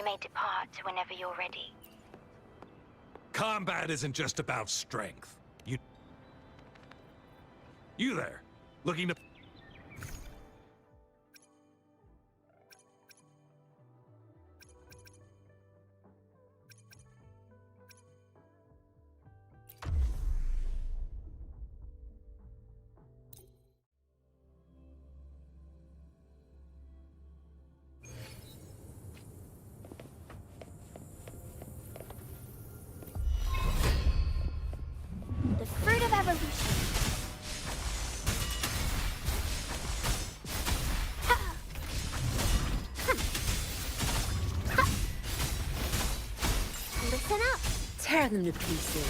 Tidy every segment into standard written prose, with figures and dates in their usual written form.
You may depart whenever you're ready. Combat isn't just about strength. You there, looking to... The fruit of evolution. Listen up. Tear them to pieces.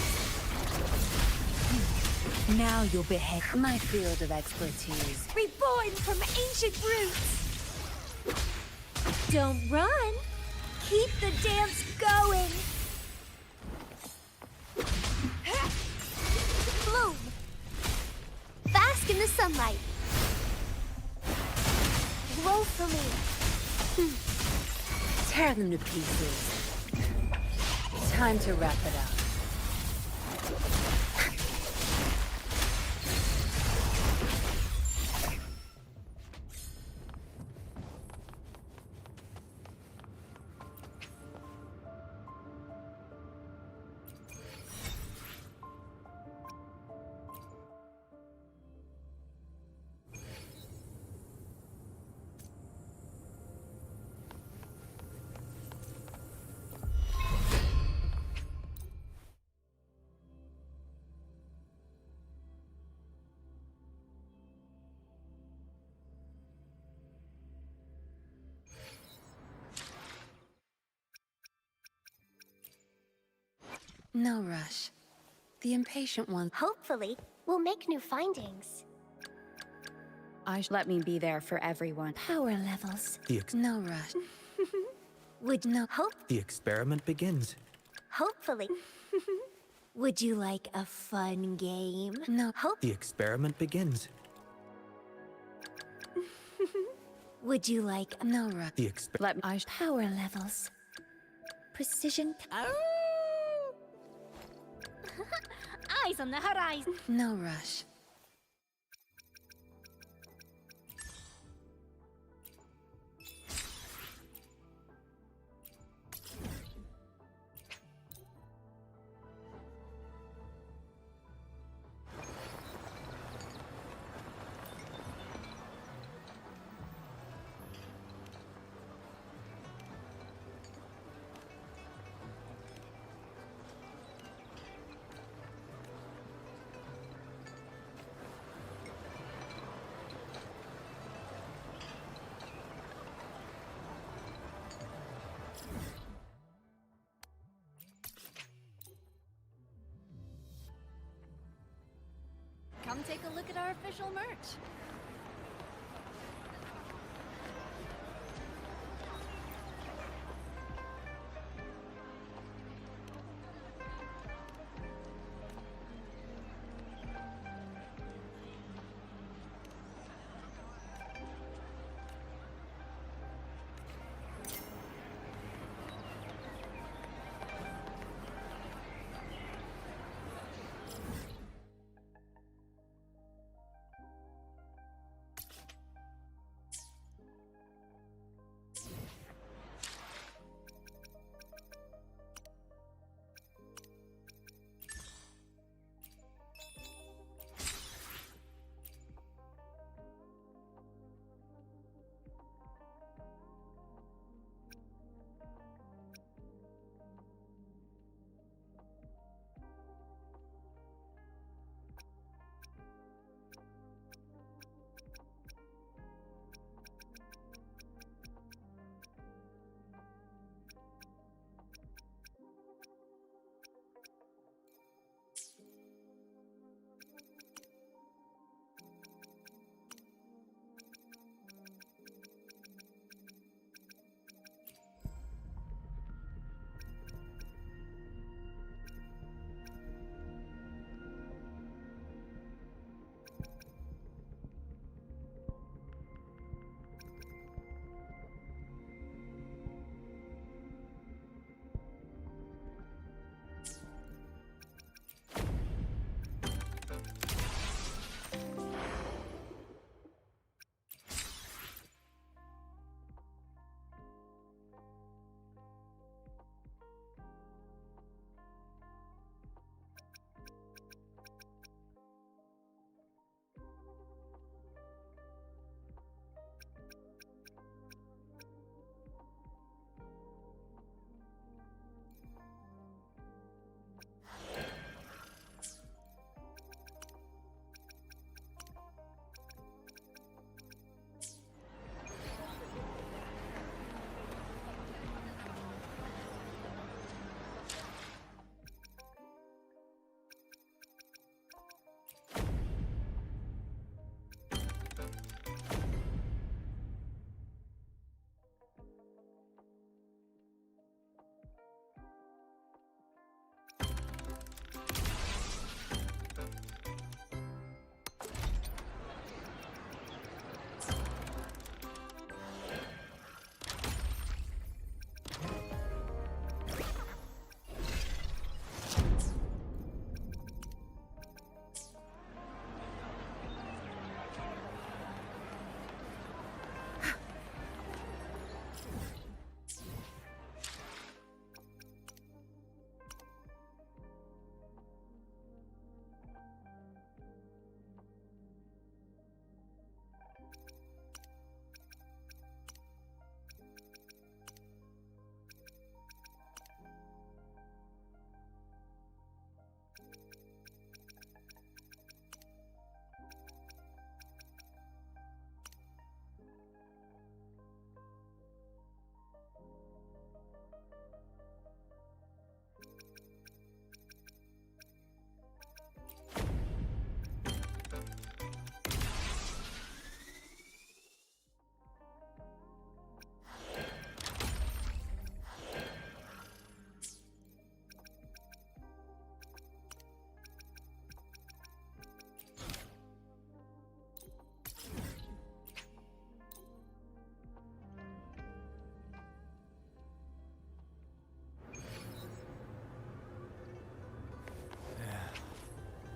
Now you'll behead my field of expertise. Reborn from ancient roots. Don't run. Keep the dance going. Bloom. Bask in the sunlight. Woefully. Tear them to pieces. Time to wrap it up. No rush. The impatient one. Hopefully, we'll make new findings. Let me be there for everyone. Power levels. No rush. Would no hope. The experiment begins. Hopefully. Would you like a fun game? No. Hope. The experiment begins. Would you like No rush. The Let me. power levels? Precision. Eyes on the horizon. No rush. Come take a look at our official merch.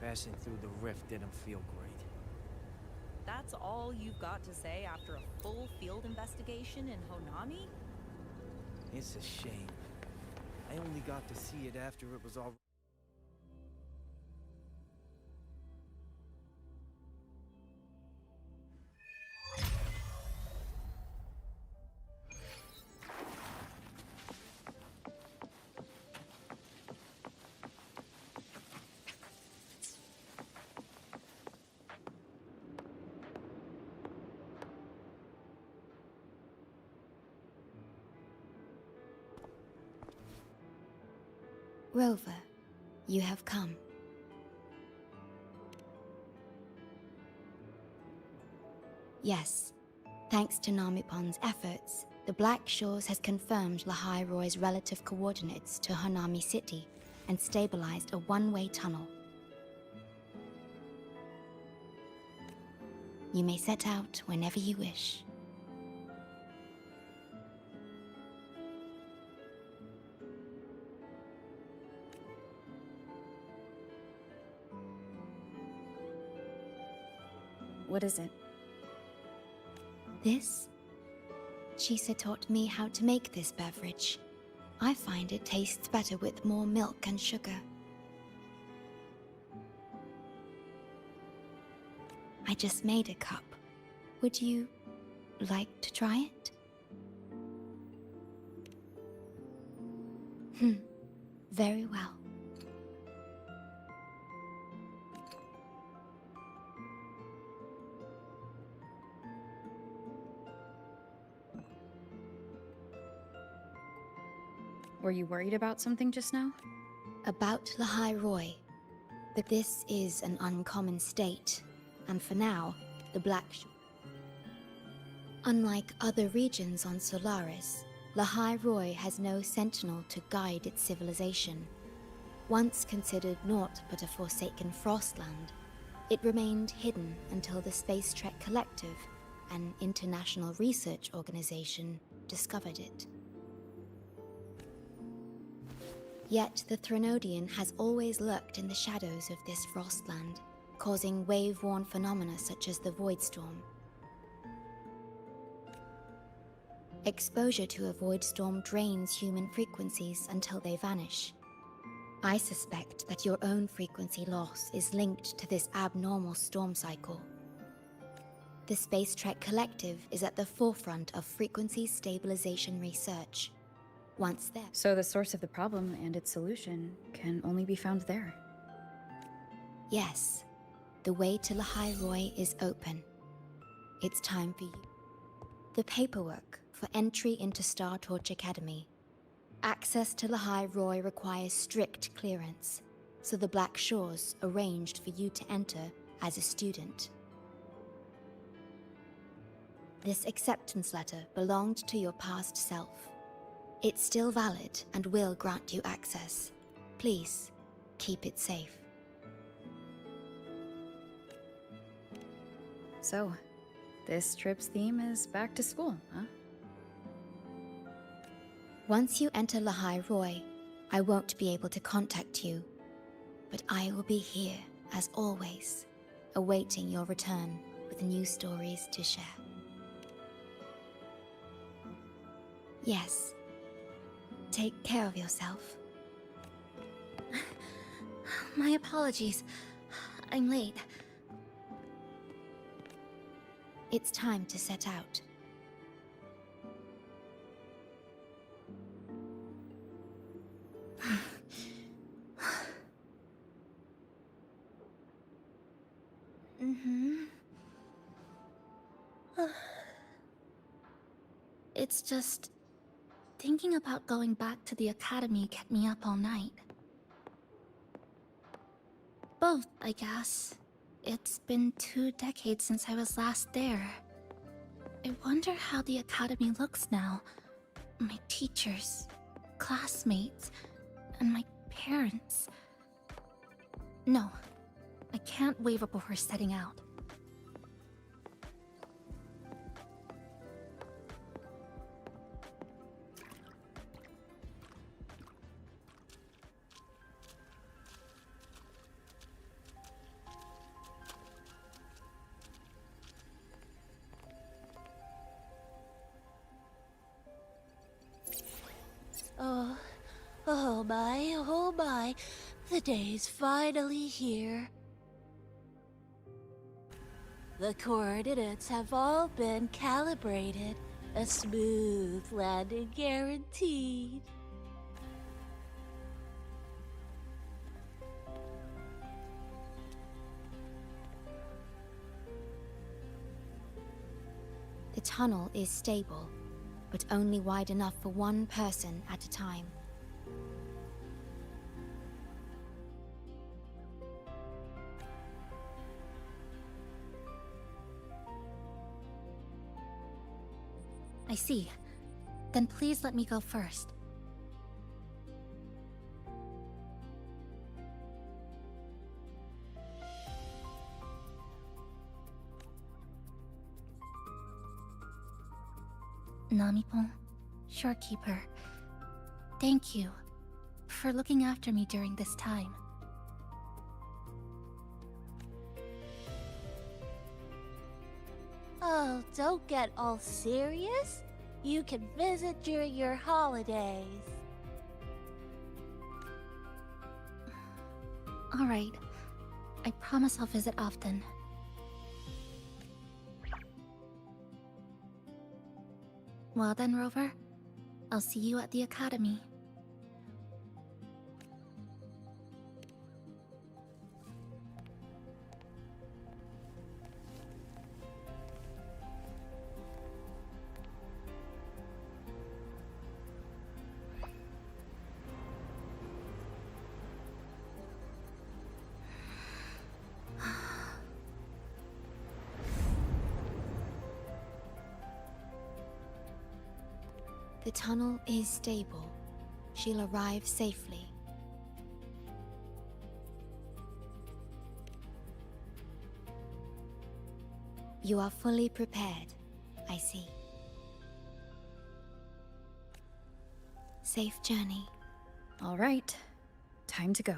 Passing through the rift didn't feel great. That's all you've got to say after a full field investigation in Honami? It's a shame. I only got to see it after it was all. Rover, you have come. Yes, thanks to Namipon's efforts, the Black Shores has confirmed Lahai Roy's relative coordinates to Honami City and stabilized a one-way tunnel. You may set out whenever you wish. What is it? This? Chisa taught me how to make this beverage. I find it tastes better with more milk and sugar. I just made a cup. Would you like to try it? Very well. Were you worried about something just now? About Lahai Roy. But this is an uncommon state, and for now, the Unlike other regions on Solaris, Lahai Roy has no sentinel to guide its civilization. Once considered naught but a forsaken frostland, it remained hidden until the Space Trek Collective, an international research organization, discovered it. Yet the Threnodian has always lurked in the shadows of this frostland, causing wave-worn phenomena such as the Void Storm. Exposure to a Void Storm drains human frequencies until they vanish. I suspect that your own frequency loss is linked to this abnormal storm cycle. The Space Trek Collective is at the forefront of frequency stabilization research. Once there. So the source of the problem and its solution can only be found there. Yes, the way to Lahai Roy is open. It's time for you. The paperwork for entry into Star Torch Academy. Access to Lahai Roy requires strict clearance, so the Black Shores arranged for you to enter as a student. This acceptance letter belonged to your past self. It's still valid and will grant you access. Please, keep it safe. So, this trip's theme is back to school, huh? Once you enter Lahai Roy, I won't be able to contact you, but I will be here, as always, awaiting your return with new stories to share. Yes. Take care of yourself. My apologies. I'm late. It's time to set out. It's just... thinking about going back to the academy kept me up all night. Both, I guess. It's been 2 decades since I was last there. I wonder how the academy looks now. My teachers, classmates, and my parents. No, I can't waver before setting out. The day's finally here. The coordinates have all been calibrated. A smooth landing guaranteed. The tunnel is stable, but only wide enough for one person at a time. I see. Then please let me go first. Namipon, Shorekeeper, thank you for looking after me during this time. Oh, don't get all serious. You can visit during your holidays. All right. I promise I'll visit often. Well then, Rover. I'll see you at the academy. The tunnel is stable. She'll arrive safely. You are fully prepared, I see. Safe journey. All right, time to go.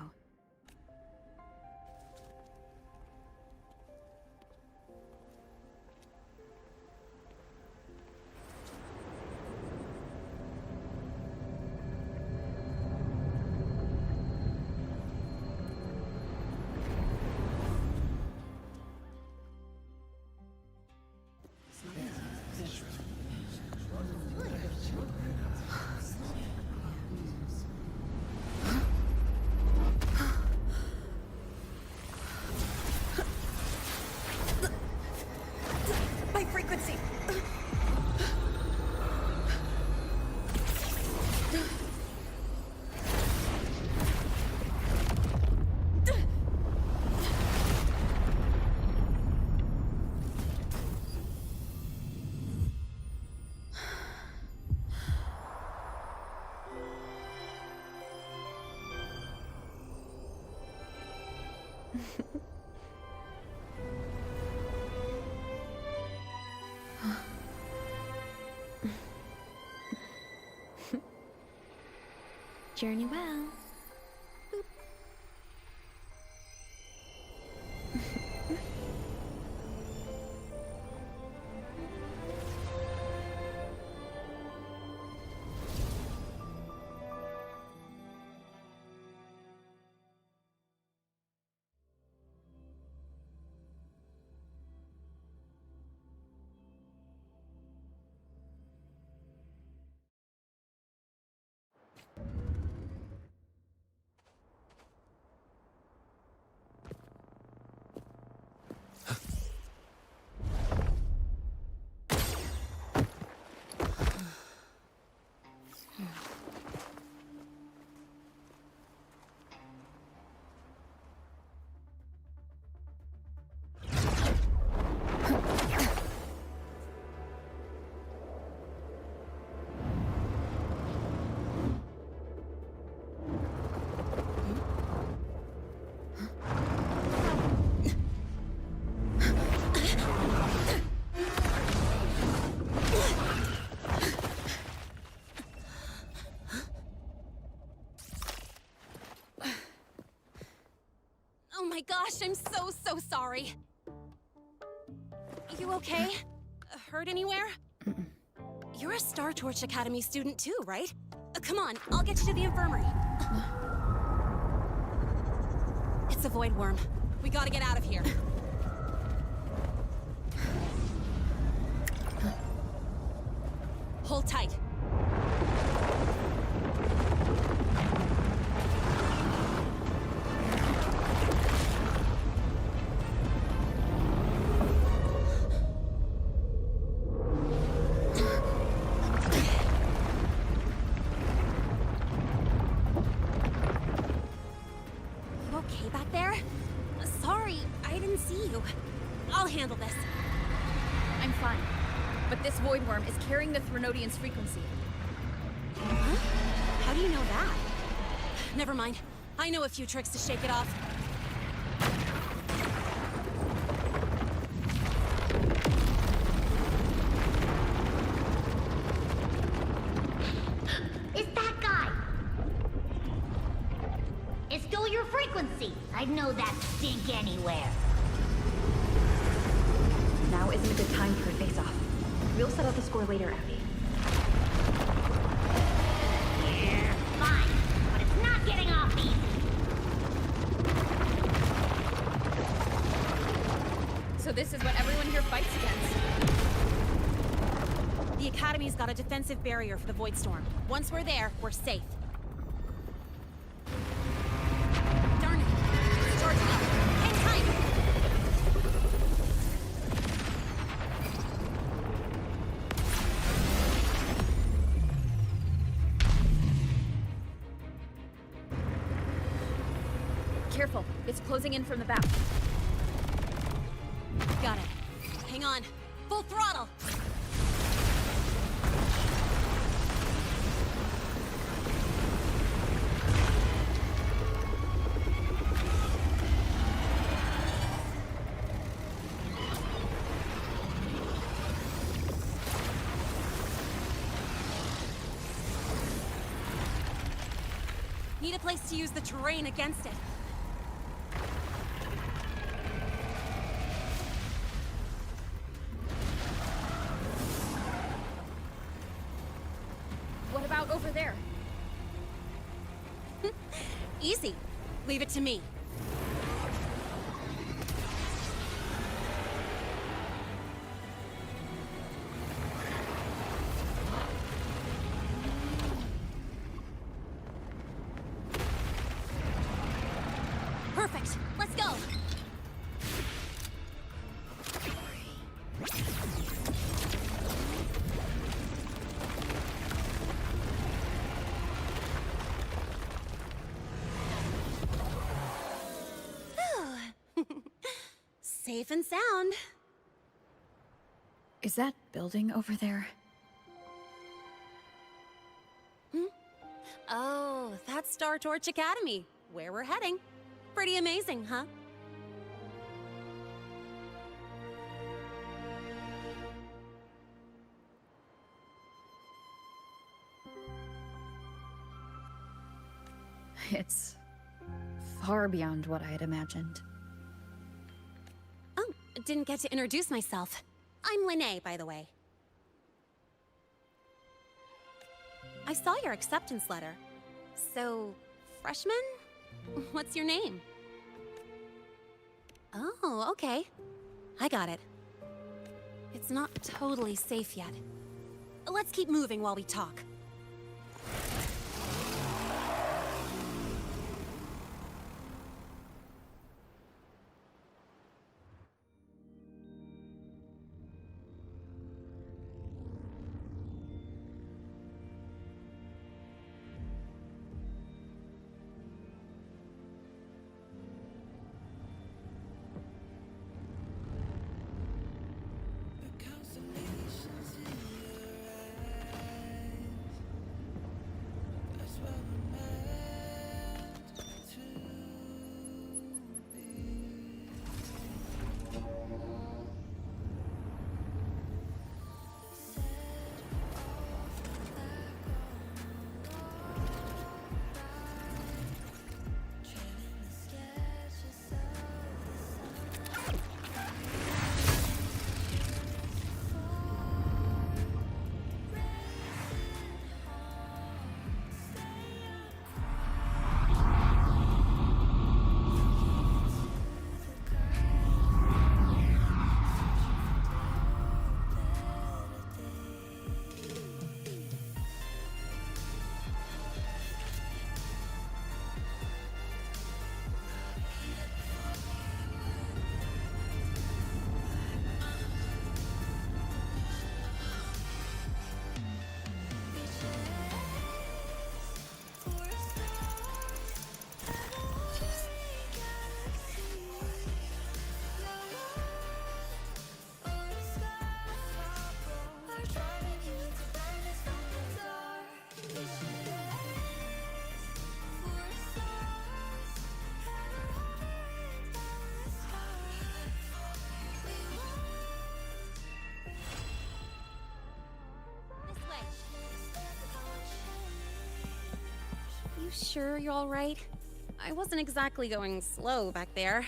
My frequency! Journey well. Oh my gosh, I'm so sorry. You okay? Hurt anywhere? You're a Star Torch Academy student too, right? Come on, I'll get you to the infirmary. That's a void worm. We gotta get out of here. Hold tight. You okay back there? Sorry, I didn't see you. I'll handle this. I'm fine. But this void worm is carrying the Threnodian's frequency. Huh? How do you know that? Never mind. I know a few tricks to shake it off. It's that guy! It stole your frequency! I'd know that stink anywhere. Now isn't a good time for a face-off. We'll settle the score later, Abby. Yeah, fine. But it's not getting off easy. So this is what everyone here fights against. The Academy's got a defensive barrier for the Void Storm. Once we're there, we're safe. Darn it! It's charging up. Hang tight! Careful, it's closing in from the back. Got it. Hang on. Full throttle! Need a place to use the terrain against it. What about over there? Easy. Leave it to me. Perfect. Let's go. Safe and sound. Is that building over there? Oh, that's Star Torch Academy, where we're heading. Pretty amazing, huh? It's far beyond what I had imagined. Oh, didn't get to introduce myself. I'm Lene, by the way. I saw your acceptance letter. So, freshman? What's your name? Oh, okay. I got it. It's not totally safe yet. Let's keep moving while we talk. sure you're all right? I wasn't exactly going slow back there.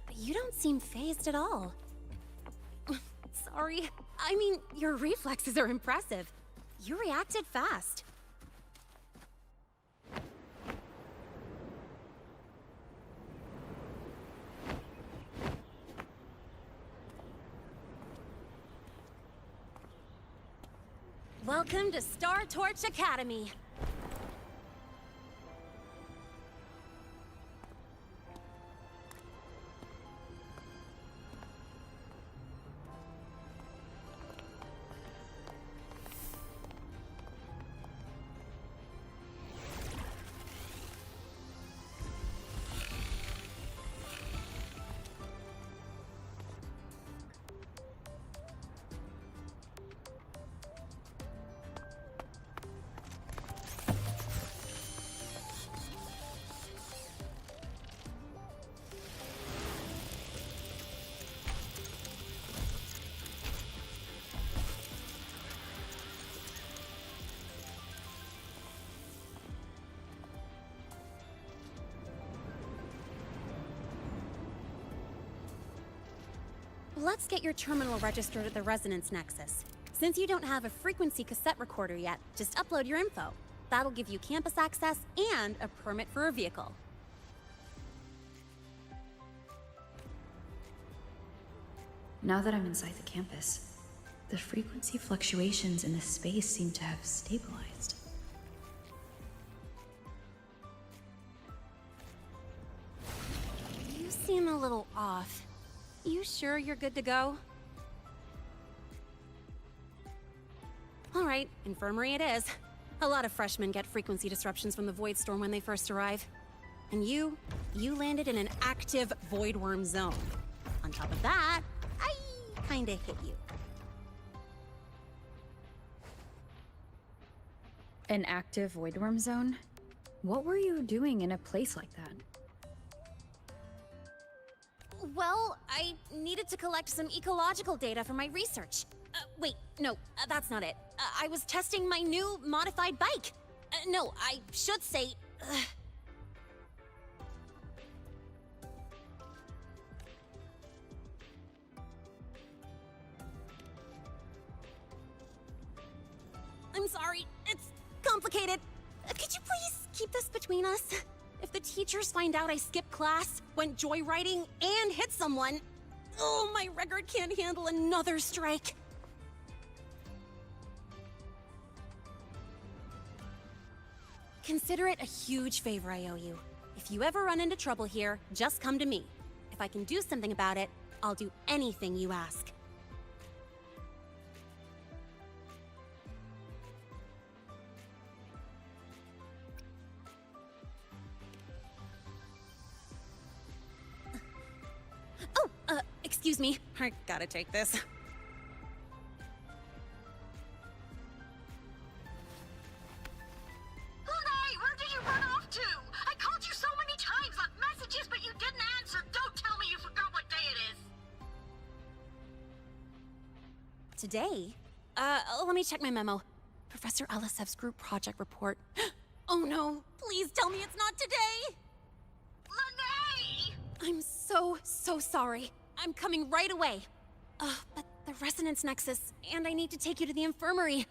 But you don't seem phased at all. Sorry. I mean, your reflexes are impressive. You reacted fast. Welcome to Star Torch Academy. Let's get your terminal registered at the Resonance Nexus. Since you don't have a frequency cassette recorder yet, just upload your info. That'll give you campus access and a permit for a vehicle. Now that I'm inside the campus, the frequency fluctuations in the space seem to have stabilized. You seem a little off. You sure you're good to go? All right, infirmary it is. A lot of freshmen get frequency disruptions from the Void Storm when they first arrive. And you landed in an active Void Worm zone. On top of that, I kinda hit you. An active void worm zone? What were you doing in a place like that? Well, I needed to collect some ecological data for my research. Wait, no, that's not it. I was testing my new modified bike. No, I should say... I'm sorry, it's complicated. Could you please keep this between us? If the teachers find out I skipped class, went joyriding, and hit someone, oh, my record can't handle another strike. Consider it a huge favor I owe you. If you ever run into trouble here, just come to me. If I can do something about it, I'll do anything you ask. Excuse me. I gotta take this. Hey, where did you run off to? I called you so many times, left messages, but you didn't answer. Don't tell me you forgot what day it is. Today? Let me check my memo. Professor Alasev's group project report. Oh no, please tell me it's not today! Lene! I'm so sorry. I'm coming right away. But the Resonance Nexus, and I need to take you to the infirmary.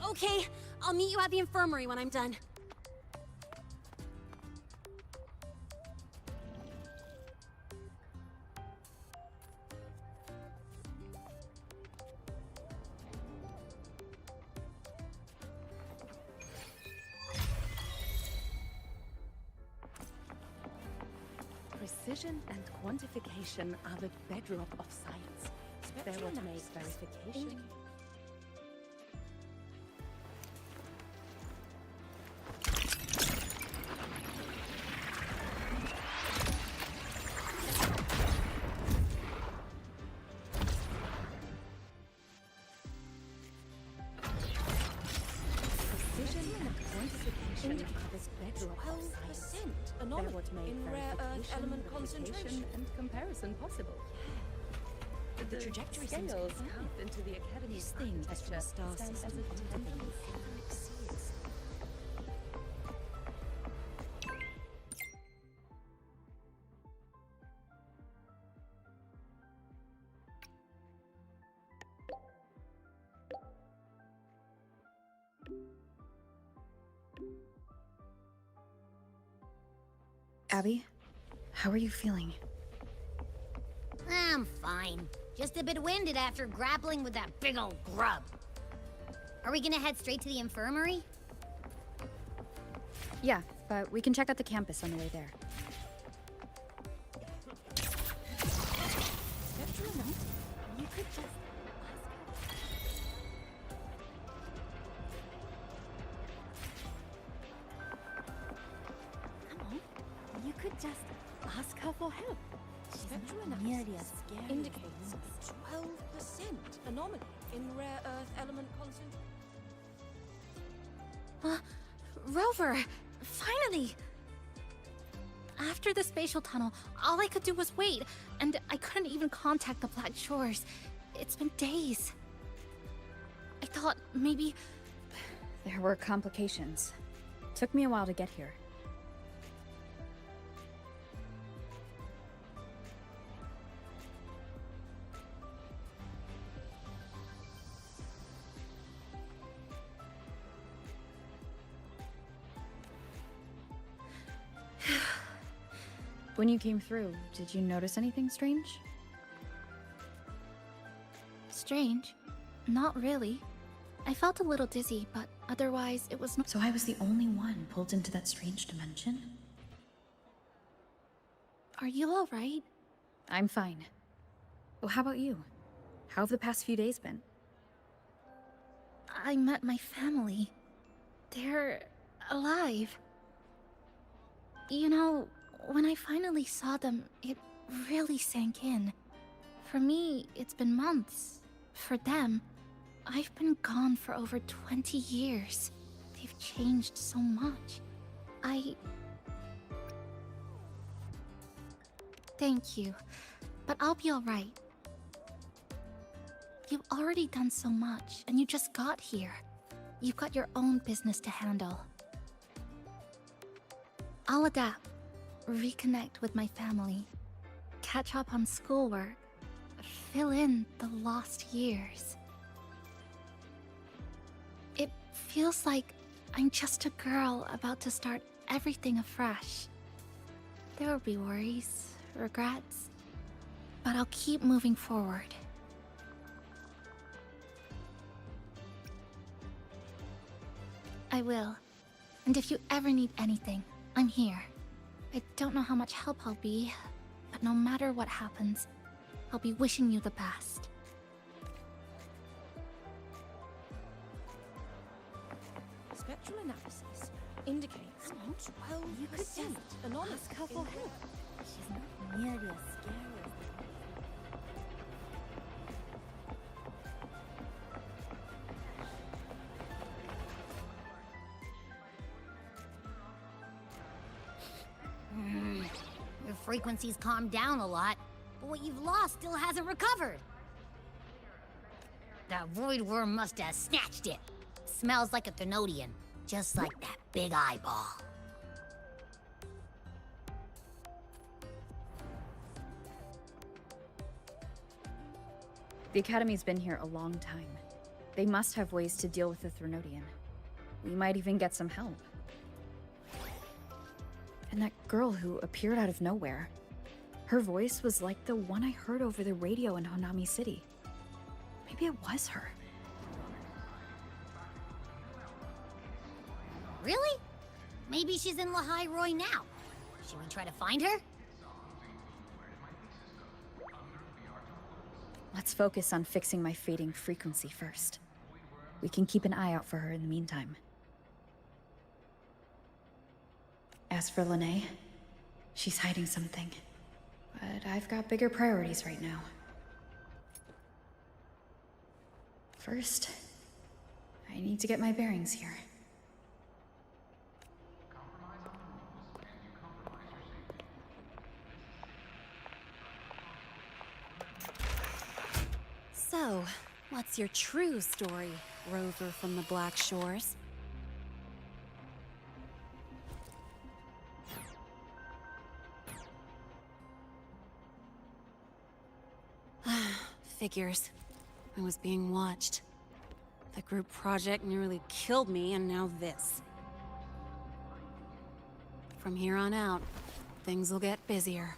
Okay, I'll meet you at the infirmary when I'm done. Precision and quantification are the bedrock of science. They're what make verification. Precision and Identification are the bedrock of science. They're what make verification, replication, and comparison possible. The trajectory seems scales confirmed. carved into the Academy's This thing is from a architecture star stand as system a onto the temple moon. of galaxies. Abby, how are you feeling? I'm fine. Just a bit winded after grappling with that big old grub. Are we gonna head straight to the infirmary? Yeah, but we can check out the campus on the way there. You could just You could just ask her for help. She's not nearly as scary. Indicates a 12% anomaly in rare earth element concentration. Rover! Finally! After the spatial tunnel, all I could do was wait, and I couldn't even contact the Black Shores. It's been days. I thought maybe... There were complications. Took me a while to get here. When you came through, did you notice anything strange? Strange. Not really. I felt a little dizzy, but otherwise it was not. So I was the only one pulled into that strange dimension? Are you alright? I'm fine. Well, how about you? How have the past few days been? I met my family. They're alive. You know, when I finally saw them, it really sank in. For me, it's been months. For them, I've been gone for over 20 years. They've changed so much. Thank you, but I'll be alright. You've already done so much, and you just got here. You've got your own business to handle. I'll adapt, reconnect with my family, catch up on schoolwork, fill in the lost years. It feels like I'm just a girl about to start everything afresh. There will be worries, regrets, but I'll keep moving forward. I will. And if you ever need anything, I'm here. I don't know how much help I'll be, but no matter what happens, I'll be wishing you the best. Spectral analysis indicates 12% anomaly. ask her for help. She's not nearly as scary as Your frequency's calmed down a lot, but what you've lost still hasn't recovered. That void worm must have snatched it. Smells like a Thenodian, just like that big eyeball. The Academy's been here a long time. They must have ways to deal with the Thenodian. We might even get some help. And that girl who appeared out of nowhere. Her voice was like the one I heard over the radio in Honami City. Maybe it was her. Really? Maybe she's in Lahai Roy now. Should we try to find her? Let's focus on fixing my fading frequency first. We can keep an eye out for her in the meantime. As for Lene, she's hiding something. But I've got bigger priorities right now. First, I need to get my bearings here. What's your true story, rover from the Black Shores? Figures. I was being watched. The group project nearly killed me, and now this. From here on out, things will get busier.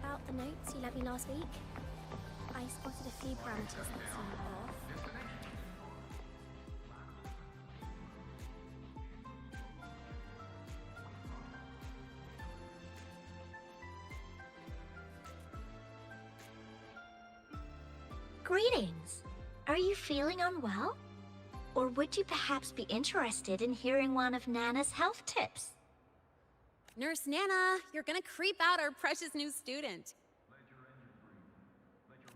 About the notes you lent me last week, I spotted a few parameters that seemed off. Greetings. Are you feeling unwell? Or would you perhaps be interested in hearing one of Nana's health tips? Nurse Nana, you're gonna creep out our precious new student.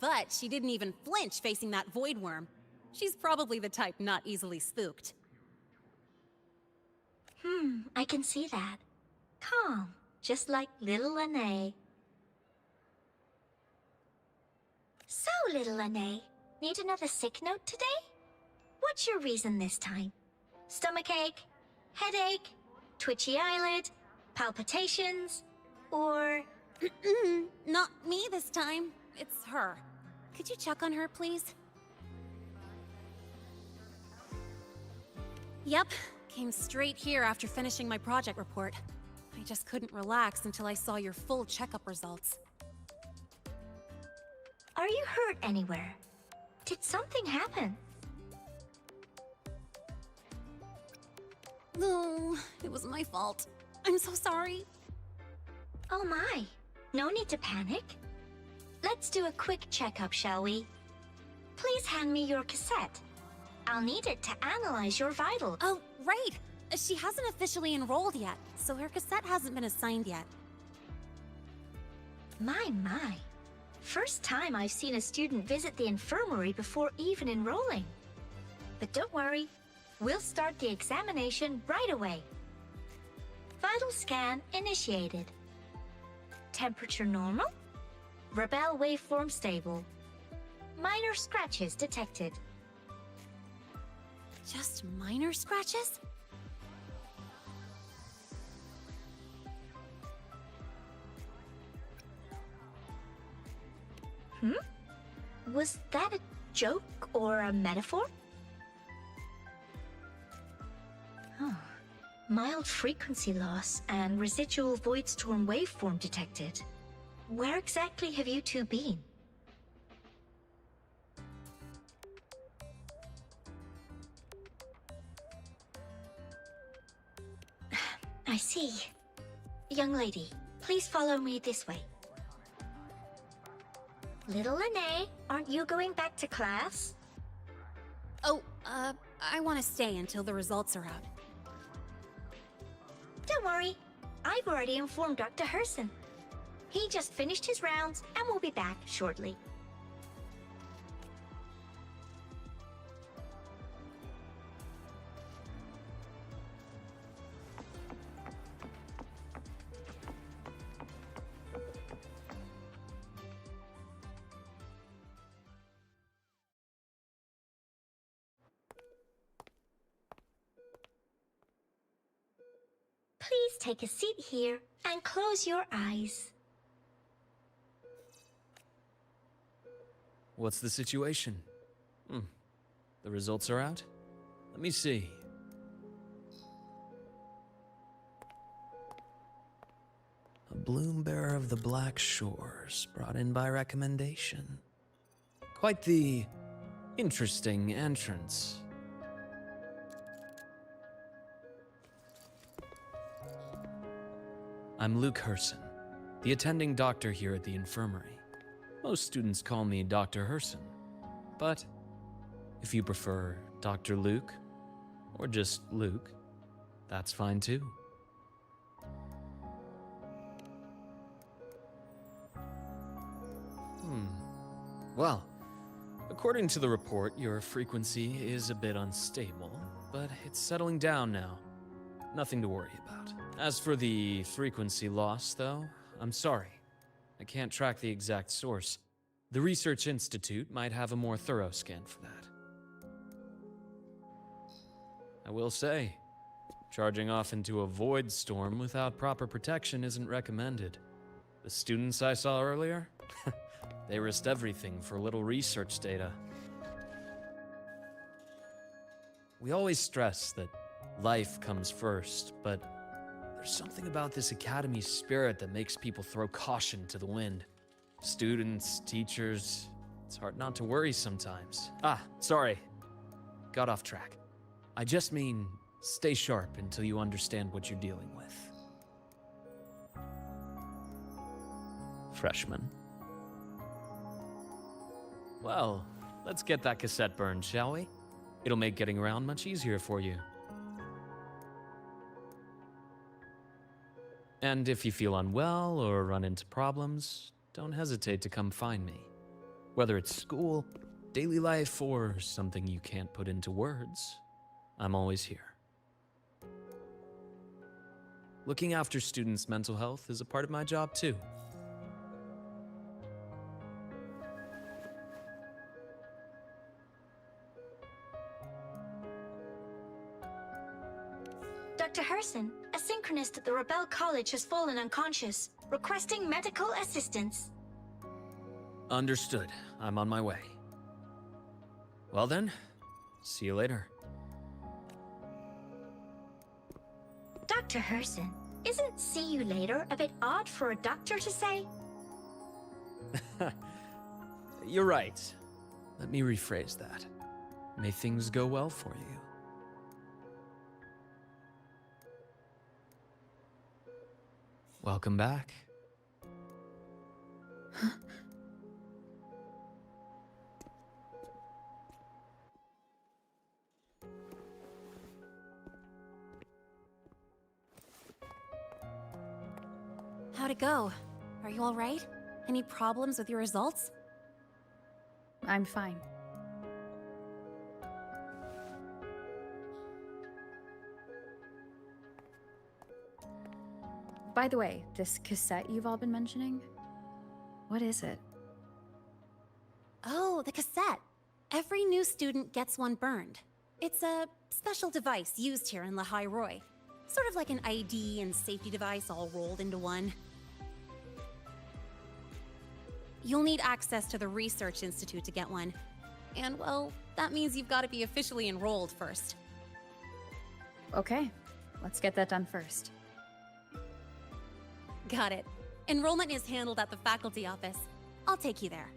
But she didn't even flinch facing that void worm. She's probably the type not easily spooked. I can see that. Calm, just like little Lene. So, little Lene, need another sick note today? What's your reason this time? Stomachache? Headache? Twitchy eyelid? Palpitations? Or... Not me this time. It's her. Could you check on her, please? Yep. Came straight here after finishing my project report. I just couldn't relax until I saw your full checkup results. Are you hurt anywhere? Did something happen? No, it was my fault. I'm so sorry. Oh my. No need to panic. Let's do a quick checkup, shall we? Please hand me your cassette. I'll need it to analyze your vitals. Oh, right! She hasn't officially enrolled yet, so her cassette hasn't been assigned yet. My. First time I've seen a student visit the infirmary before even enrolling. But don't worry, we'll start the examination right away. Vital scan initiated. Temperature normal. Rebel waveform stable. Minor scratches detected. Just minor scratches? Was that a joke or a metaphor? Mild frequency loss and residual void storm waveform detected. Where exactly have you two been? I see. Young lady, please follow me this way. Little Lene, aren't you going back to class? Oh, I want to stay until the results are out. Don't worry. I've already informed Dr. Herson. He just finished his rounds and will be back shortly. Please take a seat here and close your eyes. What's the situation? The results are out? Let me see. A bloom bearer of the Black Shores, brought in by recommendation. Quite the interesting entrance. I'm Luke Herson, the attending doctor here at the infirmary. Most students call me Dr. Herson, but if you prefer Dr. Luke, or just Luke, that's fine too. Well, According to the report, your frequency is a bit unstable, but it's settling down now. Nothing to worry about. As for the frequency loss, though, I'm sorry. I can't track the exact source. The Research Institute might have a more thorough scan for that. I will say, charging off into a void storm without proper protection isn't recommended. The students I saw earlier, they risked everything for a little research data. We always stress that life comes first, but there's something about this academy's spirit that makes people throw caution to the wind. Students, teachers, it's hard not to worry sometimes. Sorry. Got off track. I just mean, stay sharp until you understand what you're dealing with. Freshman. Well, let's get that cassette burned, shall we? It'll make getting around much easier for you. And if you feel unwell or run into problems, don't hesitate to come find me. Whether it's school, daily life, or something you can't put into words, I'm always here. Looking after students' mental health is a part of my job too. Dr. Herson, a synchronist at the Rebel College has fallen unconscious, requesting medical assistance. Understood. I'm on my way. Well then, see you later. Dr. Herson, isn't see you later a bit odd for a doctor to say? You're right. Let me rephrase that. May things go well for you. Welcome back. How'd it go? Are you all right? Any problems with your results? I'm fine. By the way, this cassette you've all been mentioning, what is it? Oh, the cassette. Every new student gets one burned. It's a special device used here in Lehigh Roy. Sort of like an ID and safety device all rolled into one. You'll need access to the Research Institute to get one. And, well, that means you've got to be officially enrolled first. Okay, let's get that done first. Got it. Enrollment is handled at the faculty office. I'll take you there.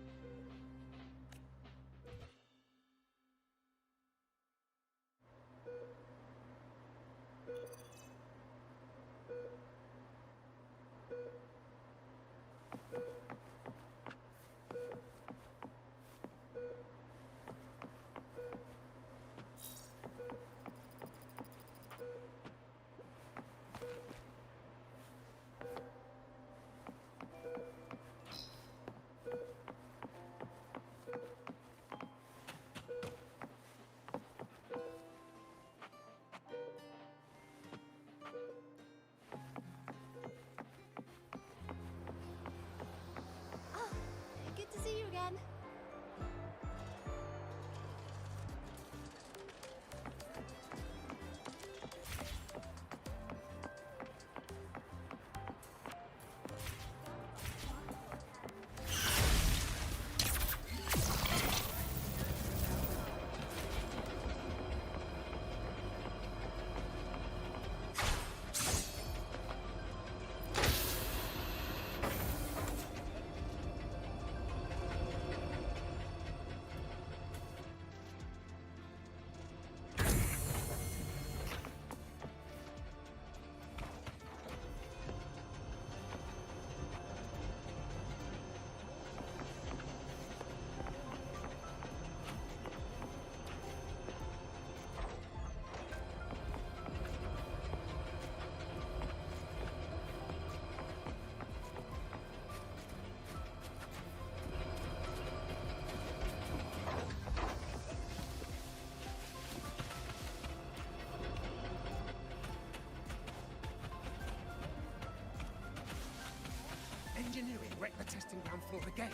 engineering wrecked the testing ground floor again.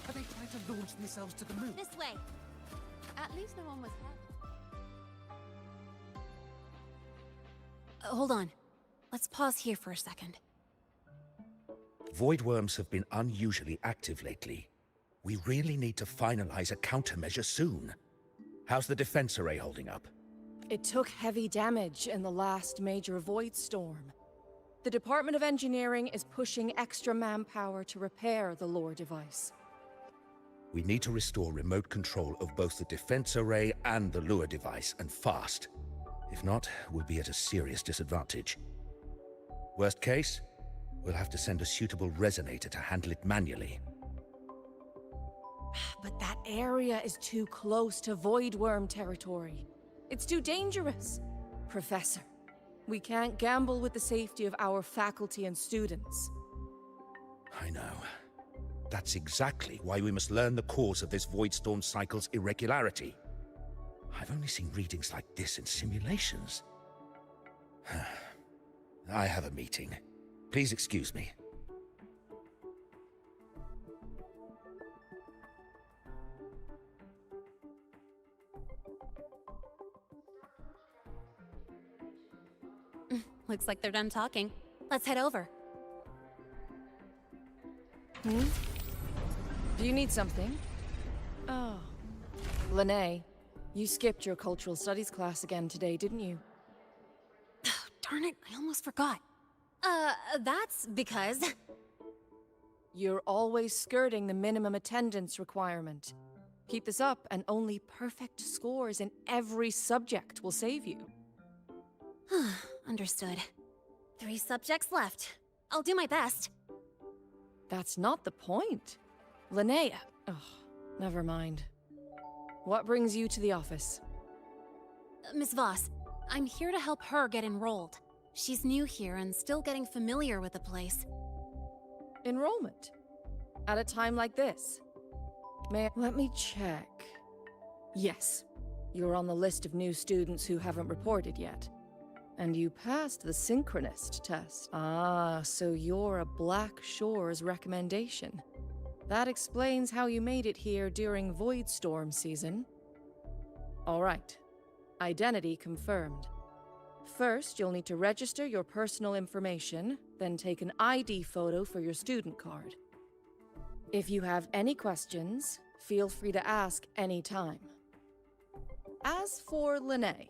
Are they trying to launch themselves to the moon? This way. At least no one was hurt. Hold on. Let's pause here for a second. Void worms have been unusually active lately. We really need to finalize a countermeasure soon. How's the defense array holding up? It took heavy damage in the last major void storm. The Department of Engineering is pushing extra manpower to repair the lore device. We need to restore remote control of both the defense array and the lure device, and fast. If not, we'll be at a serious disadvantage. Worst case, we'll have to send a suitable resonator to handle it manually. But that area is too close to void worm territory. It's too dangerous. Professor, we can't gamble with the safety of our faculty and students. I know. That's exactly why we must learn the cause of this void storm cycle's irregularity. I've only seen readings like this in simulations. I have a meeting. Please excuse me. Looks like they're done talking. Let's head over. Do you need something? Oh. Lene, you skipped your cultural studies class again today, didn't you? Darn it, I almost forgot. That's because... You're always skirting the minimum attendance requirement. Keep this up, and only perfect scores in every subject will save you. Understood. 3 subjects left. I'll do my best. That's not the point. Linnea. Ugh, never mind. What brings you to the office? Miss Voss, I'm here to help her get enrolled. She's new here and still getting familiar with the place. Enrollment? At a time like this? Let me check. Yes, you're on the list of new students who haven't reported yet. And you passed the synchronist test. Ah, so you're a Black Shores recommendation. That explains how you made it here during Void Storm season. All right. Identity confirmed. First, you'll need to register your personal information, then take an ID photo for your student card. If you have any questions, feel free to ask any time. As for Lene...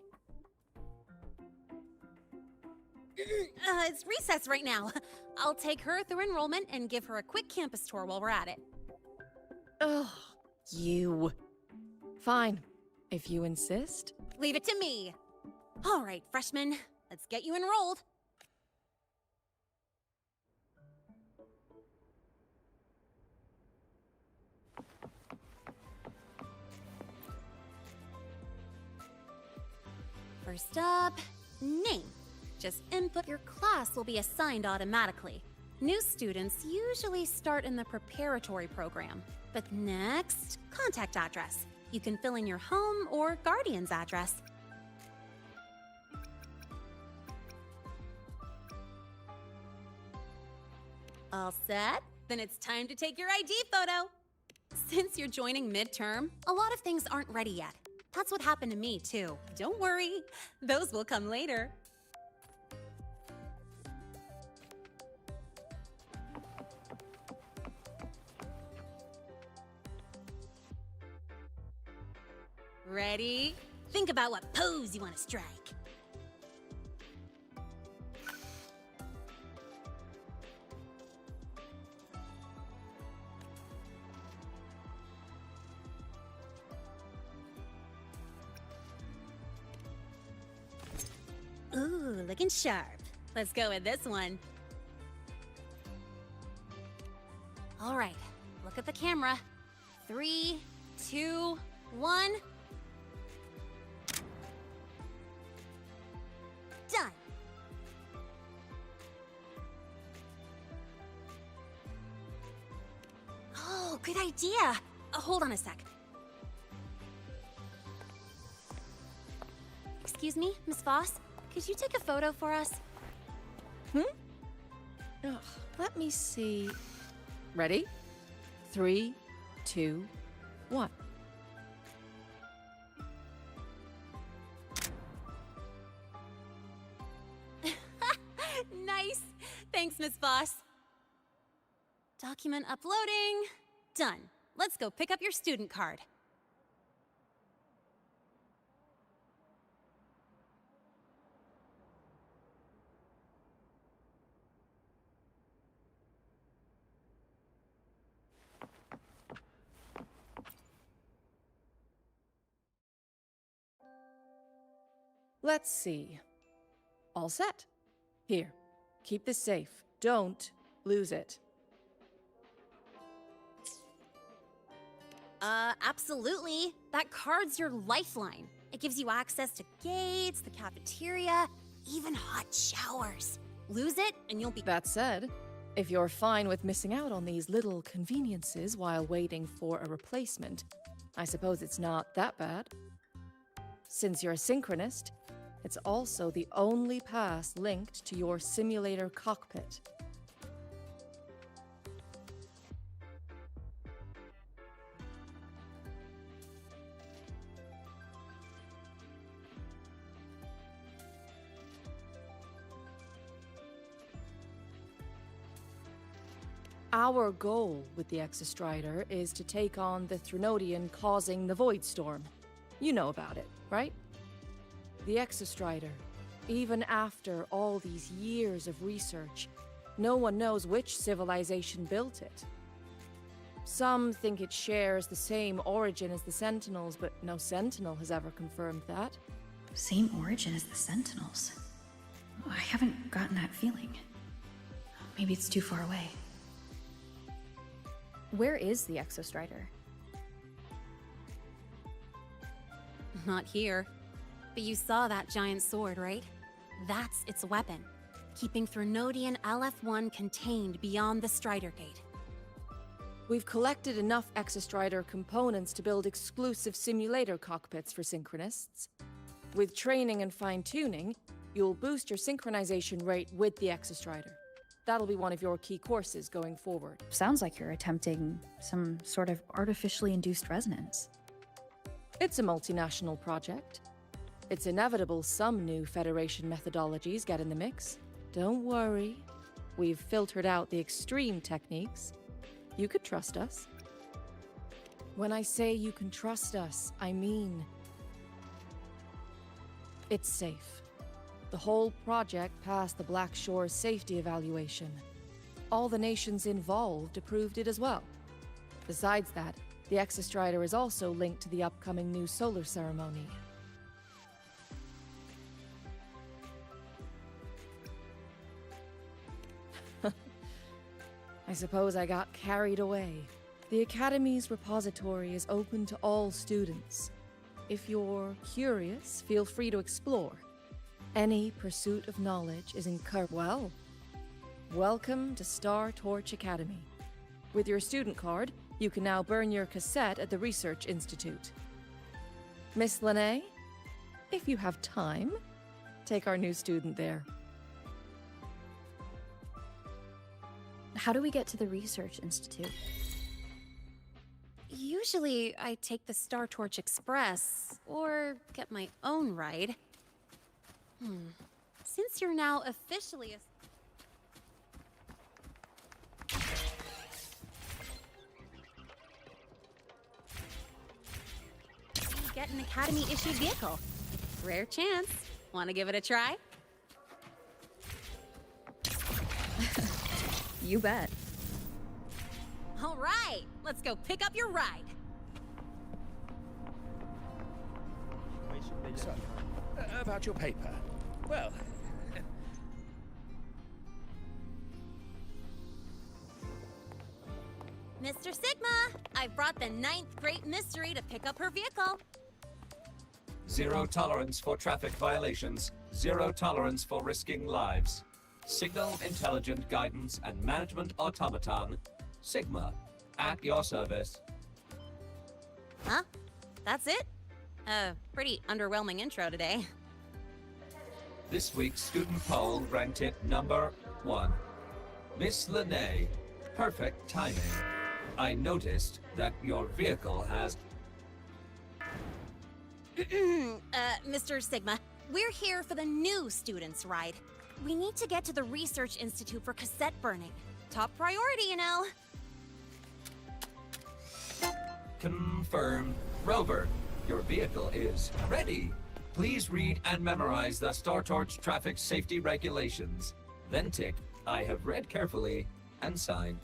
It's recess right now. I'll take her through enrollment and give her a quick campus tour while we're at it. Ugh, you. Fine, if you insist. Leave it to me. All right, freshmen, let's get you enrolled. First up, name. Just input your class will be assigned automatically. New students usually start in the preparatory program. But next, contact address. You can fill in your home or guardian's address. All set? Then it's time to take your ID photo. Since you're joining midterm, a lot of things aren't ready yet. That's what happened to me too. Don't worry, those will come later. Ready? Think about what pose you want to strike. Ooh, looking sharp. Let's go with this one. All right, look at the camera. 3, 2, 1. Done. Oh, good idea. Hold on a sec. Excuse me, Miss Voss? Could you take a photo for us? Ugh, let me see. Ready? 3, 2, 1. Nice! Thanks, Miss Boss. Document uploading. Done. Let's go pick up your student card. Let's see. All set. Here, keep this safe. Don't lose it. Absolutely. That card's your lifeline. It gives you access to gates, the cafeteria, even hot showers. Lose it, and you'll be— That said, if you're fine with missing out on these little conveniences while waiting for a replacement, I suppose it's not that bad. Since you're a synchronist, it's also the only pass linked to your simulator cockpit. Our goal with the Exostrider is to take on the Threnodian causing the Void Storm. You know about it, right? The Exostrider, even after all these years of research, no one knows which civilization built it. Some think it shares the same origin as the Sentinels, but no Sentinel has ever confirmed that. Same origin as the Sentinels? I haven't gotten that feeling. Maybe it's too far away. Where is the Exostrider? Not here. But you saw that giant sword, right? That's its weapon, keeping Threnodian LF-1 contained beyond the Strider Gate. We've collected enough Exostrider components to build exclusive simulator cockpits for synchronists. With training and fine-tuning, you'll boost your synchronization rate with the Exostrider. That'll be one of your key courses going forward. Sounds like you're attempting some sort of artificially induced resonance. It's a multinational project. It's inevitable some new Federation methodologies get in the mix. Don't worry. We've filtered out the extreme techniques. You could trust us. When I say you can trust us, I mean it's safe. The whole project passed the Black Shore's safety evaluation. All the nations involved approved it as well. Besides that, the Exostrider is also linked to the upcoming new solar ceremony. I suppose I got carried away. The Academy's repository is open to all students. If you're curious, feel free to explore. Any pursuit of knowledge is encouraged. Well, welcome to Star Torch Academy. With your student card, you can now burn your cassette at the Research Institute. Miss Lene, if you have time, take our new student there. How do we get to the Research Institute? Usually, I take the Star Torch Express, or get my own ride. Since you're now officially a... Get an Academy-issued vehicle. Rare chance. Want to give it a try? You bet. All right, let's go pick up your ride. So, about your paper. Well... Mr. Sigma, I've brought the 9th Great Mystery to pick up her vehicle. Zero tolerance for traffic violations. Zero tolerance for risking lives. Signal Intelligent Guidance and Management Automaton. Sigma, at your service. Huh? That's it? Pretty underwhelming intro today. This week's student poll ranked it number 1. Miss Lene, Perfect timing. I noticed that your vehicle has... Mr. Sigma, we're here for the new students' ride. We need to get to the Research Institute for cassette burning. Top priority, you know. Confirmed. Rover, your vehicle is ready. Please read and memorize the StarTorch traffic safety regulations. Then tick, I have read carefully, and sign.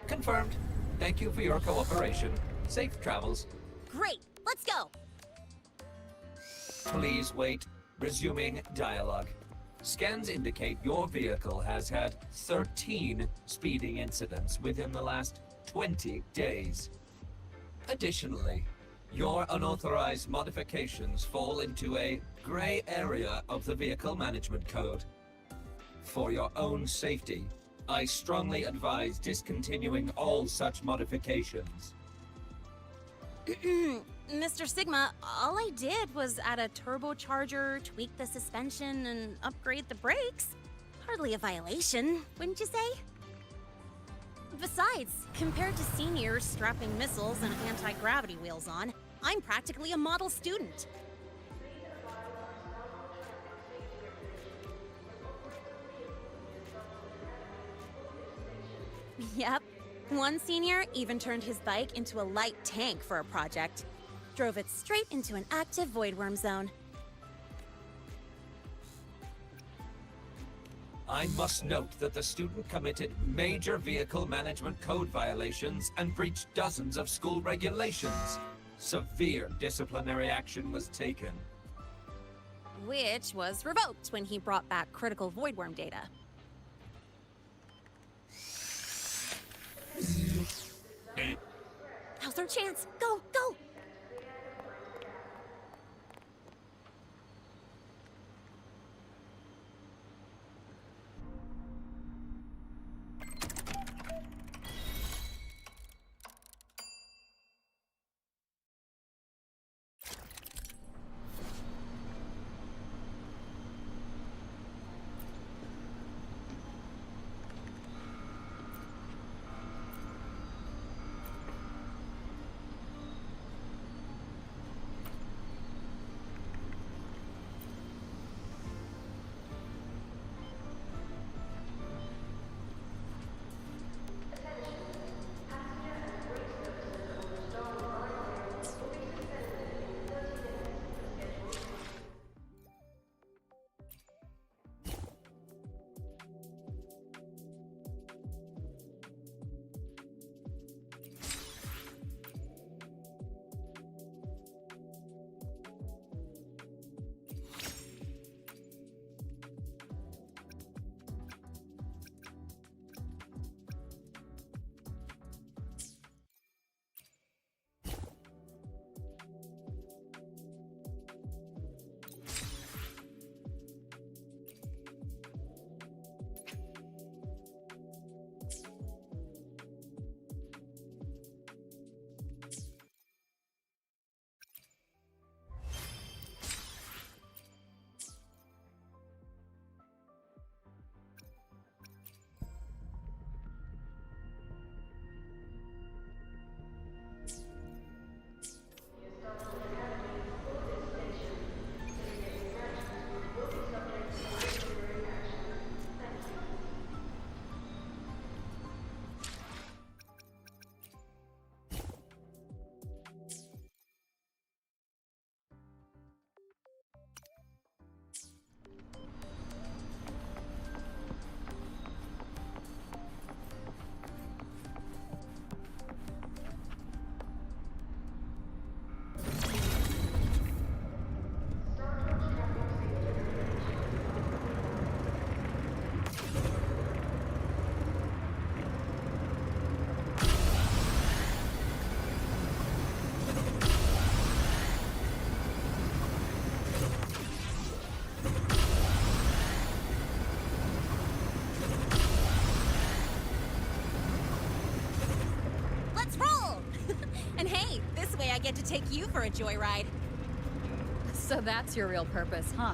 Confirmed. Thank you for your cooperation. Safe travels. Great, let's go. Please wait. Resuming dialogue. Scans indicate your vehicle has had 13 speeding incidents within the last 20 days. Additionally, your unauthorized modifications fall into a gray area of the Vehicle Management Code. For your own safety, I strongly advise discontinuing all such modifications. Mr. Sigma, all I did was add a turbocharger, tweak the suspension, and upgrade the brakes. Hardly a violation, wouldn't you say? Besides, compared to seniors strapping missiles and anti-gravity wheels on, I'm practically a model student. Yep. One senior even turned his bike into a light tank for a project. Drove it straight into an active voidworm zone. I must note that the student committed major vehicle management code violations and breached dozens of school regulations. Severe disciplinary action was taken. Which was revoked when he brought back critical voidworm data. Now's our chance. Go, go! take you for a joyride. So that's your real purpose, huh?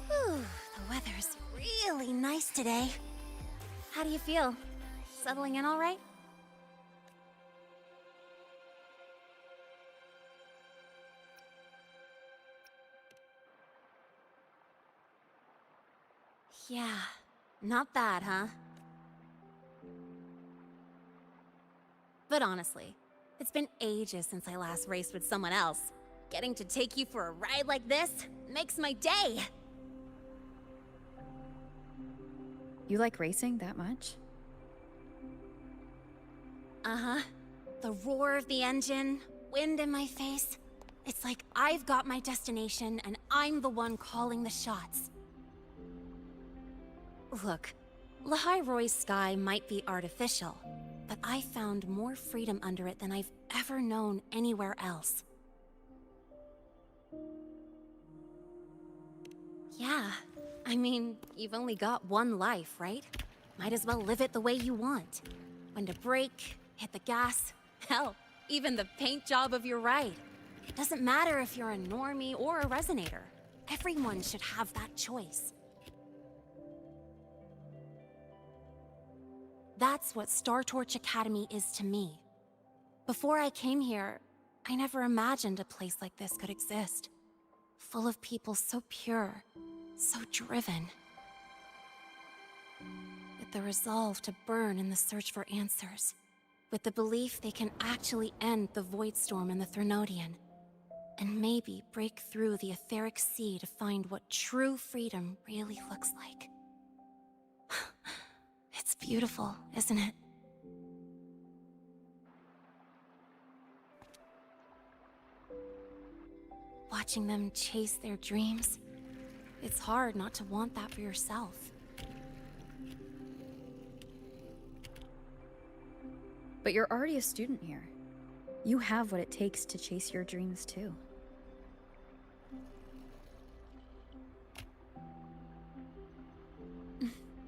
Whew, the weather's really nice today. How do you feel? Settling in all right? Yeah, not bad, huh? But honestly, it's been ages since I last raced with someone else. Getting to take you for a ride like this makes my day! You like racing that much? Uh-huh. The roar of the engine, wind in my face. It's like I've got my destination and I'm the one calling the shots. Look, Lahai Roy's sky might be artificial, but I found more freedom under it than I've ever known anywhere else. Yeah, I mean, you've only got one life, right? Might as well live it the way you want. When to brake, hit the gas, hell, even the paint job of your ride. It doesn't matter if you're a normie or a resonator. Everyone should have that choice. That's what Star Torch Academy is to me. Before I came here, I never imagined a place like this could exist. Full of people so pure, so driven. With the resolve to burn in the search for answers. With the belief they can actually end the Void Storm and the Threnodian. And maybe break through the etheric sea to find what true freedom really looks like. It's beautiful, isn't it? Watching them chase their dreams, it's hard not to want that for yourself. But you're already a student here. You have what it takes to chase your dreams too.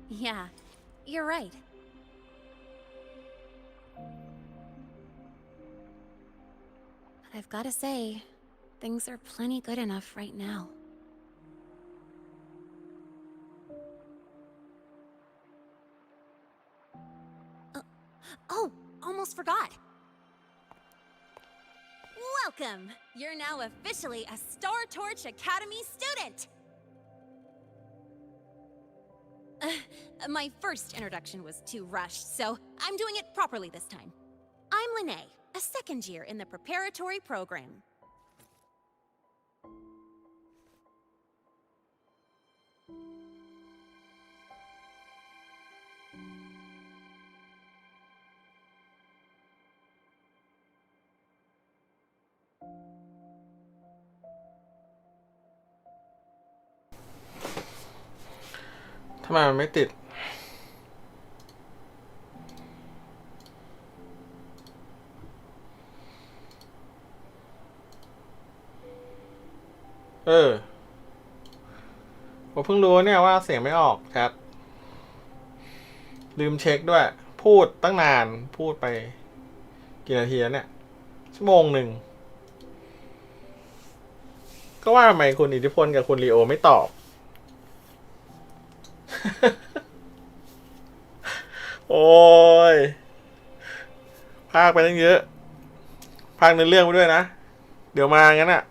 Yeah, you're right. But I've gotta say, things are plenty good enough right now. Oh, almost forgot. Welcome! You're now officially a Star Torch Academy student! My first introduction was too rushed, so I'm doing it properly this time. I'm Lene, a second year in the preparatory program. ทำไมมันไม่ติดผมเพิ่งรู้เนี่ยว่าเสียงไม่ออกแชทลืมเช็คด้วยพูดตั้งนานพูดไปกี่นาทีแล้วเนี่ยชั่วโมงหนึ่งก็ว่าทำไมคุณอิทธิพลกับคุณลีโอไม่ตอบ โอ้ยพากไปตั้งเยอะพากในเรื่องไปด้วยนะเดี๋ยวมางั้นอ่ะ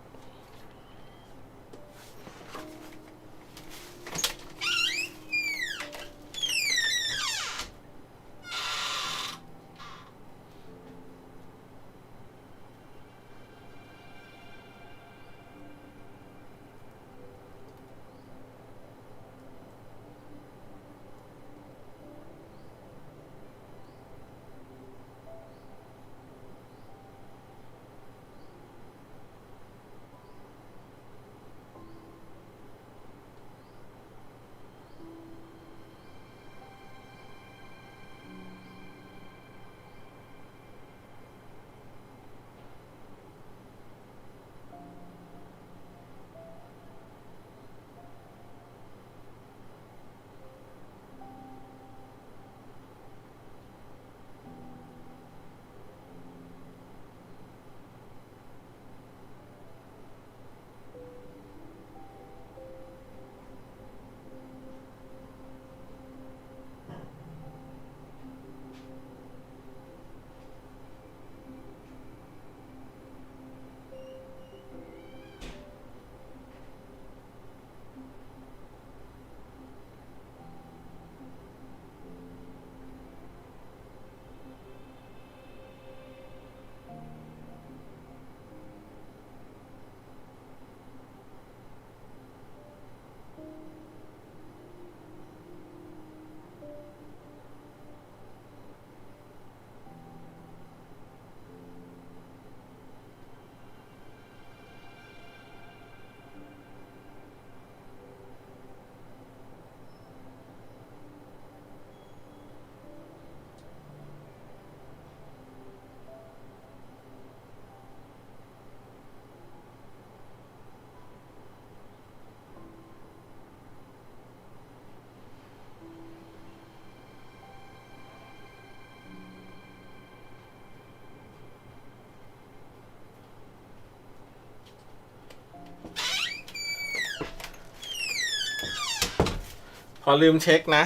พอลืมเช็คนะ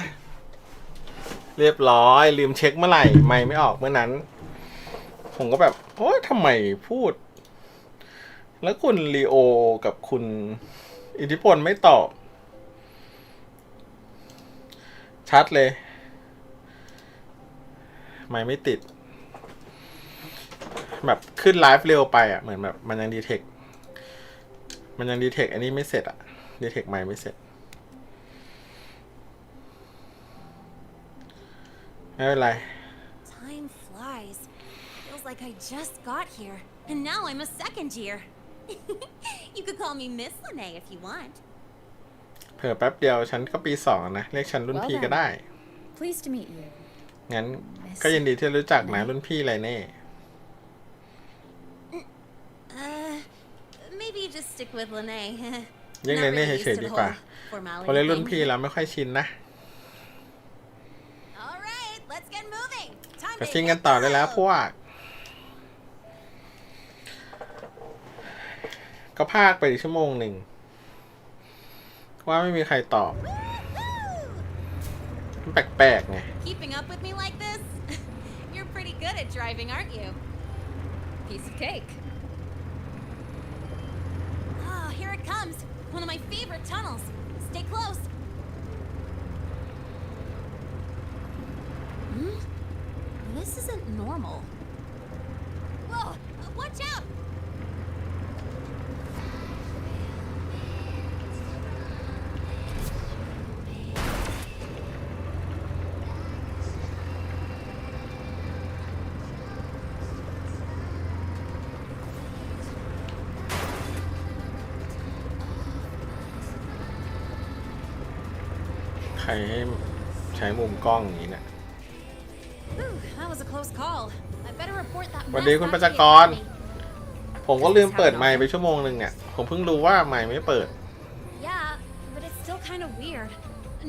เรียบร้อยลืมเช็คเมื่อไหร่ไม่ออกเมื่อนั้นผมก็แบบโอ๊ยทำไมพูดแล้วคุณลีโอกับคุณอิทธิพลไม่ตอบชัดเลยไม่ติดแบบขึ้นไลฟ์เร็วไปอ่ะเหมือนแบบมันยังดีเทคอันนี้ไม่เสร็จอ่ะดีเทคไม่เสร็จไม่เป็นไร Time flies. Feels like I just got here, and now I'm a second year. You could call me Miss Lene if you want. เผื่อแป๊บเดียวฉันก็ปี2นะเรียกฉันรุ่นพี่ก็ได้ Pleased to meet you. งั้นก็ยินดีที่รู้จักนะรุ่นพี่ไรเน่ Maybe just stick with Lene. เรียกไรเน่เฉยๆดีกว่าพอเรียกรุ่นพี่แล้วไม่ค่อยชินนะไปชิงกันต่อได้แล้วพวกก็พากไปอีกชั่วโมงหนึ่งว่าไม่มีใครตอบมันแปลกๆไง Keeping up with me like this? You're pretty good at driving, aren't you? Piece of cake. Oh, here it comes. One of my favorite tunnels. Stay close. This isn't normal. Whoa! Watch out! ใครให้ใช้มุมกล้องอย่างนี้เนี่ย That was a close call. I better report that สวัสดีคุณประชากร ผมก็ลืมเปิดไมค์ไปชั่วโมงนึงเนี่ยผมเพิ่งรู้ว่าไมค์ไม่เปิด Yeah, but it's still kind of weird.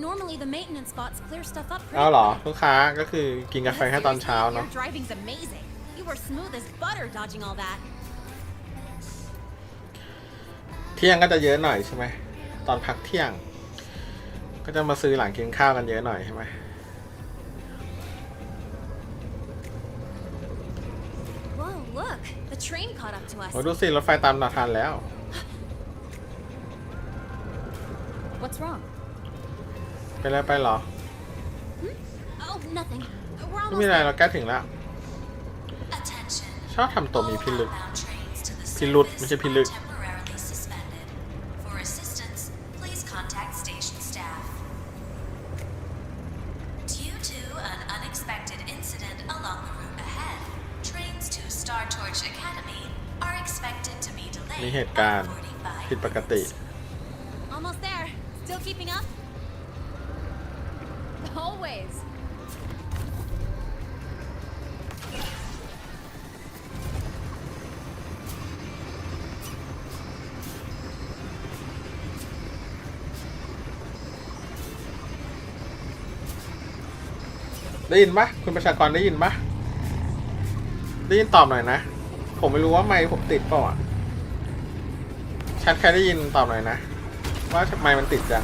Normally the maintenance bots clear stuff up pretty เอาเหรอ quick. ลูกค้าก็คือกินกาแฟแค่ตอนเช้าเนาะ Your driving's amazing. You were smooth as butter dodging all that. เที่ยงก็จะเยอะหน่อยใช่ไหมตอนพักเที่ยง ก็จะมาซื้อหลังกินข้าวกันเยอะหน่อยใช่ไหม Whoa, look. The train caught up to us. โอ้ดูสิรถไฟตามทันแล้ว What's wrong? ไปแล้วไปเหรอ Oh, nothing. We're ไม่ almost มีอะไร there. เราใกล้ถึงแล้ว Attention. ชอบทำตัวมีพิรุษ Outbound trains to the พิรุษ service ไม่ใช่พิลึก are temporarily suspended. For assistance, please contact station staff. Due to an unexpected incident along the route ahead, trains to Star Torch Academy are expected to be มี delayed เหตุการ by ณ์ 45 ผิดปกติ Almost there. Still keeping up? Always. ได้ยินปะคุณประชากรได้ยินปะได้ยินตอบหน่อยนะ ผมไม่รู้ว่าไมค์ผมติดเปล่าอ่ะชัดใครได้ยินตอบหน่อยนะว่าไมค์มันติดจัง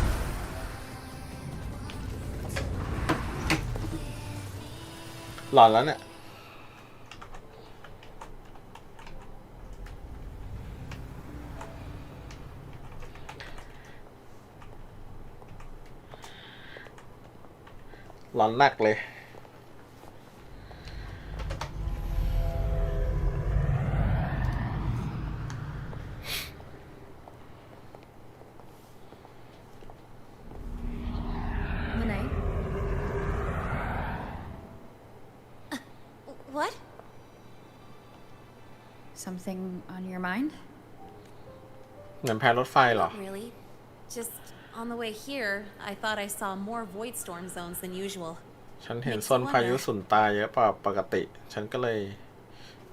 หลอนแล้วเนี่ยหลอนหนักเลยWhat? Something on your mind? เหมือนแพรถไฟเหรอ Really? Just on the way here, I thought I saw more void storm zones than usual. ฉันเห็นโซนพายุสุนตาเยอะกว่าปกติ ฉันก็เลย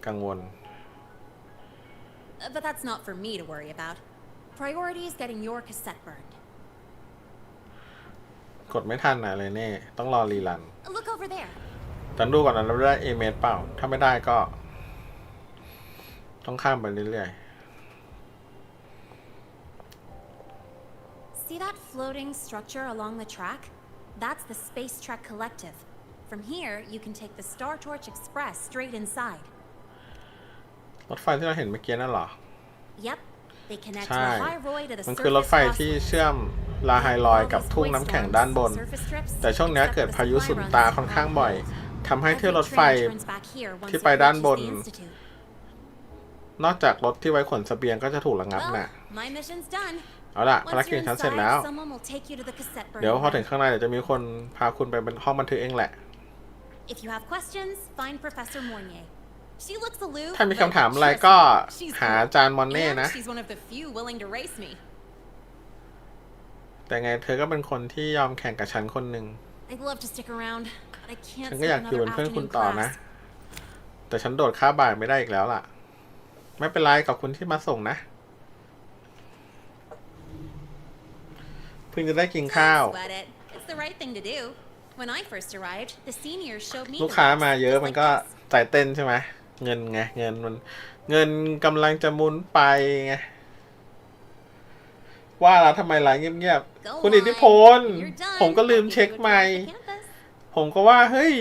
กังวล But that's not for me to worry about. Priority is getting your cassette burned. กดไม่ทันอะไรแน่ต้องรอรีรัน Look over there. แต่ดูก่อนนะเราได้เอเมเปล่า ถ้าไม่ได้ก็ ต้องข้ามไปเรื่อย See that floating structure along the track? That's the Space Trek Collective. From here, you can take the Star Torch Express straight inside. รถไฟที่เราเห็นเมื่อกี้นั่นเหรอ Yep. They connect ใช่ the high roy to the มันคือรถ surface ไฟที่เชื่อมลาไฮลอยกับทุ่งน้ำแข็งด้านบน แต่ช่วงนี้เกิดพายุสุนตาค่อนข้างบ่อยทำให้เที่ยวรถไฟที่ไปด้านบน นอกจากรถที่ไว้ขนเสบียงก็จะถูกระงับน่ะ My mission's done. เอาล่ะภารกิจฉันเสร็จแล้ว Someone will take you to the cassette เดี๋ยว burning พอถึง room. ข้างในเดี๋ยวจะมีคนพาคุณไปเป็นห้องบันทึกเองแหละ If you have questions, find Professor Mornier. She looks aloof, ถ้ามีคำถาม but อะไร trust ก็ me, she's หา cool. อาจารย์มอนเน่ And นะ she's one of the few willing to race me. แต่ไงเธอก็เป็นคนที่ยอมแข่งกับฉันคนหนึ่ง I'd love to stick around, but I can't ฉันก็ skip อยากอยู่ another เป็นเพื่อนคุณ afternoon ต่อนะ class. แต่ฉันโดดค่าบ่ายไม่ได้อีกแล้วล่ะ ไม่เป็นไรขอบคุณที่มาส่งนะ เพิ่งจะได้กินข้าว Sweat it. It's the right thing to do. When I first arrived, the seniors showed me ลูก the ค้า ropes, มาเยอะ just มัน like ก็ this. ใจเต้นใช่ไหมเงินไงเงินมันเงินกำลังจะหมุนไปไงว่าแล้วทำไมไลน์เงียบๆคุณอิทธิพล ผมก็ลืมเช็คไมค์ผมก็ว่าเฮ้ย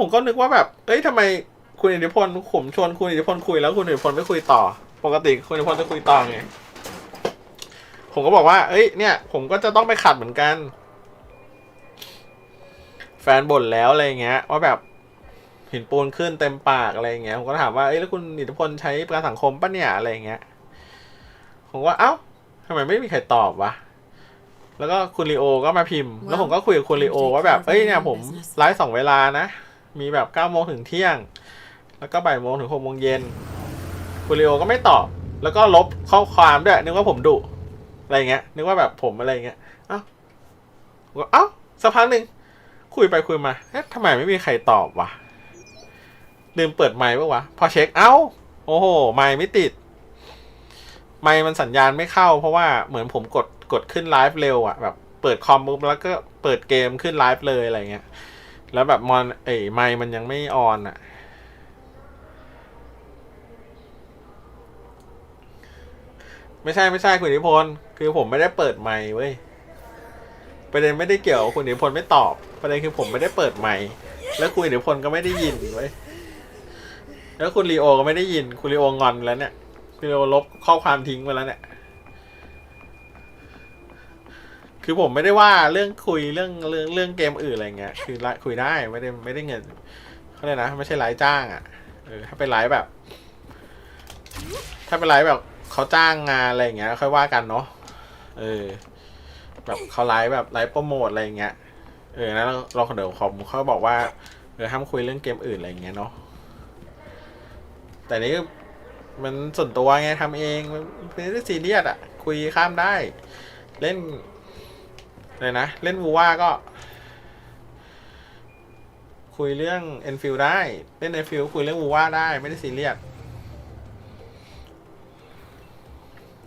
ผมก็นึกว่าแบบเอ้ยทำไมคุณอิทธิพลผมชวนคุณอิทธิพลคุยแล้วคุณอิทธิพลไม่คุยต่อปกติคุณอิทธิพลจะคุยต่อไงผมก็บอกว่าเอ้ยเนี่ยผมก็จะต้องไปขัดเหมือนกันแฟนบ่นแล้วอะไรเงี้ยว่าแบบหินปูนขึ้นเต็มปากอะไรเงี้ยผมก็ถามว่าเอ้ยแล้วคุณอิทธิพลใช้ประกันสังคมปะเนี่ยอะไรเงี้ยผมว่าเอ้าทำไมไม่มีใครตอบวะแล้วก็คุณลีโอก็มาพิมพ์แล้วผมก็คุยกับคุณลีโอว่าแบบเอ้ยเนี่ยผมไลฟ์2 เวลานะมีแบบ9 โมงถึงเที่ยงแล้วก็บ่ายโมงถึง6 โมงเย็นคุณลีโอก็ไม่ตอบแล้วก็ลบข้อความด้วยนึกว่าผมดุ อะไรเงี้ยนึกว่าแบบผมอะไรเงี้ยเอ้าสักพักหนึ่งคุยไปคุยมาเอ๊ะทำไมไม่มีใครตอบวะลืมเปิดไมค์ปะวะพอเช็คเอ้าโอ้โหไมค์ไม่ติดไมค์มันสัญญาณไม่เข้าเพราะว่าเหมือนผมกดขึ้นไลฟ์เร็วอ่ะแบบเปิดคอมปุ๊บแล้วก็เปิดเกมขึ้นไลฟ์เลยอะไรเงี้ยแล้วแบบไมค์มันยังไม่ออนอ่ะไม่ใช่คุณอิทธิพลคือผมไม่ได้เปิดไมค์เว้ยประเด็นไม่ได้เกี่ยวคุณอิทธิพลไม่ตอบประเด็นคือผมไม่ได้เปิดไมค์แล้วคุณอิทธิพลก็ไม่ได้ยินเว้ยแล้วคุณลีโอก็ไม่ได้ยินคุณลีโองอนแล้วเนี่ยคุณลีโอลบข้อความทิ้งไปแล้วเนี่ยคือผมไม่ได้ว่าเรื่องคุยเรื่องเกมอื่นอะไรเงี้ยคือคุยได้ไม่ได้เงินเขาเลยนะไม่ใช่ไลฟ์จ้างอ่ะถ้าเป็นไลฟ์แบบเขาจ้างงานอะไรเงี้ยค่อยว่ากันเนาะแบบเขาไลฟ์แบบไลฟ์โปรโมทอะไรเงี้ยนะเราเดี๋ยวเขาบอกว่าห้ามคุยเรื่องเกมอื่นอะไรเงี้ยเนาะแต่นี้มันส่วนตัวไงทำเองไม่ได้ซีเรียสอ่ะคุยข้ามได้เล่นเลยนะเล่นวูว่าก็คุยเรื่องเอ็นฟิลได้เล่นเอ็นฟิลคุยเรื่องวูว่าได้ไม่ได้ซีเรียส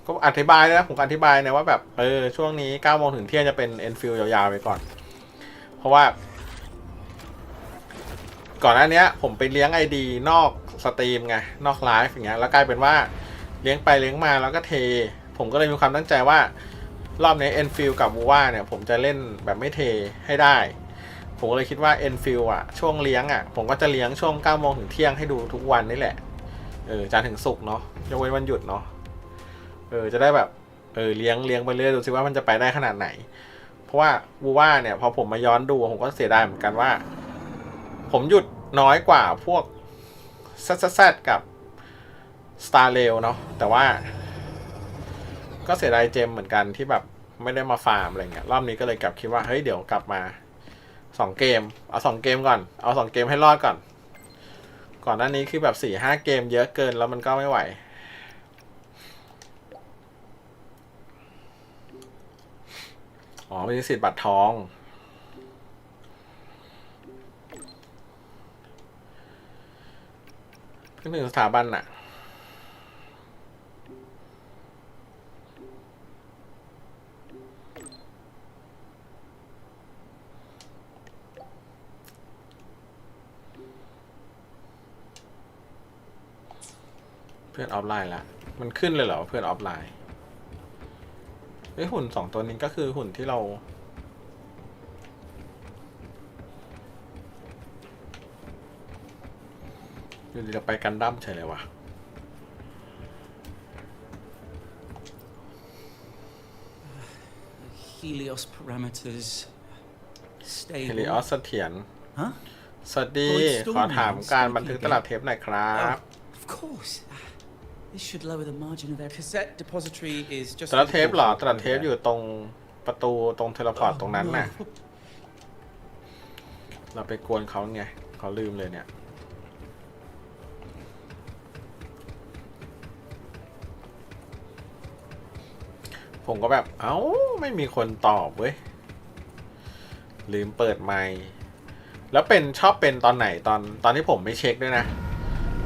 ก็อธิบายนะผมอธิบายนะว่าแบบช่วงนี้9 โมงถึงเที่ยงจะเป็นเอ็นฟิลยาวๆไปก่อนเพราะว่าก่อนหน้านี้ผมไปเลี้ยง ID นอกสตรีมไงนอกไลฟ์อย่างเงี้ยแล้วกลายเป็นว่าเลี้ยงไปเลี้ยงมาแล้วก็เทผมก็เลยมีความตั้งใจว่ารอบนี้เอ็นฟิลกับวูว่าเนี่ยผมจะเล่นแบบไม่เทให้ได้ผมก็เลยคิดว่าเอ็นฟิลอ่ะช่วงเลี้ยงอ่ะผมก็จะเลี้ยงช่วง9 โมงถึงเที่ยงให้ดูทุกวันนี่แหละจันทร์ถึงศุกร์เนาะยกเว้นวันหยุดเนาะจะได้แบบเลี้ยงไปเรื่อยดูซิว่ามันจะไปได้ขนาดไหนเพราะว่าวูว่าเนี่ยพอผมมาย้อนดูผมก็เสียดายเหมือนกันว่าผมหยุดน้อยกว่าพวกแซดกับ Star Rail เนาะแต่ว่าก็เสียดายเจมเหมือนกันที่แบบไม่ได้มาฟาร์มอะไรเงี้ยรอบนี้ก็เลยกลับคิดว่าเฮ้ยเดี๋ยวกลับมา2 เกมเอา2 เกมก่อนเอา2 เกมให้รอดก่อนหน้านี้คือแบบ 4-5 เกมเยอะเกินแล้วมันก็ไม่ไหวมีสิทธิ์บัตรทองขึ้นถึงสถาบันน่ะเพื่อนออฟไลน์ละมันขึ้นเลยเหรอเพื่อนออฟไลน์หุ่น2 ตัวนี้ก็คือหุ่นที่เราอยู่ดีเราไปกันดั้มใช่เลยวะ Helios parameters stable Helios เสถียรสวัสดีขอถามการบันทึกตลับเทปหน่อยครับ Of course This should lower the margin of their cassette depository is just ตลับเทปเหรอตลับเทปอยู่ตรงประตูตรงเทเลพอร์ตตรงนั้นน่ะเราไปกวนเขาไงเขาลืมเลยเนี่ยผมก็แบบเอ้าไม่มีคนตอบเว้ยลืมเปิดไมค์แล้วชอบเป็นตอนไหนตอนที่ผมไม่เช็คด้วยนะ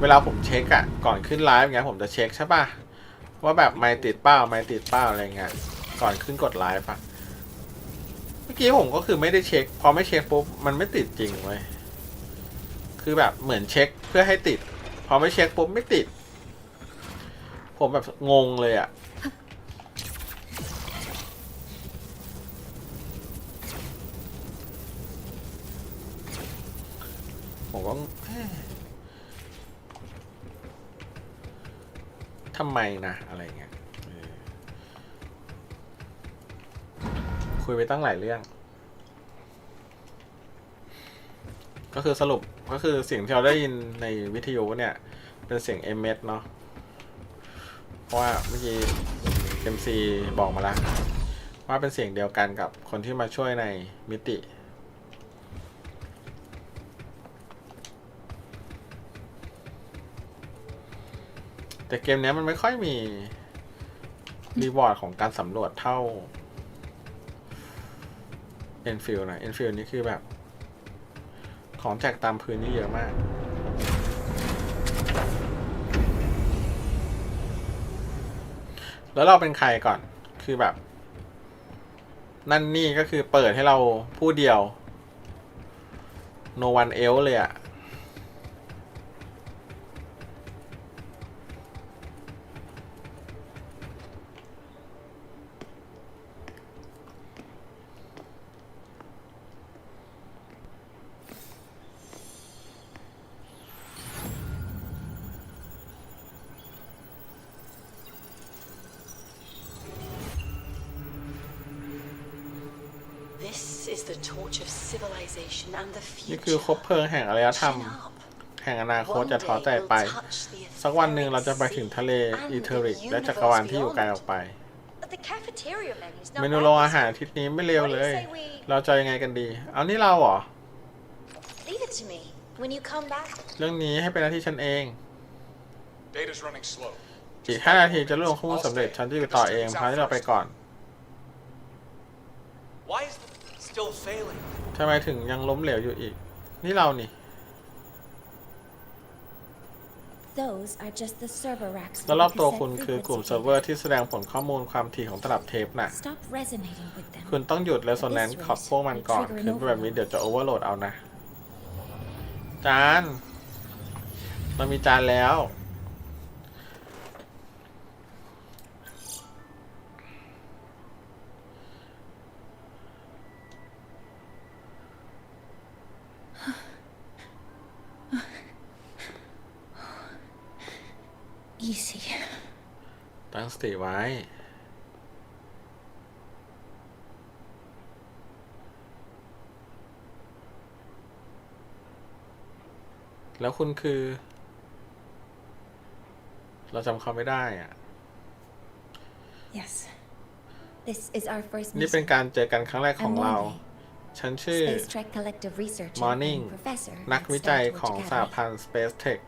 เวลาผมเช็คอะก่อนขึ้นไลฟ์เงี้ยผมจะเช็คใช่ป่ะว่าแบบไมค์ติดเป้าอะไรเงี้ยก่อนขึ้นกดไลฟ์อะเมื่อกี้ผมก็คือไม่ได้เช็คพอไม่เช็คปุ๊บมันไม่ติดจริงเว้ยคือแบบเหมือนเช็คเพื่อให้ติดพอไม่เช็คปุ๊บไม่ติดผมแบบงงเลยอะผมก็ทำไมนะอะไรเงี้ยคุยไปตั้งหลายเรื่องก็คือสรุปก็คือเสียงที่เราได้ยินในวิทยุเนี่ยเป็นเสียง MS เนาะเพราะว่าเมื่อกี้ MC บอกมาแล้วว่าเป็นเสียงเดียวกันกับคนที่มาช่วยในมิติแต่เกมนี้มันไม่ค่อยมี รีวอร์ดของการสำรวจเท่าเอ็นฟิลนะเอ็นฟิลนี่คือแบบของแจกตามพื้นนี่เยอะมากแล้วเราเป็นใครก่อนคือแบบนั่นนี่ก็คือเปิดให้เราผู้เดียว no one else เลยอะนี่คือคบเพลิงแห่งอารยธรรมแห่งอนาคตจะท้อใจไปสักวันหนึ่งเราจะไปถึงทะเลอีเทอริกและจักรวาลที่อยู่ไกลออกไปเมนูโรงอาหารอาทิตย์นี้ไม่เลวเลยเราจะยังไงกันดีเอานี่เราเหรอเรื่องนี้ให้เป็นหน้าที่ฉันเองอีก5 นาทีจะรวบรวมข้อมูลสำเร็จฉันจะอยู่ต่อเองพาที่เราไปก่อนทำไมถึงยังล้มเหลวอยู่อีกนี่เรานี่แล้วรอบตัวคุณคือกลุ่มเซิร์ฟเวอร์ที่แสดงผลข้อมูลความถี่ของตลับเทปน่ะคุณต้องหยุดเรโซแนนซ์ของพวกมันก่อนคือแบบนี้เดี๋ยวจะโอเวอร์โหลดเอานะจานเรามีจานแล้วตั้งสติไว้แล้วคุณคือเราจำเขาไม่ได้อ่ะ นี่เป็นการเจอกันครั้งแรกของเราฉันชื่อ Morning นักวิจัยของสหพันธ์ Space Tech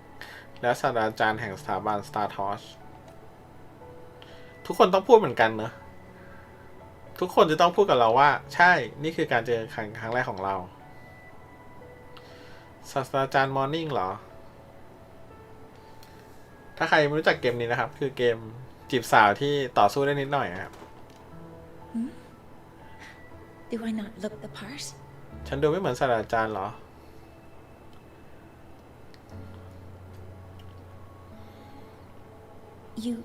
และศาสตราจารย์แห่งสถาบัน Star Torch ทุกคนต้องพูดเหมือนกันเนอะทุกคนจะต้องพูดกับเราว่าใช่นี่คือการเจอกันครั้งแรกของเราศาสตราจารย์ Morning เหรอถ้าใครไม่รู้จักเกมนี้นะครับคือเกมจีบสาวที่ต่อสู้ได้นิดหน่อยครับ Do I not look the part? ฉันดูไม่เหมือนศาสตราจารย์เหรอYou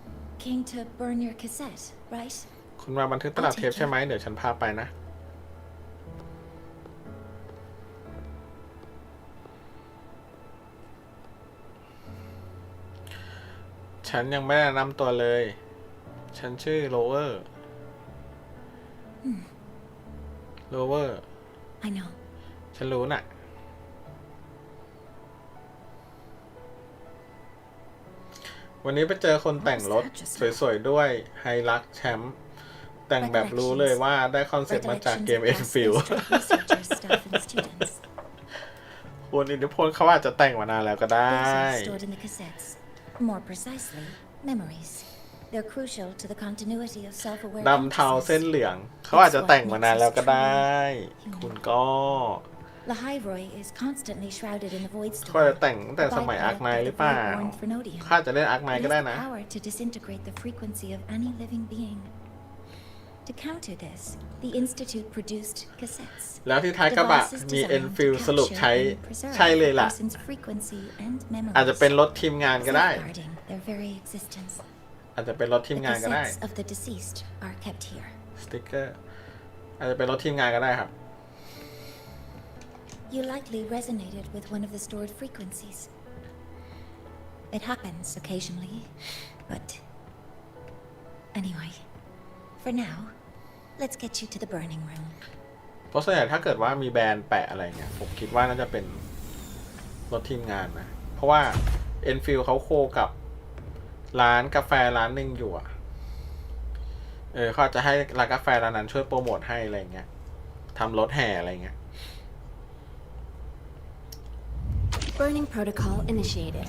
came to burn your cassette, right? คุณมาบันทึกตลับเทปใช่ไหมเดี๋ยวฉันพาไปนะฉันยังไม่ได้แนะนำตัวเลยฉันชื่อโลเวอร์โลเวอร์ I know ฉันรู้น่ะวันนี้ไปเจอคนแต่งรถสวยๆด้วยไฮลักแชมป์แต่งแบบรู้เลยว่าได้คอนเซ็ปต์มาจากเกม Enfield คุณอิทธิพลเขาอาจจะแต่งมานานแล้วก็ได้ดำเทาเส้นเหลืองเขาอาจจะแต่งมานานแล้วก็ได้คุณก็เขาจะแต่งตั้งแต่สมัยอาร์คไนท์หรือเปล่าเขาอาจจะเล่นอาร์คไนท์ก็ได้นะ To counter this, the Institute produced cassettes. แล้วที่ท้ายกระบะมี Enfield สรุปใช่เลยล่ะอาจจะเป็นรถทีมงานก็ได้อาจจะเป็นรถทีมงานก็ได้สติ๊กเกอร์อาจจะเป็นรถทีมงานก็ได้ครับ You likely resonated with one of the stored frequencies. It happens occasionally, but anyway.For now, let's get you to the burning room. เพราะส่วนใหญ่ถ้าเกิดว่ามีแบรนด์แปะอะไรเงี้ยผมคิดว่าน่าจะเป็นรถทีมงานนะเพราะว่า Enfield เขาโคกับร้านกาแฟร้านหนึ่งอยู่อ่ะเขาจะให้ร้านกาแฟร้านนั้นช่วยโปรโมทให้อะไรเงี้ยทำรถแห่อะไรเงี้ย Burning protocol initiated.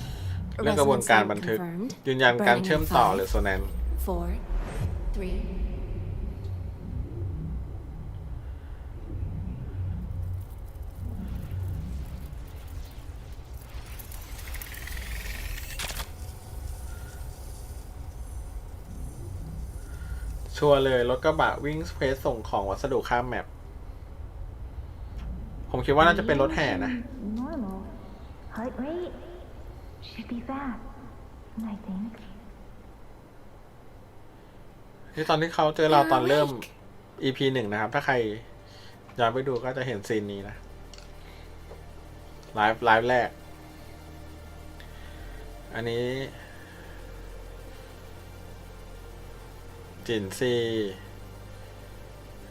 เรื่องกระบวนการบันทึกยืนยันการเชื่อมต่อหรือโซแนน 3. ชัวร์เลยรถกระบะวิ่งเพสส่งของวัสดุข้ามแมปผมคิดว่าน่าจะเป็นรถแห่นะ Normal. Heart rate should be fast, I think. ที่ตอนที่เขาเจอเราตอนเริ่ม EP 1 นะครับ ถ้าใครย้อนไปดูก็จะเห็นซีนนี้นะไลฟ์แรก อันนี้จินซี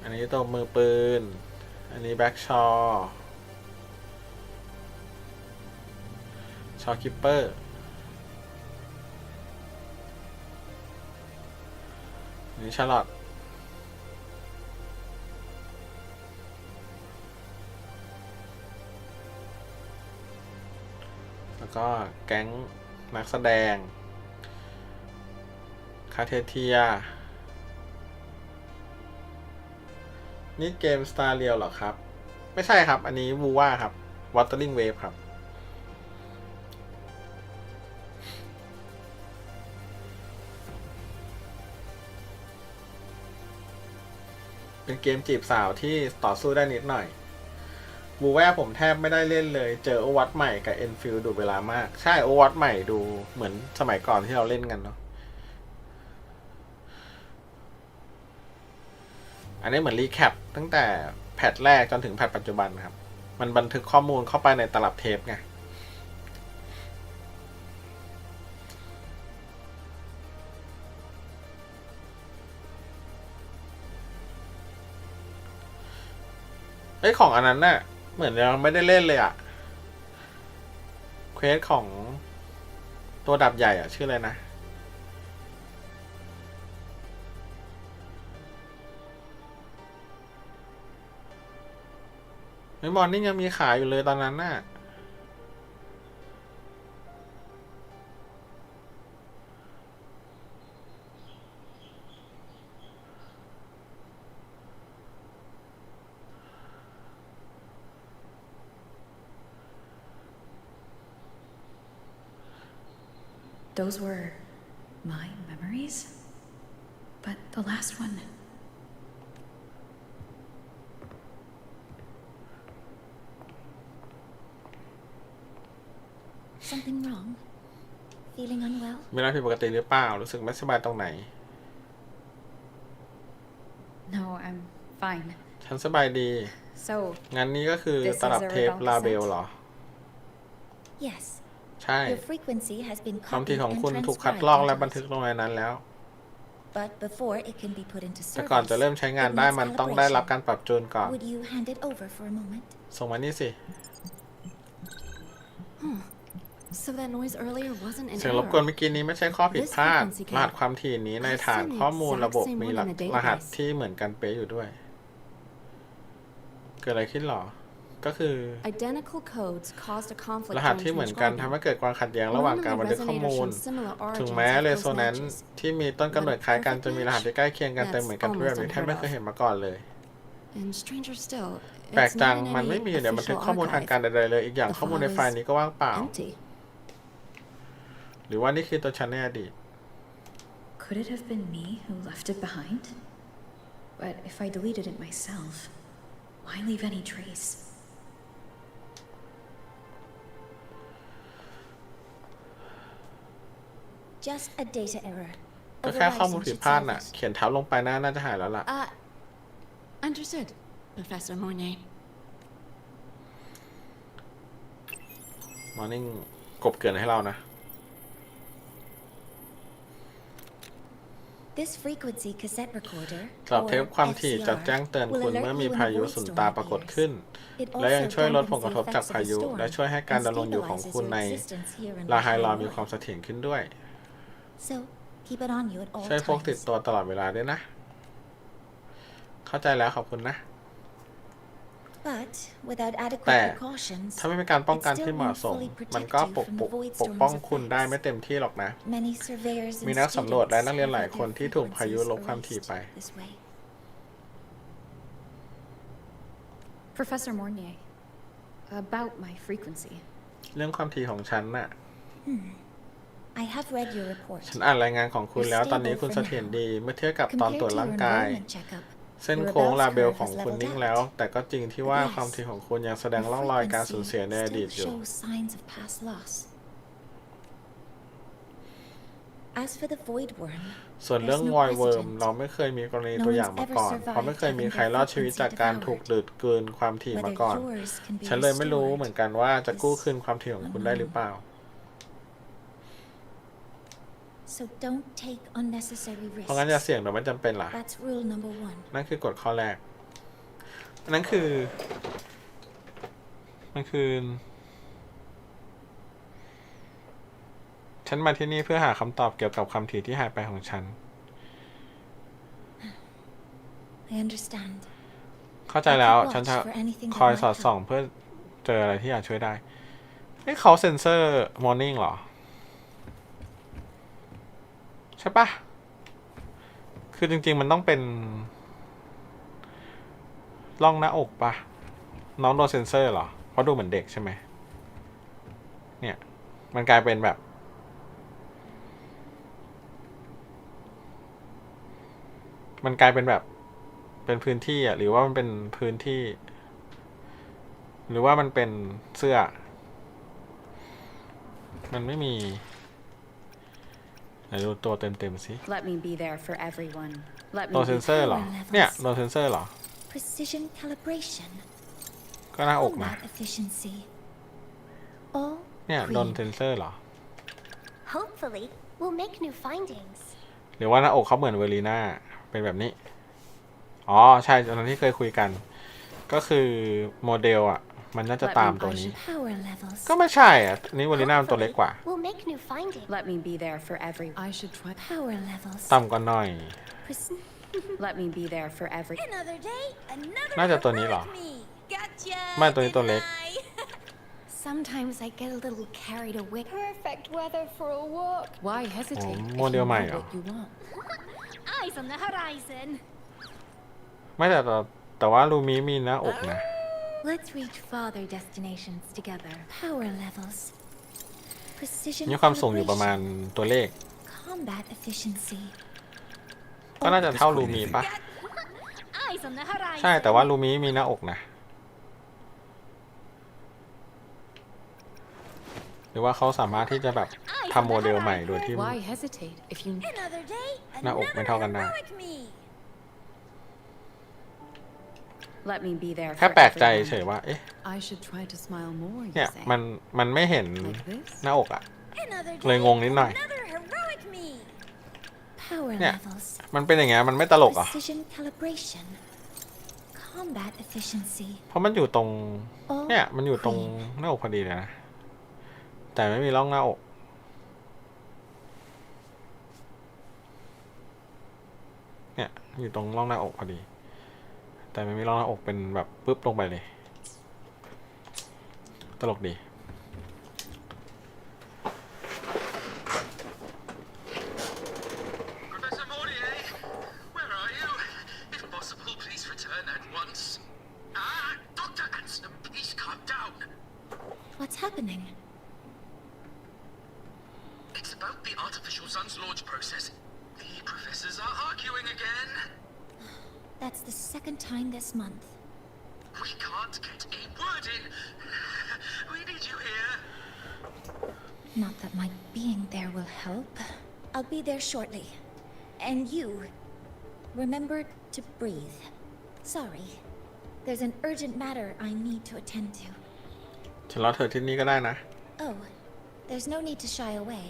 อันนี้ตัวมือปืนอันนี้แบ็กชอคิปเปอร์อันนี้ชาร์ลอตแล้วก็แก๊งนักแสดงคาเทเทียนี่เกม Star Rail เหรอครับไม่ใช่ครับอันนี้วูว่าครับ Wuthering Waves ครับเป็นเกมจีบสาวที่ต่อสู้ได้นิดหน่อยวูว่าผมแทบไม่ได้เล่นเลยเจอโอวัตใหม่กับเอ็นฟิลดูเวลามากใช่โอวัตใหม่ดูเหมือนสมัยก่อนที่เราเล่นกันเนาะอันนี้เหมือนรีแคปตั้งแต่แพทแรกจนถึงแพทปัจจุบันครับมันบันทึกข้อมูลเข้าไปในตลับเทปไงของอันนั้นน่ะเหมือนยังไม่ได้เล่นเลยอะเควสของตัวดับใหญ่อะชื่ออะไรนะมอนนี่ยังมีขายอยู่เลยตอนนั้นน่ะThose were my memories? But the last one... Something wrong? Feeling unwell? มีอะไรผิดปกติหรือเปล่ารู้สึกไม่สบายตรงไหน No, I'm fine. ฉันสบายดี So, งั้นนี่ก็คือตลับเทปลาเบลเหรอ Yes. ใช่ Your frequency has been ความถี่ copied ของ and คุณถูกคัดลอก transcribed และ into บันทึก us. ลงในนั้นแล้ว But before it can be put into แต่ก่อนจะ service, เริ่มใช้งาน it ได้ needs มันต้องได้รับ calibration. การปรับจูนก่อน Would you hand it over for a moment? ส่งมานี่สิ So that noise earlier wasn't an เสียงรบกวน error. เมื่อกี้นี้ไม่ใช่ข้อผิดพลาด รหัสความถี่นี้ในฐานข้อมูลระบบมีรหัสที่เหมือนกันเป๊ะอยู่ด้วย เกิดอะไรขึ้นหรอ ก็คือ Identical codes caused a conflict รหัส during ที่เหมือนกันทำให้ transcribing. เกิดความขัดแย้งระหว่างการบันทึกข้อมูล ถึงแม้เรโซแนนซ์ที่มีต้นกำเนิดคล้ายกันจะมีรหัสที่ใกล้เคียงกันแต่เหมือนกันทุกแบบนี้แทบไม่เคยเห็นมาก่อนเลย And stranger still, แปลก it's จัง not in มันไม่ any มีอยู่ในบันทึก official ข้อมูลทางการ archive. ใดๆเลยอีกอย่าง The ข้อมูลใน file ไฟล์นี้ก็ว่างเปล่า empty. หรือว่านี่คือตัวฉันในอดีต could it have been me who left it behind? But if I deleted it myself, why leave any trace? Just a data error. ก็แค่ข้อมูลผิดพลาดน่ะ เขียนทับลงไปน่าจะหายแล้วล่ะ Understood, Professor Mornay. มอร์นิ่งกบเกินให้เรานะ This frequency cassette recorder ตลับเทปความถี่จะแจ้งเตือนคุณเมื่อมีพายุสุนตาปรากฏขึ้น และยังช่วยลดผลกระทบจากพายุ และช่วยให้การดำรงอยู่ของคุณในลาไฮลอมีความเสถียรขึ้นด้วย So keep it on you at all ช่วยพกติด times. ตัวตลอดเวลาด้วยนะ เข้าใจแล้วขอบคุณนะ But without แต่ adequate precautions, ถ้าไม่มีการป้องกันที่เหมาะสมมันก็ปกป้องคุณได้ไม่เต็มที่หรอกนะ many surveyors มี and นักสำรวจและนัก students เรียน have หลาย had คน their ที่ถูกพายุลบความถี่ frequencies ไป erased this way. Professor Mornier, about my frequency. เรื่องความถี่ของฉันน่ะ I have read your report. ฉันอ่านรายงานของคุณแล้วตอนนี้คุณเสถียรดีเมื่อเทียบกับตอนตรวจร่างกาย เส้นโค้งลาเบลของคุณนิ่งแล้ว แต่ก็จริงที่ว่าความถี่ของคุณยังแสดงร่องรอยการสูญเสียในอดีตอยู่ As for the void worm, ส่วนเรื่องวอยเวิร์มเราไม่เคยมีกรณีตัวอย่างมาก่อนเพราะไม่เคยมีใครรอดชีวิตจากการถูกดูดกลืนความถี่มาก่อน ฉันเลยไม่รู้เหมือนกันว่าจะกู้คืนความถี่ของคุณได้หรือเปล่า so don't take unnecessary เพราะงั้นอย่าเสี่ยงโดยไม่จำเป็นล่ะ That's rule number 1. นั่นคือกฎข้อแรกนั่นคือฉันมาที่นี่เพื่อหาคำตอบเกี่ยวกับคำถี่ที่หายไปของฉัน I understand. เข้าใจแล้วฉันจะคอยสอดส่องเพื่อเจออะไรที่อาจช่วยได้เขาเซ็นเซอร์ morning เหรอใช่ปะคือจริงๆมันต้องเป็นร่องหน้าอกปะน้องโดนเซ็นเซอร์เหรอเพราะดูเหมือนเด็กใช่ไหมเนี่ยมันกลายเป็นแบบเป็นพื้นที่อ่ะหรือว่ามันเป็นพื้นที่หรือว่ามันเป็นเสื้อมันไม่มีไหนดูตัวเต็มๆสิ Let me be there for everyone. Let ตัว me เซ be นเซอร์เหรอเนี่ยโดนเซนเซอร์เหรอ Precision calibration. ก็หน้าอกนะ Combat efficiency. All เนี่ยโดนเซนเซอร์เหรอ Hopefully, we'll make new findings. หรือว่าหน้าอกเขาเหมือนเวลีน่าเป็นแบบนี้อ๋อใช่ตอนนั้นที่เคยคุยกันก็คือโมเดลอ่ะมันน่าจะตามตัวนี้ก็ไม่ใช่อ่ะนี่เวลีน่ามันตัวเล็กกว่า We'll make new findings. Let me be there for everyone. I should try. power levels. ต่ำกว่าหน่อย Let me be there for everyone. Another day, another น่าจะตัวนี้เหรอ Gotcha. ไม่ตัวนี้ตัวเล็ก Sometimes I get a little carried away. Perfect weather for a walk. Why hesitate? โมเดลใหม่เหรอ What you want? Eyes on the horizon. ไม่แต่ว่าลูมิมีหน้าอกนะ Let's reach farther destinations together. Power levels. Precision มีความสูงอยู่ประมาณตัวเลข combat efficiency. ก็น่าจะเท่าลูมิปะ Eyes on the horizon. ใช่แต่ว่าลูมิมีหน้าอกนะหรือว่าเขาสามารถที่จะแบบทำโมเดลใหม่โดยที่ Why hesitate if you? Another day, หน้าอกไม่เท่ากันได้ heroic me. Let me be there แค่ for แปลกใจเฉ everyone. ยว่าเอ๊ะ I should try to smile more. เนี่ย You say. มันไม่เห็น Like this? หน้าอกอ่ะ Another เลย day, งงนิดหน่อย another heroic me. Power เนี่ย levels. มันเป็นอย่างเงี้ยมันไม่ตลกอ่ะ Precision calibration. Combat efficiency. เพราะมันอยู่ตรงเนี่ยมันอยู่ตรงหน้าอกพอดีเลยนะแต่ไม่มีร่องหน้าอกเนี่ยอยู่ตรงร่องหน้าอกพอดีแต่ไม่มีร่องหน้าอกเป็นแบบปึ๊บลงไปเลยตลกดี Professor Mornier, where are you? If possible, please return at once. Dr. Anson, please calm down. What's happening? It's about the artificial sun's launch process. The professors are arguing again. That's the second time this month. We can't get a word in. We need you here. Not that my being there will help. I'll be there shortly. And you, remember to breathe. Sorry. There's an urgent matter I need to attend to. ฉันรอเธอที่นี่ก็ได้นะ Oh, there's no need to shy away.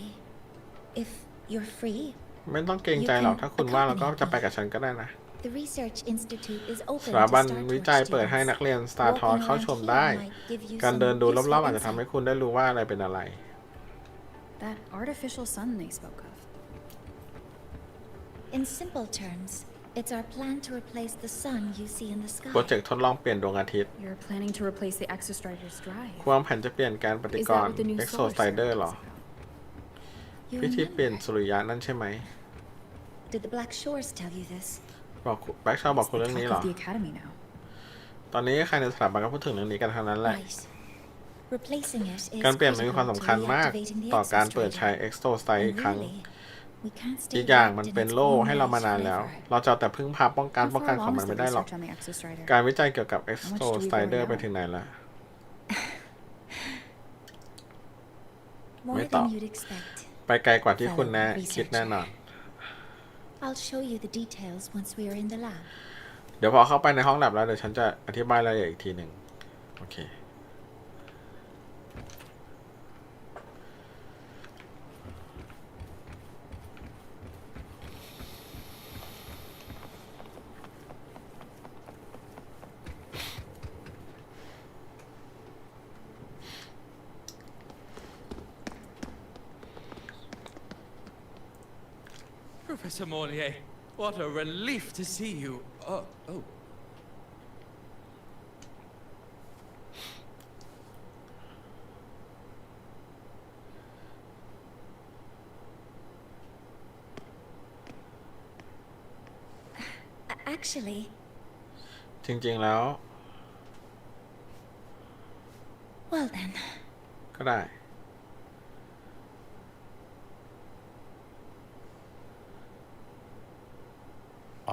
If you're free, ไม่ต้องเกรงใจหรอกถ้าคุณว่าเราก็จะไปกับฉันก็ได้นะ the research institute is ส open ถา to บัน Star วิ Tour จัยเปิดให้ students. นักเรียน Star Tour เข้าชมได้ การเดินดูรอบๆอาจจะทำให้คุณได้รู้ว่าอะไรเป็นอะไร That artificial sun they spoke of. In simple terms, It's our plan to replace the sun you see in the sky. โปรเจกต์ทดลองเปลี่ยนดวงอาทิตย์ You're planning to replace the Exostrider's drive. ความแผนจะเปลี่ยนการปฏิกรณ์ Exostrider หรอ พิธีเปลี่ยนสุริยะนั่นใช่ไหม Did the Black Shores tell you this? บอกแบ็กชอบอกคุณเรื่องนี้เหรอ ตอนนี้ใครในสถาบันก็พูดถึงเรื่องนี้กันทั้งนั้นแหละ การเปลี่ยนมันมีความสำคัญมากต่อการเปิดใช้ Exostrider อีกครั้ง อีกอย่างมันเป็นโล่ให้เรามานานแล้ว เราจะแต่พึ่งพาป้องกันของมันไม่ได้หรอก การวิจัยเกี่ยวกับ Exostrider ไปถึงไหนแล้ว ไม่ตอบไปไกลกว่าที่คุณแน่คิดแน่นอน I'll show you the details once we are in the lab. เดี๋ยวพอเข้าไปในห้องแลบแล้วเดี๋ยวฉันจะอธิบายรายละเอียดอีกทีหนึ่งโอเค Professor Mornier, what a relief to see you. Oh. Actually, จริงๆแล้ว well then. ก็ได้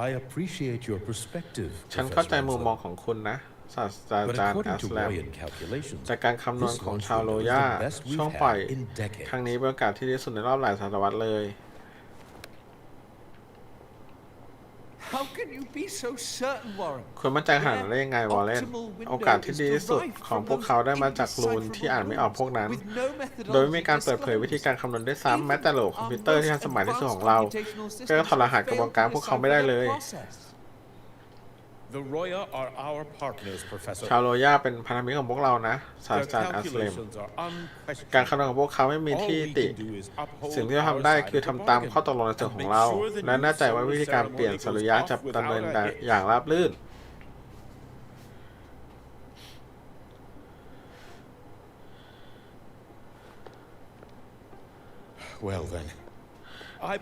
I appreciate your perspective. ฉันเข้าใจมุมมองของคุณนะศาสตราจารย์แอสแลมแต่การคำนวณของชาวโลย่าช่วงปล่อยครั้งนี้เป็นโอกาสที่ดีสุดในรอบหลายศตวรรษเลย How can you be so certain, Warren? คุณมั่นใจขนาดนั้นได้ยังไงวอลเลนโอกาสที่ดีที่สุดของพวกเขาได้มาจากรูนที่อ่านไม่ออกพวกนั้นโดยไม่มีการเปิดเผยวิธีการคำนวณด้วยซ้ำแม้แต่ระบบคอมพิวเตอร์ที่ทันสมัยที่สุดของเราก็ถอดรหัสกระบวนการพวกเขาไม่ได้เลย The Roya are our partners, Professor. ชาวโลย่าเป็นพันธมิตรของพวกเรานะศาสตราจารย์แอสเลมการคำนวณของพวกเขาไม่มีที่ติสิ่งที่เราทำได้คือทำตามข้อตกลงในส่วนของเราและแน่ใจว่าวิธีการเปลี่ยนสุริยะจะดำเนินอย่างราบรื่น Well then.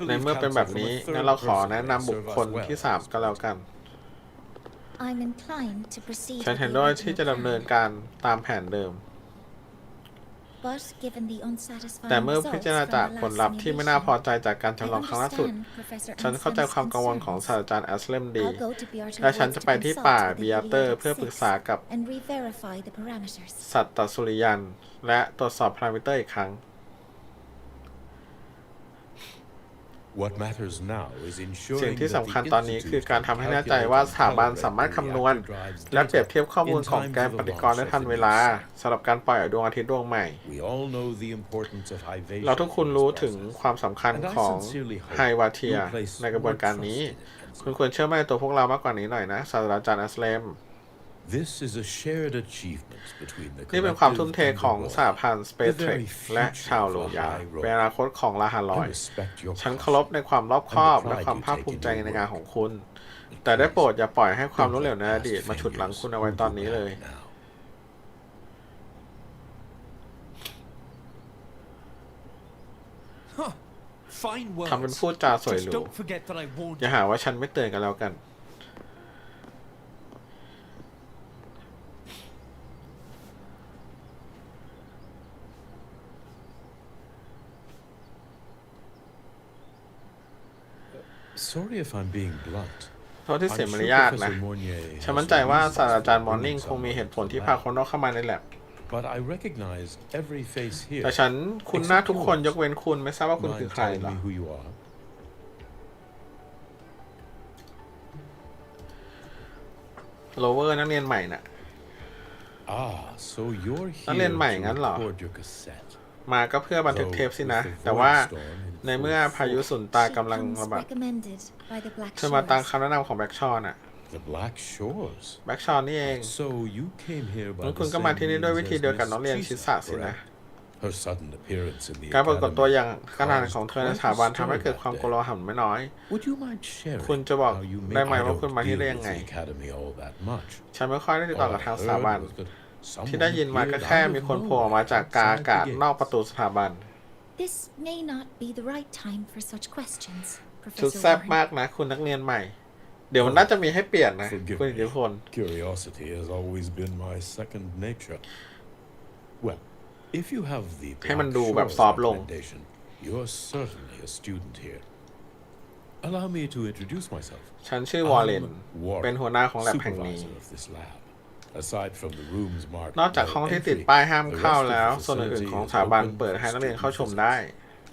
ในเมื่อเป็นแบบนี้งั้นเราขอแนะนำบุคคลที่3ก็แล้วกัน I'm inclined to proceed. ฉันเห็นด้วยที่จะดำเนินการตามแผนเดิม But given the unsatisfying แต่เมื่อ results พิจารณา from จาก the ผล last ลัพธ์ที่ไม่น่าพอใจจากการทดลองครั้งล่าสุด ฉันเข้าใจความกังวลของศาสตราจารย์แอสเลมดี และฉันจะไปที่ป่าเบียเตอร์เพื่อปรึกษากับ and re-verify the parameters. สัตตสุริยันและตรวจสอบพารามิเตอร์อีกครั้ง What matters now is สิ่ง ensuring ที่ that สำคัญ the ตอนนี้คือ institute การทำให้แน่ใจว่าสถาบันสามารถคำนวณและเปรียบเทียบข้อมูลของแกนปฏิกรณ์ได้ทันเวลาสำหรับการปล่อยดวงอาทิตย์ดวงใหม่ We all know the importance of hivation เราทุกคนรู้ถึงความสำคัญของไฮวาเทียในกระบวนการนี้ คุณควรเชื่อมั่นในตัวพวกเรามากกว่านี้หน่อยนะศาสตราจารย์แอสเลม This is a shared achievement between the นี่เป็นความทุ่ม collective เท and ของ the สห Roya. พันธ์สเปซเทรคและชาวโลยาเป็นอนาคตของลาฮารอย ฉันเคารพในความรอบคอบและความภาคภูมิใจในงานของคุณ แต่ได้โปรดอย่าปล่อยให้ความล้มเหลวในอดีตมาฉุดหลังคุณเอาไว้ตอนนี้เลย Fine words. ทำเป็นพูดจาสวยหรู Just don't forget that I warned อย่าหาว่าฉันไม่เตือนกันแล้วกัน Sorry if I'm being blunt. โทษที่เสียมารยาทนะ ฉันมั่นใจว่าศาสตราจารย์มอร์นิ่งคงมีเหตุผลที่พาคนนอกเข้ามาในแลบ But I recognize every face here. แต่ฉันคุ้นหน้าทุกคนยกเว้นคุณไม่ทราบว่าคุณคือใครเหรอ Mind telling me who you are? โลเวอร์นักเรียนใหม่น่ะ So you're นัก here เรียนใหม่ to งั้นเหรอ record your cassette. มาก็เพื่อบันทึกเทปสินะ แต่ว่าในเมื่อพายุสุนตากำลังระบาด Recommended by the Black เธอมาตาม Shores. คำแนะนำของแบ็กชอน่ะ The Black Shores. แบ็กชอนี่เอง So you came here by งั้น the คุณก็มา same ที่นี่ด้วย means วิธี as เดียวกับ Miss น้องเรียนชิ Chisa, สะสินะ correct? Her sudden appearance in the การปรากฏตัวอย่างกระทัน academy ของเธอใน caused สถาบัน quite a ทำให้ stir เกิด that ความ day. โกลาหลไม่น้อย Would you mind คุณ sharing จะบอก how you ได้ met? ไหม I ว่าคุณ don't มาที่ deal ได้ with ยังไง the academy all that much. ฉันไม่ค่อยได้ติดต่อ All กับ I ทางสถา heard บัน was that ที่ someone ได้ยินมาก็ appeared แค่ out มี of คนโผล่ออกมาจากกา nowhere อากาศ outside the นอกประตู gates. สถาบัน This may not be the right time for such questions, ชุด Professor แซ่บ Warren. มากนะคุณนักเรียนใหม่ เดี๋ยวมันน่าจะมีให้เปลี่ยนนะ Forgive คุณอิทธิ me. พล Curiosity has always been my second nature. Well, if you have the ให้มัน Black ดูแบบ Shores ซอฟต์ลง recommendation, you're certainly a student here. Allow me to introduce myself. ฉันชื่อวอลเลน Warren, เป็นหัวหน้าของแลบแห่งนี้ supervisor of this lab. Aside from the rooms marked นอกจากห้อง no ที่ติด entry, ป้ายห้าม the เข้า rest of แล้ว the ส่วนอื่น facility ๆของ is สถาบัน open เปิด for ให้นักเรียน student เข้าชม visits. ได้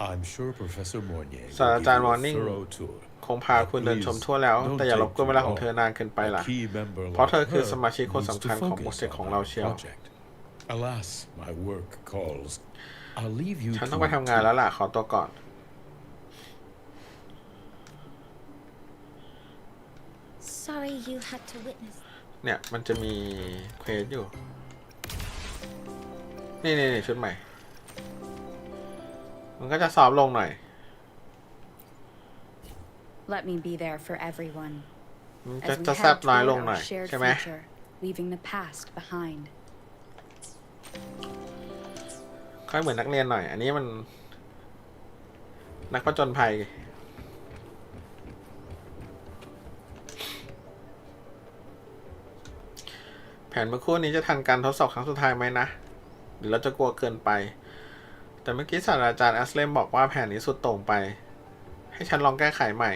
I'm sure Professor Mornier ศาสตรา will จารย์ give มอ you ร์ a นิ่ง thorough tour. คงพาคุณเดินชมทั่วแล้ว แต่อย่ารบกวนเวลาของเธอนานเกินไปล่ะ A key member เพราะ like เธอคือ her สมาชิกคน needs สำ to คัญของโปร focus เจกต์ on ของเรา our เชียว project. Alas, my work calls. I'll leave you ฉัน to ต้องไปทำงานแล้วล่ะ ขอตัวก่อน Sorry you had to witness. เนี่ยมันจะมีเควสอยู่ นี่ชุดใหม่ มันก็จะซอฟต์ลงหน่อย Let me be there for everyone. มัน As we จะแซ่บ head น้อย toward ลงหน่อย our shared ใช่ไหม future, leaving the past behind. ค่อยเหมือนนักเรียนหน่อย อันนี้มัน นักผจญภัย แผนเมื่อครู่นี้จะทันการทดสอบครั้งสุดท้ายไหมนะ หรือเราจะกลัวเกินไป แต่เมื่อกี้ศาสตราจารย์แอสเลมบอกว่าแผนนี้สุดโต่งไป ให้ฉันลองแก้ไขใหม่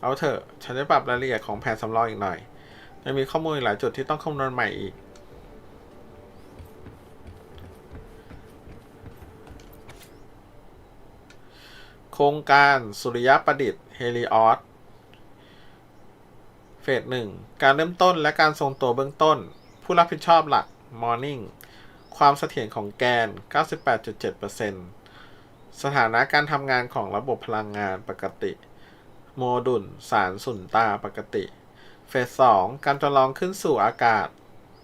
เอาเถอะ ฉันจะปรับรายละเอียดของแผนสำรองอีกหน่อย ยังมีข้อมูลอีกหลายจุดที่ต้องคำนวณใหม่อีก โครงการสุริยประดิษฐ์เฮลิออสเฟส 1 การเริ่มต้นและการทรงตัวเบื้องต้น ผู้รับผิดชอบหลัก Morning ความเสถียรของแกน 98.7% สถานะการทำงานของระบบพลังงานปกติ โมดูลสารสุญตาปกติ เฟส 2 การจำลองขึ้นสู่อากาศ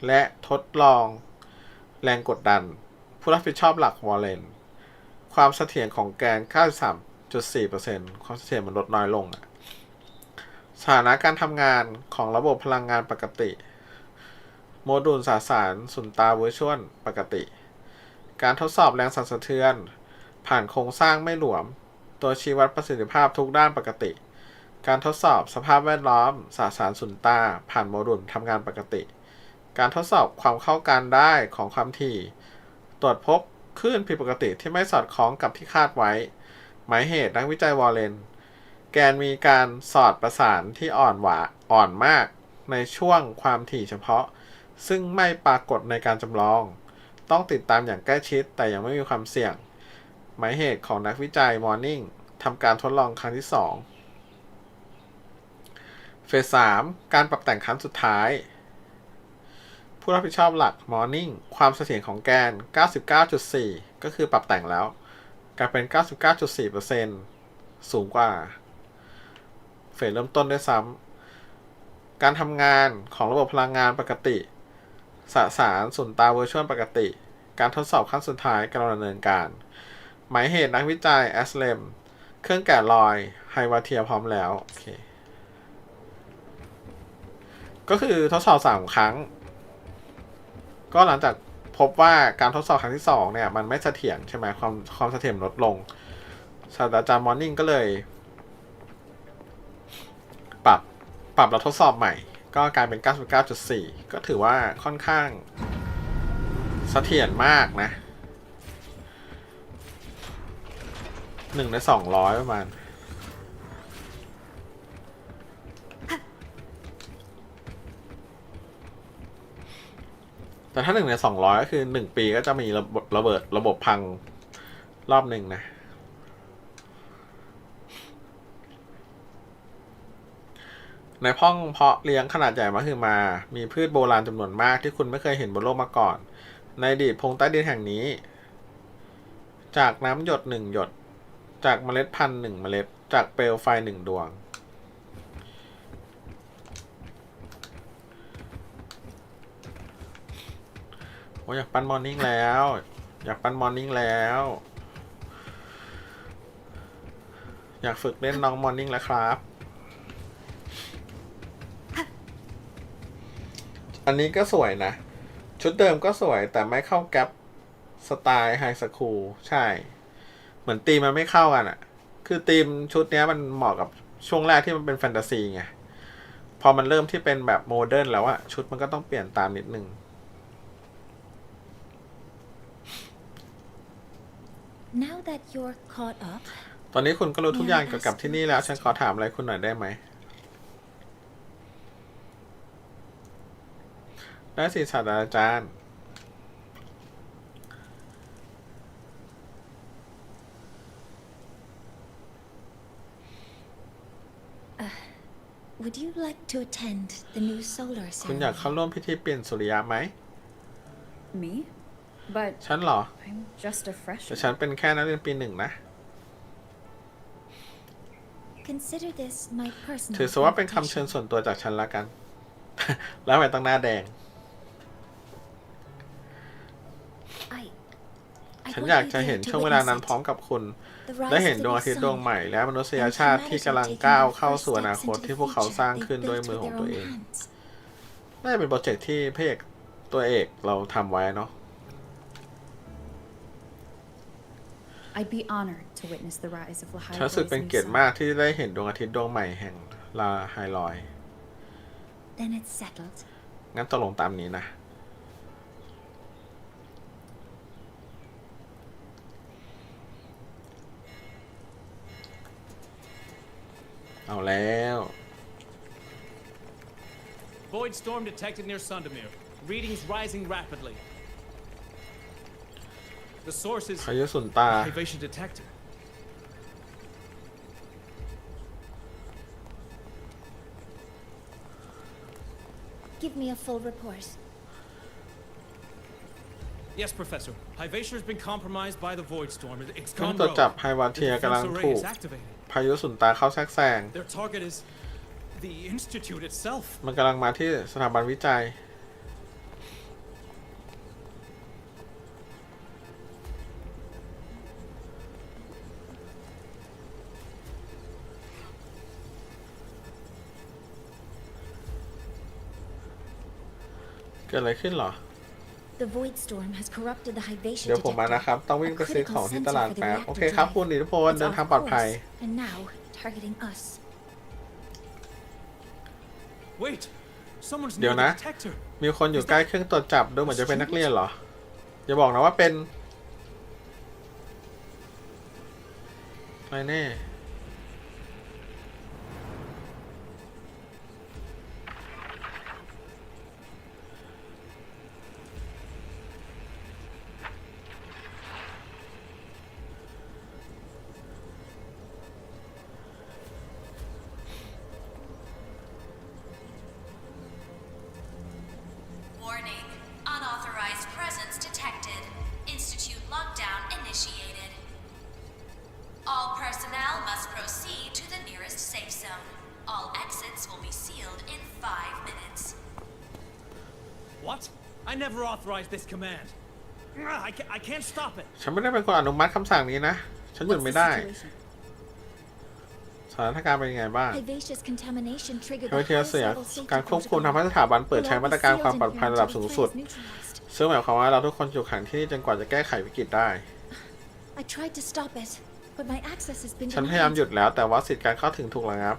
และทดลองแรงกดดัน ผู้รับผิดชอบหลัก วอลเลน ความเสถียรของแกน 93.4% ความเสถียรมันลดน้อยลงสถานะการทำงานของระบบพลังงานปกติ โมดูลสสารสุญตาเวอร์ชวลปกติ การทดสอบแรงสั่นสะเทือน ผ่านโครงสร้างไม่หลวม ตัวชี้วัดประสิทธิภาพทุกด้านปกติ การทดสอบสภาพแวดล้อมสสารสุญตาผ่านโมดูลทำงานปกติ การทดสอบความเข้ากันได้ของความถี่ ตรวจพบคลื่นผิดปกติที่ไม่สอดคล้องกับที่คาดไว้ หมายเหตุนักวิจัยวอลเลน แกนมีการสอดประสานที่อ่อนมากในช่วงความถี่เฉพาะ ซึ่งไม่ปรากฏในการจำลอง ต้องติดตามอย่างใกล้ชิดแต่ยังไม่มีความเสี่ยง หมายเหตุของนักวิจัย Morning ทำการทดลองครั้งที่ 2 เฟส 3 การปรับแต่งครั้งสุดท้าย ผู้รับผิดชอบหลัก Morning ความเสถียรของแกน 99.4 ก็คือปรับแต่งแล้วกลายเป็น 99.4% สูงกว่าเฟสเริ่มต้นด้วยซ้ำการทำงานของระบบพลังงานปกติสสารสุญตาเวอร์ชวลปกติ การทดสอบขั้นสุดท้ายกำลังดำเนินการ หมายเหตุนักวิจัยแอสเลมเครื่องแกะรอยไฮวาเทียพร้อมแล้วโอเคก็คือทดสอบ3ครั้งก็หลังจากพบว่าการทดสอบครั้งที่2เนี่ยมันไม่เสถียรใช่ไหมความเสถียรลดลงศาสตราจารย์มอร์นิ่งก็เลยปรับแล้วทดสอบใหม่ก็กลายเป็น 99.4 ก็ถือว่าค่อนข้างเสถียรมากนะ1 ใน 200ประมาณแต่ถ้า1 ใน 200ก็คือ1 ปีก็จะมีระบบพังรอบหนึ่งนะในห้องเพาะเลี้ยงขนาดใหญ่มหึมามีพืชโบราณจำนวนมากที่คุณไม่เคยเห็นบนโลกมาก่อนในอดีตพงใต้ดินแห่งนี้จากน้ำหยด1 หยดจากเมล็ดพันธุ์1 เมล็ดจากเปลวไฟ1 ดวงอยากปั้นมอร์นิ่งแล้ว อยากปั้นมอร์นิ่งแล้ว อยากฝึกเล่นน้องมอร์นิ่งแล้วครับ อันนี้ก็สวยนะ ชุดเดิมก็สวยแต่ไม่เข้าแก๊ปสไตล์ไฮสคูลใช่ เหมือนธีมมันไม่เข้ากันอะคือธีมชุดนี้มันเหมาะกับช่วงแรกที่มันเป็นแฟนตาซีไงพอมันเริ่มที่เป็นแบบโมเดิร์นแล้วอะชุดมันก็ต้องเปลี่ยนตามนิดนึง Now that you're caught up ตอนนี้คุณก็รู้ทุกอย่างเกี่ยวกับที่นี่แล้วฉันขอถามอะไรคุณหน่อยได้ไหมได้สิศาสตราจารย์ Would you like to attend the new solar คุณอยาก ceremony? เข้าร่วมพิธีเปลี่ยนสุริยะไหม Me? But ฉันเหรอ I'm just a แต่ freshman. ฉันเป็นแค่นักเรียนปีหนึ่งนะ Consider this my personal ถือซะว่าเป็นคำเชิญ invitation. ส่วนตัวจากฉันละกัน แล้วทำไมต้องหน้าแดง I ฉัน want อยาก you จะเห็น there to ช่วงเวลานั้น witness พร้อม it. กับคุณ The rise ได้เห็น of ด the วง new อาทิตย์ดวง sun ใหม่ และมนุษย and ชาติที่กำลัง humanity ก้าว taking เข้า their สู่อ first นา steps คต into ที่ the พวกเขา future สร้าง they ขึ้น built ด้วยมือ with ของ their ตัว own เอง hands. น่าจะเป็นโปรเจกต์ที่พระเอกตัวเอกเราทำไว้เนาะ I'd be honored to witness the rise of Lahai ฉันรู้สึก Boy's เป็น new เกียรติ sun. มากที่ได้เห็นดวงอาทิตย์ดวงใหม่แห่งลาไฮลอย Then it's settled. งั้นตกลงตามนี้นะ เอาแล้ว Void storm detected near Sundamir. Readings rising rapidly. The source is พายุสุนตา Hivation detector. Give me a full report. Yes, Professor. Hivation has been compromised by the void storm. It's เครื่อง gone ตรวจ rogue. จับไฮวา The เทีย defense กำลัง array ถูก is activated. พายุสุนตาเข้าแทรกแซง Their target is the institute itself. มันกำลังมาที่สถาบันวิจัย เกิดอะไรขึ้นเหรอ The void storm has corrupted the Hivation เดี๋ยวผมมา detector, นะครับ ต้องวิ่ง a ไปซื้อของ critical ที่ center ตลาด for the แป๊บ reactor โอเคครับ drive. คุณอิทธิพล It's เดิน off ทางปลอดภัย course, and now targeting us. Wait, someone's เดี๋ยว near นะ the detector. มีคนอยู่ใกล้เครื่องตรวจจับดูเหมือนจะเป็นนักเรียนเหรอ อย่าบอกนะว่าเป็นอะไรแน่ Warning. Unauthorized presence detected. Institute lockdown initiated. All personnel must proceed to the nearest safe zone. All exits will be sealed in 5 minutes. What? I never authorized this command. I can't stop it. ฉันไม่ได้เป็นคนอนุมัติคำสั่งนี้นะ ฉันหยุดไม่ได้ สถานการณ์เป็นยังไงบ้าง Hivacious contamination triggered เฮ the เทีย highest เสีย level safety การควบคุม protocol. ทำให้สถาบันเปิดใช้มาตรการความปลอดภัยระดับสูงสุด Until the threat is neutralized. ซึ่งหมายความว่าเราทุกคนอยู่ขังที่นี่จนกว่าจะแก้ไขวิกฤตได้ I tried to stop it, but my access has been ฉันพยายามหยุ denied. ดแล้วแต่ว่าสิทธิการเข้าถึงถูกระงับ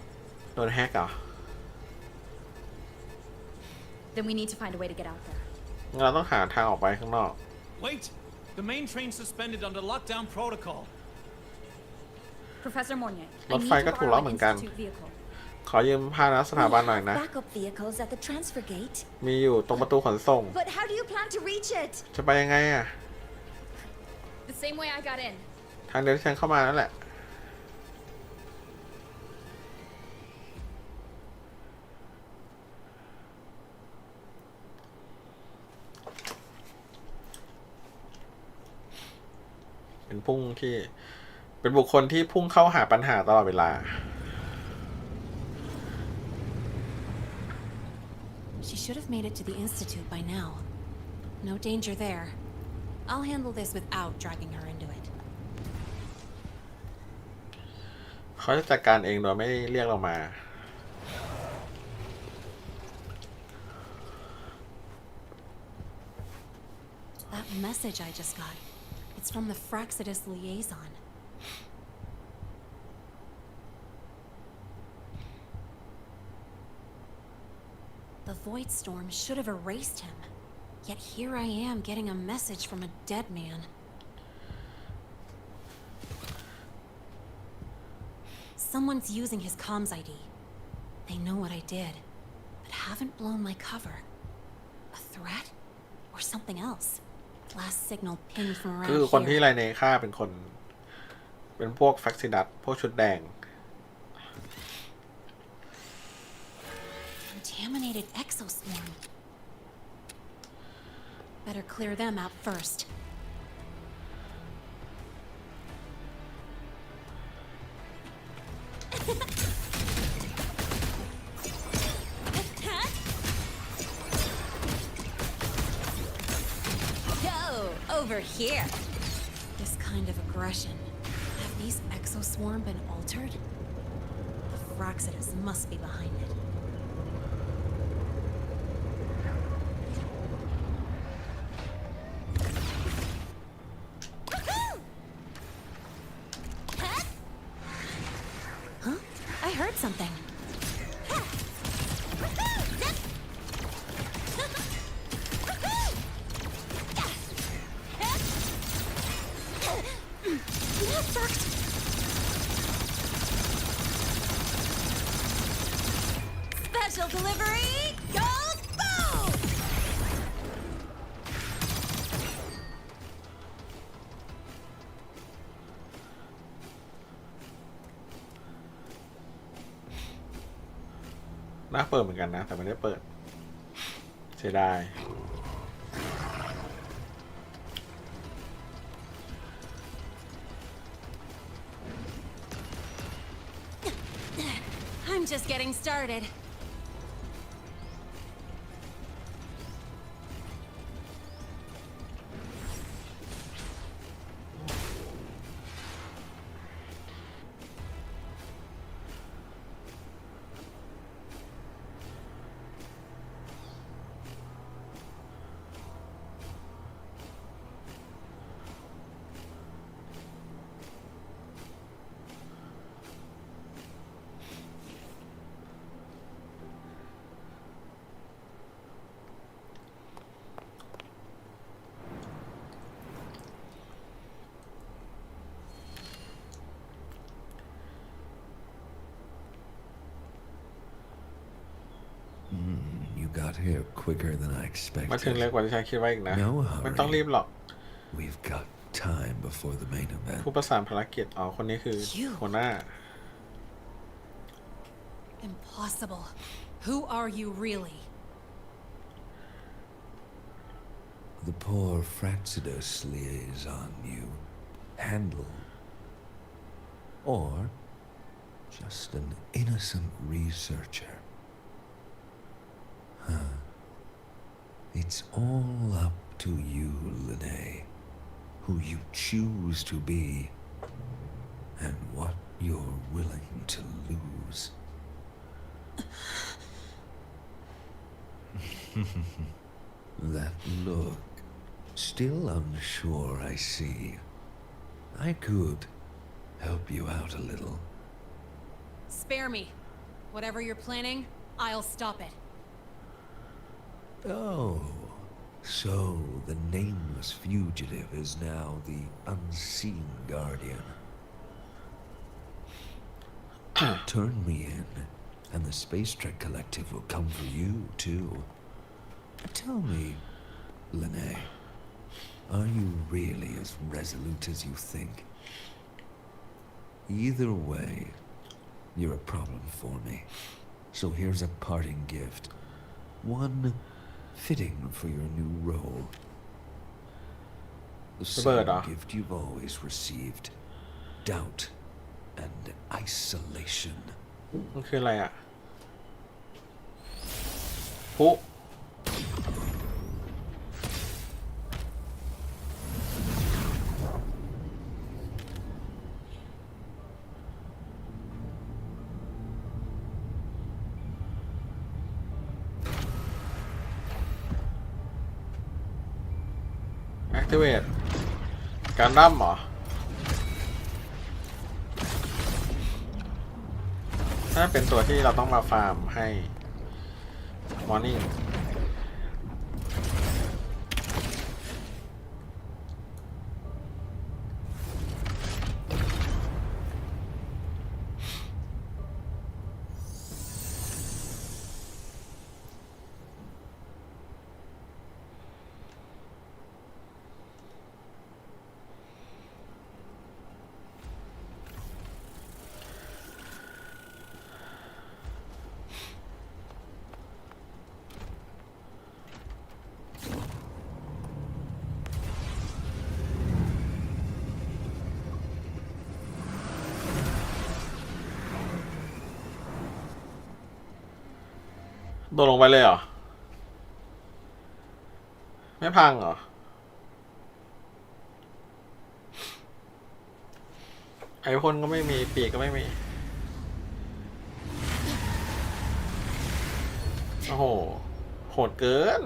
โดนแฮกเหรอ Then we need to find a way to get out there. งั้นเราต้องหาทางออกไปข้างนอก Wait, the main train suspended under lockdown protocol. Professor Mornier, I รถ need ไฟก็ to ถูก borrow ล็อก an เหมือนกัน institute vehicle. ขอยืมพาหนะสถาบันหน่อยนะ Backup vehicles at the transfer gate. มีอยู่ตรงประตูขนส่ง But how do you plan to reach it? จะไปยังไงอะ The same way I got in. ทางเดินที่ฉันเข้ามานั่นแหละ เป็นบุคคลที่พุ่งเข้าหาปัญหาตลอดเวลา She should have made it to the institute by now. No danger there. I'll handle this without dragging her into it. เขาจะจัดการเองโดยไม่เรียกเรามา That message I just got. It's from the Fraxidus liaison. The Void Storm should have erased him. Yet here I am getting a message from a dead man. Someone's using his comms ID. They know what I did, but haven't blown my cover. A threat? Or something else? Last signal pinged from around คือคนที่ here. ไรเนฆ่าเป็นคนเป็นพวกแฟกซิดัสพวกชุดแดง Contaminated exoswarm. Better clear them out first. Yo, over here. This kind of aggression. Have these exoswarm been altered? The Fraxidus must be behind it. Huh? I heard something. Special delivery goes boom!น่าเปิดเหมือนกันนะแต่ไม่ได้เปิดเสียดาย I'm just getting started. You got here quicker than I มาถึง expected. เร็วกว่าที่ฉันคิดไว้อีกนะ No ไม่ต้องรีบ hurry. หรอก We've got time before the main event. ผู้ประสานภารกิจอ๋อคนนี้คือหัวหน้า Impossible. Who are you really? The poor Fraxidus liaison you handle. Or just an innocent researcher. Huh. It's all up to you, Linnae, who you choose to be, and what you're willing to lose. That look. Still unsure, I see. I could help you out a little. Spare me. Whatever you're planning, I'll stop it. Oh, so the nameless fugitive is now the unseen guardian. Turn me in, and the Space Trek Collective will come for you, too. Tell me, Linnae, are you really as resolute as you think? Either way, you're a problem for me. So here's a parting gift. One fitting for your new role. The same gift you've always received. Doubt and isolation. มันคืออะไรอ่ะปุ๊ activate การดั้มเหรอถ้าเป็นตัวที่เราต้องมาฟาร์มให้ morningโดดลงไปเลยเหรอไม่พังเหรอไอพ่นก็ไม่มีปีกก็ไม่มีโอ้โหโหดเกิน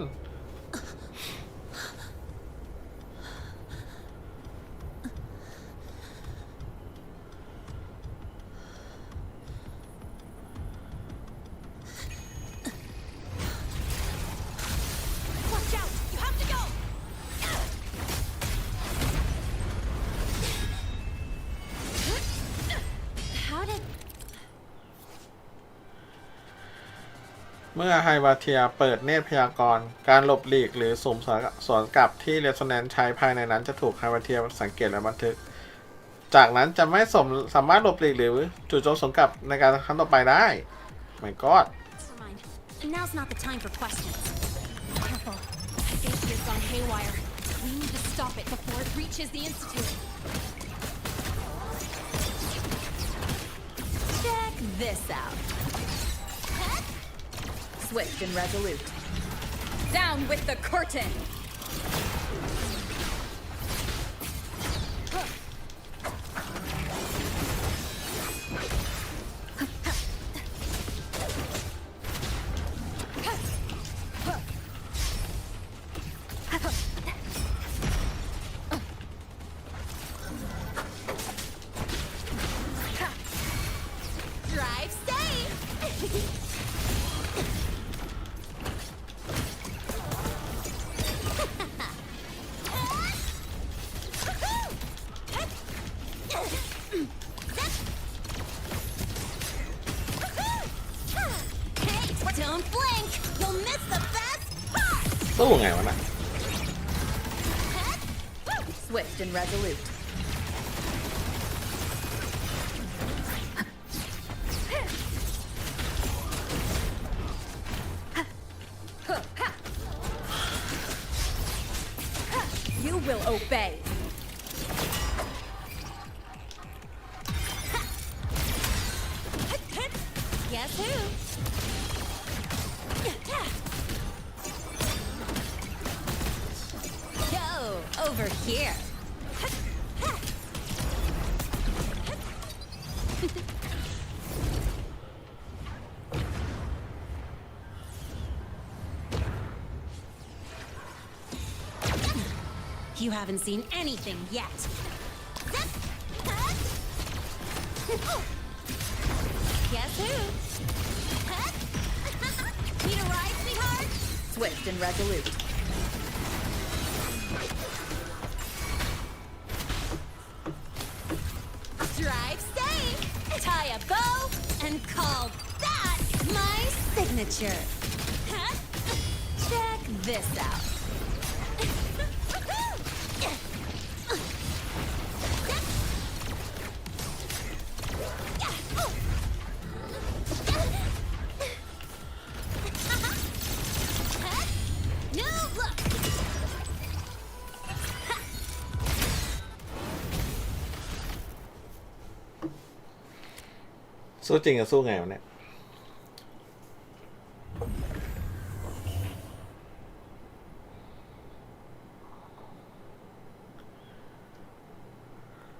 เมื่อไฮวาเทียเปิดเนตรพยากรณ์การหลบหลีกหรือสุ่มสวนกลับที่เรโซแนนซ์ใช้ภายในนั้นจะถูกไฮวาเทียสังเกตและบันทึกจากนั้นจะไม่สามารถหลบหลีกหรือจู่โจมสวนกลับในการครั้งต่อไปได้ My God Now's not the time for questions. Careful. Safety's gone haywire. We need to stop it before it reaches the Institute. Check this out. Swift and resolute. Down with the curtain! Drive safe! สู้ไงวะน่ะ Swift and resolute. You will obey. Guess who? Go over here. You haven't seen anything yet. Guess who? Need a ride, sweetheart? Swift and resolute. Drive safe. Tie a bow and call that my signature. Check this out. New look. สู้จริงกับสู้ไงวะเนี่ย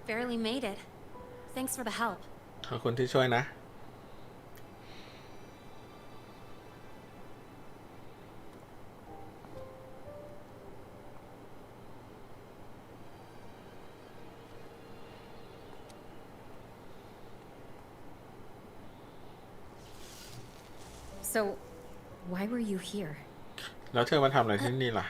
Barely made it. Thanks for the help. ขอบคุณที่ช่วยนะ So, why were you here? แล้วเธอมาทำอะไรที่นี่ล่ะ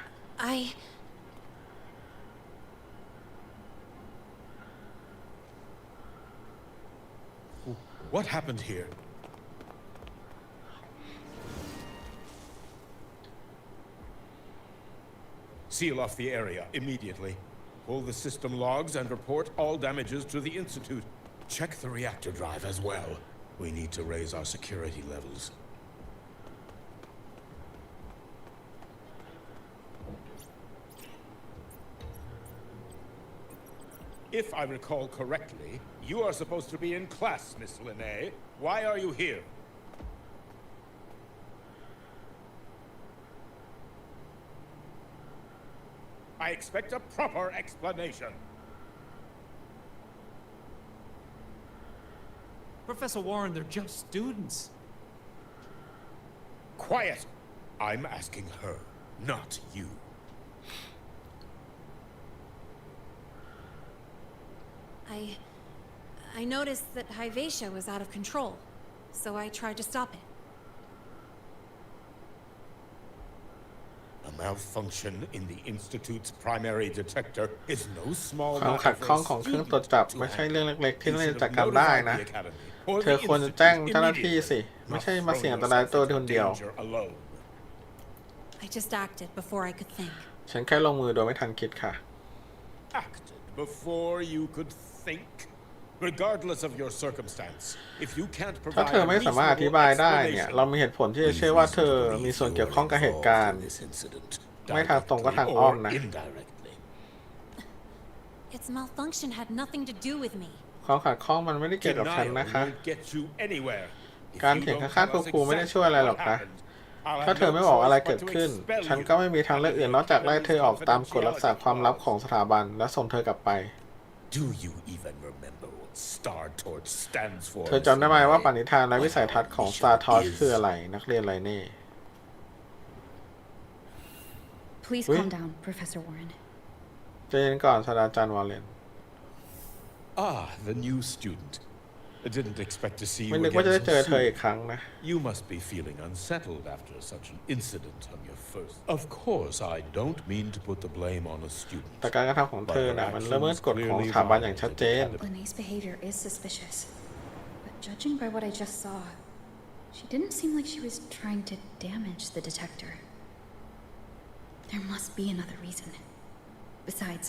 What happened here? Seal off the area immediately. Pull the system logs and report all damages to the Institute. Check the reactor drive as well. We need to raise our security levels. If I recall correctly, you are supposed to be in class, Miss Linnae. Why are you here? I expect a proper explanation. Professor Warren, they're just students. Quiet! I'm asking her, not you. I noticed that Hyvatia was out of control, so I tried to stop it. A malfunction in the Institute's primary detector is no small ความ matter ขัดข้อง for a ของเครื่อง student ตรวจจับ to ไม่ใช่ handle. เรื่องเล็กๆ ที่ You ต้อง should จัด have การได้ notified นะ the Academy or เธ the อควรจะ Institute แจ้งเจ้าหน้าที่สิ immediately. ไม่ใช่ Not มาเสี่ยง throw อันตราย yourself ตัว into คนเดียว danger alone. I just acted before I could think. ฉันแค่ลงมือโดยไม่ทันคิดค่ะ Acted before you could think. Regardless of your circumstance, if you can't ถ้า provide เธอ a ไม่สามารถอธิบาย reasonable ได้เนี่ย เรา explanation, มีเหตุผลที่จะเชื่อว่าเธอมีส่วนเกี่ยวข้องกับเหตุการณ์ ไม่ทางตรงก็ทางอ้อมนะ Its malfunction had nothing to do with me. ความขัดข้องมันไม่ได้เกี่ยวกับฉัน Denial นะคะ won't get you anywhere. If การ you เถียง don't ข้าง tell ๆ us ครูๆไม่ได้ช่วยอะไร exactly หรอก what นะ happened, I'll ถ้า have เธอ no ไม่บอกอะไร choice เกิด but to ขึ้น expel ฉัน you ก็ไม่มีทางเลือกอื่นนอกจากไล่เธอออกตามกฎรักษาความลับของสถาบันและส่งเธอกลับไป Do you even remember what Star Torch stands for? เธอจำได้ไหมว่าปณิธานและวิสัยทัศน์ของ Star Torch คืออะไรนักเรียนไรเน่ Please calm down, Professor Warren. ใจเย็นก่อนศาสตราจารย์วอลเลน Ah, the new student. I didn't expect to see you ไม่นึกว่า again จะได้เจอ so เธอ soon. อีกครั้งนะ You must be feeling unsettled after such an incident on your first. Of course, I don't mean to put the blame on a student. แต่การกระทำของเธอน่ะมันละเมิดกฎของสถาบันอย่างชัดเจน Linnae's behavior is suspicious, but judging by what I just saw, she didn't seem like she was trying to damage the detector. There must be another reason. Besides,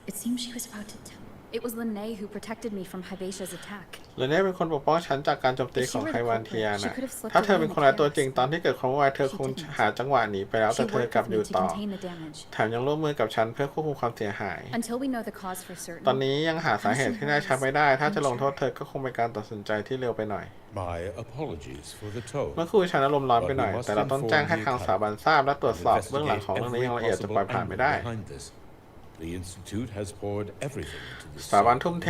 it seems she was about to tell. It was Linnae who protected me from Hyvatia's attack. เลเน่เป็นคนปกป้องฉันจากการโจมตีของไฮวานเทียนะถ้าเธอเป็นคนร้ายตัวจริงตอนที่เกิดความวุ่นวายเธอคงหาจังหวะหนีไปแล้วแต่ She เธอก worked ลับ with อยู่ me to ต่อ contain the damage. แถมยังร่วมมือกับฉันเพื่อควบคุมความเสียหาย Until we know the cause for certain. ตอนนี้ยังหาสาเหตุที่แน่ชัดไม่ได้ ถ้าจะลงโทษเธอก็คงเป็นการตัดสินใจที่เร็วไปหน่อย My apologies for the tone. เมื่อครู่ฉันอารมณ์ร้อนไปหน่อย แต่เราต้องแจ้งให้ทางสถาบันทราบและตรวจสอบเบื้องหลังของเรื่องนี้อย่างละเอียดจะปล่อยผ่านไม่ได้ The Institute has poured everything into this. สถาบันทุ่มเท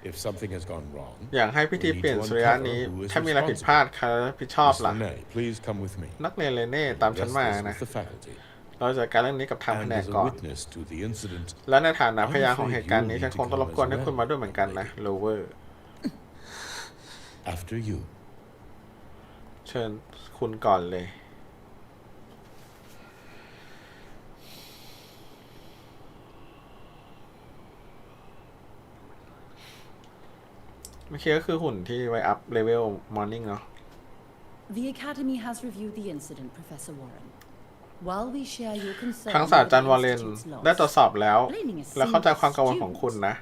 If something has gone wrong, อยากให้พิธีเปลี่ยนสุริยะนี้ถ้ามีอะไรผิดพลาดใครรับผิดชอบ Miss ล่ะ Linnae, please come with me. นักเรียนเลเน่ตามฉัน Address มา this นะ with the faculty. เราจะจัดการเรื่องนี้กับทางแผ And นก as ก่ a อน witness to the incident, และในฐานะพยานของเหตุการณ์นี้ฉันคงต้องรบกวนให้คุณมาด้วยเหมือนกันนะโลเวอร์ after you. เชิญคุณก่อนเลยเมื่อกี้ก็คือหุ่นที่ไว้อัพเลเวลมอร์นิ่งเนาะ The Academy has reviewed the incident, Professor Warren. While we share your concern ทางศาสตราจารย์วอลเลนได้ตรวจสอบแล้วและเข้าใจความกังวลของคุณนะ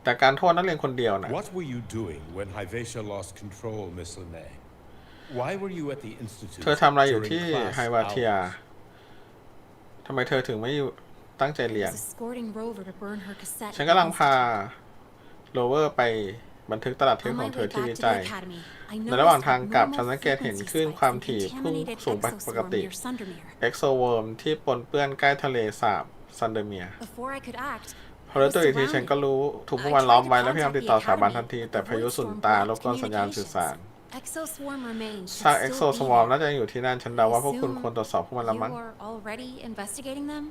แต่การโทษนักเรียนคนเดียวนะ What were you doing when Hyvatia lost control, Miss Linnae? Why were you at the Institute เธอทำอะไรอยู่ที่ during ไฮ class วาเทีย hours? ทำไมเธอถึงไม่อยู่ตั้งใจเรียน was escorting Rover to burn her cassette. ฉันกำลังพาโรเวอร์ไปบันทึกตลับเทป On ขอ my งเธอ way ที่ back วิ to จัย the academy, I ในระหว่าง noticed ทาง a กลับฉัน normal สังเกตเห็น frequency คลื่น spike ความ of a ถี่พุ่ง contaminated สูงปก exoswarm ติ near Sundermere. เอ็กโซเวิร์มที่ปนเปื้อนใกล้ทะเลสาบซันเดเมีย Before I could act, พอรู้ตัวอีกทีฉันก็รู้ถูกพวกมันล้อมไว้และพยายามติดต่อสถาบันทันที แต่พายุสุนตารบกวนสัญญาณสื่อสาร exoswarm remains ซาก should เอ็กโซ still ส be วอร์ม there. น่าจะอยู่ที่นั่นฉันเดาว่าพวกคุณควรตรวจสอบพวกมันละมั้ง You are already investigating them?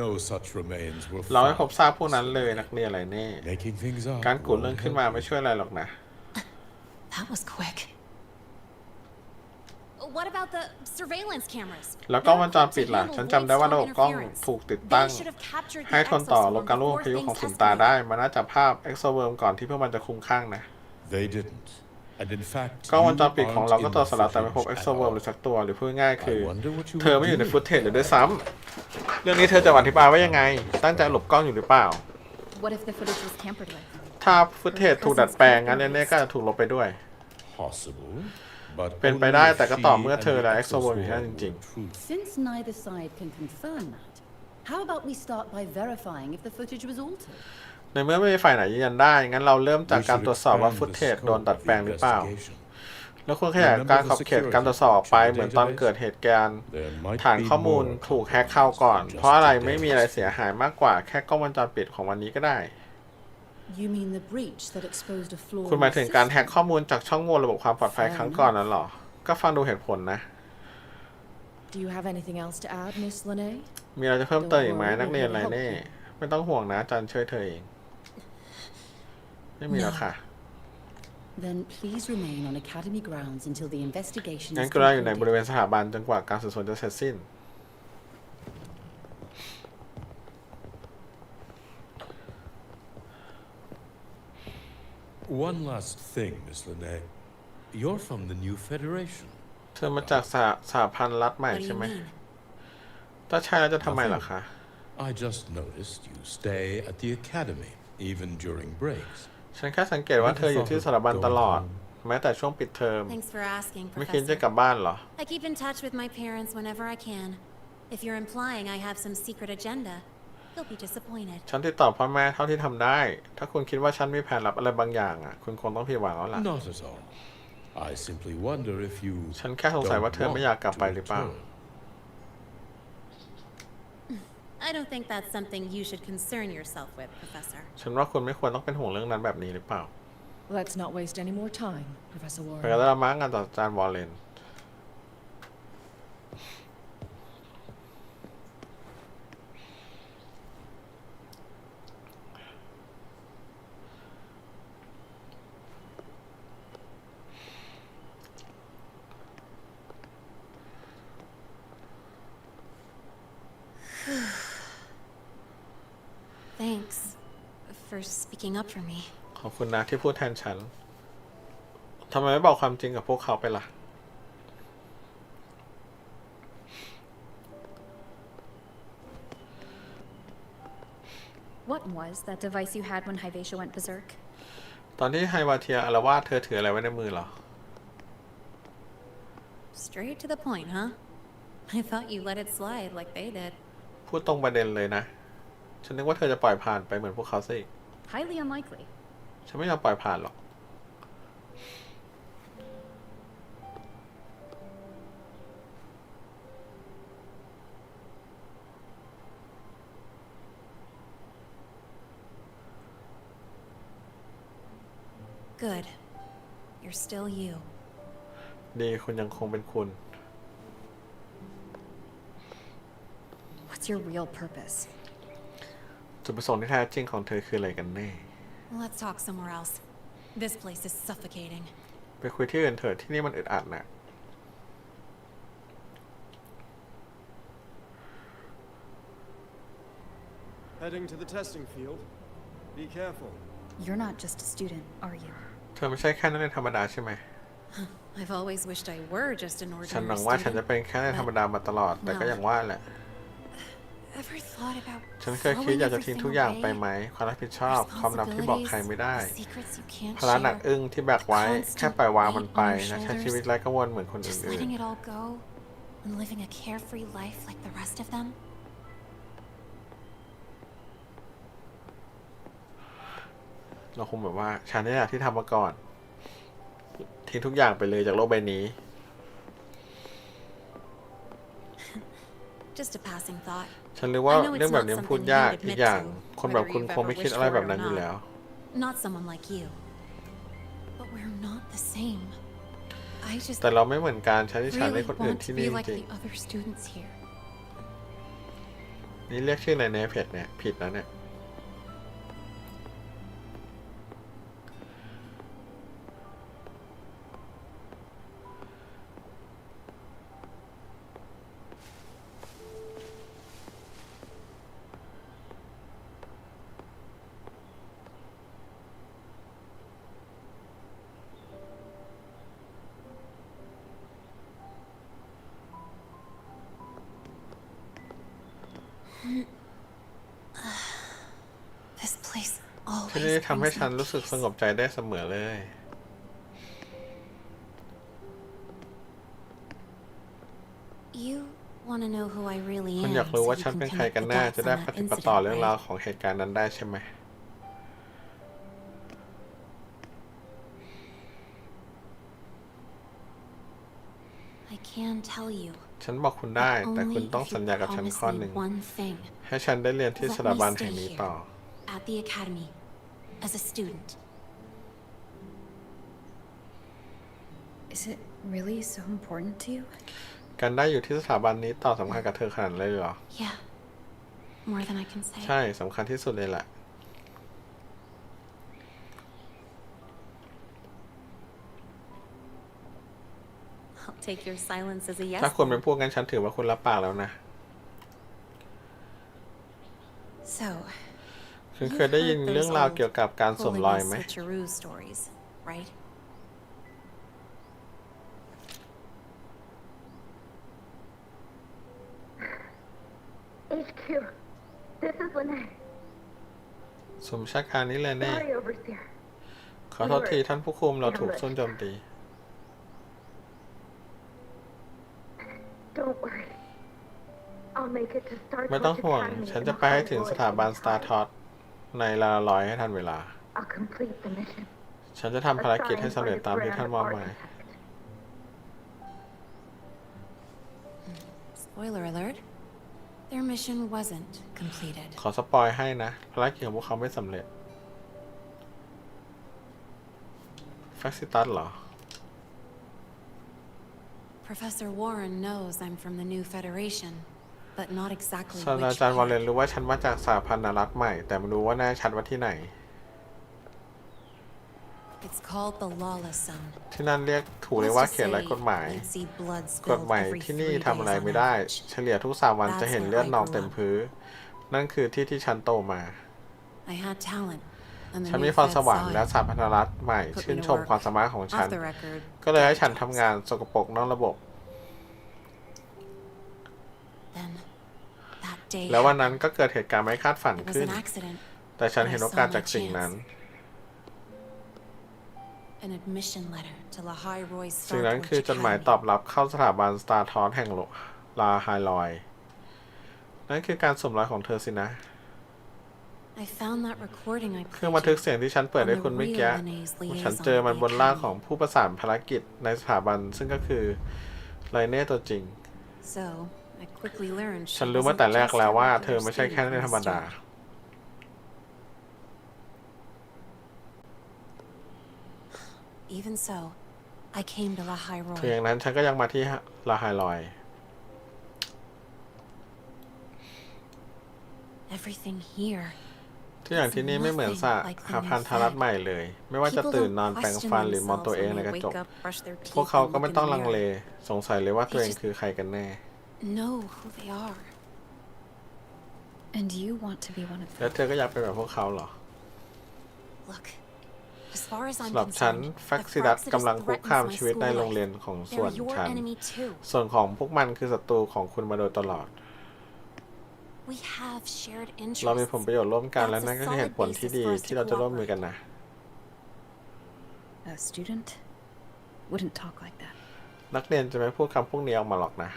No such remains were เราไม่พบ found. ซากพวกนั้นเลยนักเรียนอะไรแน่ Making things up การกุด won't เรื่องขึ้นมา help ไม่ you. ช่วยอะไรหรอกนะ That was quick. What about the surveillance cameras? แล้วกล้องวงจรปิดล่ะ ฉันจำได้ว่าระบบกล้องถูกติดตั้งให้ทนต่อลบการรั่วพายุของสุนตาได้มันน่าจะภาพเอ็กโซเวิร์มก่อนที่พวกมันจะคุ้มข้างนะ They didn't. And in fact, กล้องวงจรปิดของเราก็ตรวจสอบแต่ไม่พบเอ็กโซเวิร์มหรือสักตัวหรือพูดง่ายคือเธอไม่อยู่ในฟุตเทจเลยด้วยซ้ำเรื่องนี้เธอจะอธิบายว่ายังไงตั้งใจหลบกล้องอยู่หรือเปล่า What if the footage was tampered with? ถ้าฟุตเทจถูกดัดแปลงงั้นเน่ๆก็จะถูกลบไปด้วย Possible, but เป็นไปได้แต่ก็ต่อเมื่อเธอและเอ็กโซเวิร์มอยู่ที่นั่นจริง Since neither side can confirm that, how about we start by verifying if the footage was altered? ในเมื่อไม่มีฝ่ายไหนยืนยันได้งั้นเราเริ่มจากการตรวจสอบว่าฟุตเทจโดนดัดแปลงหรือเปล่าแล้วควรขยายการขอบเขตการตรวจสอบออกไปเหมือนตอนเกิดเหตุการณ์ฐานข้อมูลถูกแฮกเข้าก่อนเพราะอะไรไม่มีอะไรเสียหายมากกว่าแค่กล้องวงจรปิดของวันนี้ก็ได้ You mean the breach that exposed a flaw คุณหมายถึงการแฮกข้อมูลจากช่องโหว่ระบบความปลอดภัยครั้งก่อนนั้นหรอก็ฟังดูเหตุผลนะ Do you have anything else to add, Miss Lene? มีอะไรจะเพิ่มเติมอีกไหมนักเรียนไรเน่ไม่ต้องห่วงนะอาจารย์ช่วยเธอเองไม่มีแล้วค่ะ Then please remain on academy grounds until the investigation งั้น is ก็ได้อยู่ในบริเว concluded. ณสถาบันจนกว่าการสืบสวนจะเสร็จสิ้น one last thing, Miss Lene. You're from the new Federation. เธอมาจากสหพันธ์รัฐใหม่ใช่ไหมถ้าใช่แล้วจะทำไมล่ะคะ I just noticed you stay at the academy, even during breaks. ฉันแค่สังเกตว่าเธออยู่ที่สถาบันตลอดแม้แต่ช่วงปิดเทอม Thanks for asking, ไม่คิดจะ Professor. กลับบ้านเหรอ I keep in touch with my parents whenever I can. If you're implying I have some secret agenda, they'll be disappointed. ฉันติดต่อพ่อแม่เท่าที่ทำได้ ถ้าคุณคิดว่าฉันมีแผนลับอะไรบางอย่างอ่ะคุณคงต้องผิดหวังแล้วล่ะ Not at all. I simply wonder if you ฉันแค่สงสัยว่าเธอไม่อยากกลับไปหรือเปล่า I don't think that's something you should concern yourself with, Professor. ฉันว่าคุณไม่ควรต้องเป็นห่วงเรื่องนั้นแบบนี้หรือเปล่า Let's not waste any more time, Professor ไปกัน Warren. แล้วมั้งกันต่ออาจารย์วอลเลนThanks for speaking up for me. ขอบคุณนะที่พูดแทนฉันทำไมไม่บอกความจริงกับพวกเขาไปล่ะ What was that device you had when Hyvatia went berserk? ตอนที่ไฮวาเทียอาละวาดเธอถืออะไรไว้ในมือเหรอ Straight to the point, huh? I thought you let it slide like they did. พูดตรงประเด็นเลยนะ ฉันนึกว่าเธอจะปล่อยผ่านไปเหมือนพวกเขาซะอีก Highly unlikely. ฉันไม่ยอมปล่อยผ่านหรอก Good. You're still you. ดีคุณยังคงเป็นคุณ What's your real purpose? จุดประสงค์ที่แท้จริงของเธอคืออะไรกันแน่ Let's talk somewhere else. This place is suffocating. ไปคุยที่อื่นเถิดที่นี่มันอึดอัดนะ Heading to the testing field. Be careful. You're not just a student, are you? เธอไม่ใช่แค่นักเรียนธรรมดาใช่ไหม I've always wished I were just an ฉัน ordinary หวังว่าฉันจะ student. เป็นแค่นักเรียนธรรมดามาตลอด แต่ก็อย่างว่าแหละ Ever thought about ฉันเคยคิดอยากจะทิ้งทุกอย่างไปไหม ความรับผิดชอบ ความลับที่บอกใครไม่ได้ ภาระหนักอึ้งที่แบกไว้ แค่ปล่อยวางมันไปและใช้ชีวิตไร้กังวลเหมือนคน Just อื่น letting it all go and living a carefree life like the rest of them. ๆเราคงแบบว่าฉันนี่แหละที่ทำมาก่อน ทิ้งทุกอย่างไปเลยจากโลกใบนี้ Just a passing thought. ฉันรู้ว่า I know เรื่อง it's แบบ not นี้มันพูด something ยาก you'd อีก admit อย่าง to, คนแบบ whether คุณ you've คงไม่ ever คิด wished อะไร for แบบ it or นั้นอยู่ not. แล้ว Not someone like you. But we're not the same. I just แต่เราไม่เหมือนกันฉันที่ฉัน really ในคนอื่น want ที่ to นี่ be จ like ริง the other students here. นี่เรียกชื่ออะไรในเพจเนี่ยผิดแล้วเนี่ยที่นี่ทำให้ฉันรู้สึกสงบใจได้เสมอเลย คุณอยากรู้ว่าฉันเป็นใครกันแน่จะได้ปฏิบัติต่อเรื่องราวของเหตุการณ์นั้นได้ใช่ไหม ฉันบอกคุณได้แต่คุณต้องสัญญากับฉันข้อหนึ่งให้ฉันได้เรียนที่สถาบันแห่งนี้ต่อAt the academy, as a student. Is it really so important to you? การได้อยู่ที่สถาบันนี้ต่อสำคัญกับเธอขนาดเลยเหรอ Yeah, more than I can say. ใช่สำคัญที่สุดเลยแหละ I'll take your silence as a yes. ถ้าคุณเป็นพวกงั้นฉันถือว่าคุณรับปากแล้วนะ So. คุณเคยได้ยินเรื่องราวเกี่ยวกับการสวมรอยไหม HQ, this is Lene. สมชาการนี้เลยแน่ขอโทษทีท่านผู้คุมเราถูกซุ่มโจมตี Don't worry. I'll make it to Star ไม่ต้องห่วงฉันจะไปให้ถึงสถาบัน Star Tot ในลาลอยให้ทันเวลา ฉันจะทำภารกิจให้สำเร็จตามที่ท่านมอบหมาย Spoiler alert. Their mission wasn't completed. ขอสปอยให้นะภารกิจของพวกเขาไม่สำเร็จแฟคซิตัสเหรอ Professor Warren knows I'm from the new Federation, but not exactly ศาสตราจารย์วอลเลนรู้ว่าฉันมาจากสหพันธรัฐใหม่แต่ไม่รู้ว่าแน่ชัดว่าที่ไหน It's called the Lawless Zone. ที่นั่นเรียกถูกเลยว่าเขตไร้กฎหมายกฎหมายที่นี่ทำอะไรไม่ได้เฉลี่ยทุก3 วันจะเห็นเลือดนองเต็มพื้นนั่นคือที่ที่ฉันโตมาฉันมีพรสวรรค์และสหพันธรัฐใหม่ชื่นชมความสามารถของฉันก็เลยให้ฉันทำงานสกปรกนอกระบบแล้ววันนั้นก็เกิดเหตุการณ์ไม่คาดฝันขึ้นแต่ฉันเห็นโอกาสจากสิ่งนั้นสิ่งนั้นคือจดหมายตอบรับเข้าสถาบันสตาร์ทอสแห่งลาไฮลอยนั่นคือการสวมรอยของเธอสินะเครื่องบันทึกเสียงที่ฉันเปิดให้คุณเมื่อกี้ฉันเจอมันบนร่างของผู้ประสานภารกิจในสถาบันซึ่งก็คือไลเน่ตัวจริงฉันรู้มาแต่แรกแล้วว่าเธอไม่ใช่แค่ในธรรมดาถึงอย่างนั้นฉันก็ยังมาที่ลาไฮลอยทุกอย่างที่นี่ไม่เหมือนสหพันธรัฐใหม่เลยไม่ว่าจะตื่นนอนแปรงฟันหรือมองตัวเองในกระจกพวกเขาก็ไม่ต้องลังเลสงสัยเลยว่าตัวเองคือใครกันแน่ แล้วเธอก็อยากเป็นแบบพวกเขาเหรอสำหรับฉันแฟคซิดัสกำลังคุกคามชีวิตในโรงเรียนของส่วนฉันส่วนของพวกมันคือศัตรูของคุณมาโดยตลอดเรามีผลประโยชน์ร่วมกันและนั่นก็คือเหตุผลที่ดีที่เราจะร่วมมือกันนะ นักเรียนจะไม่พูดคำพวกนี้ออกมาหรอกนะ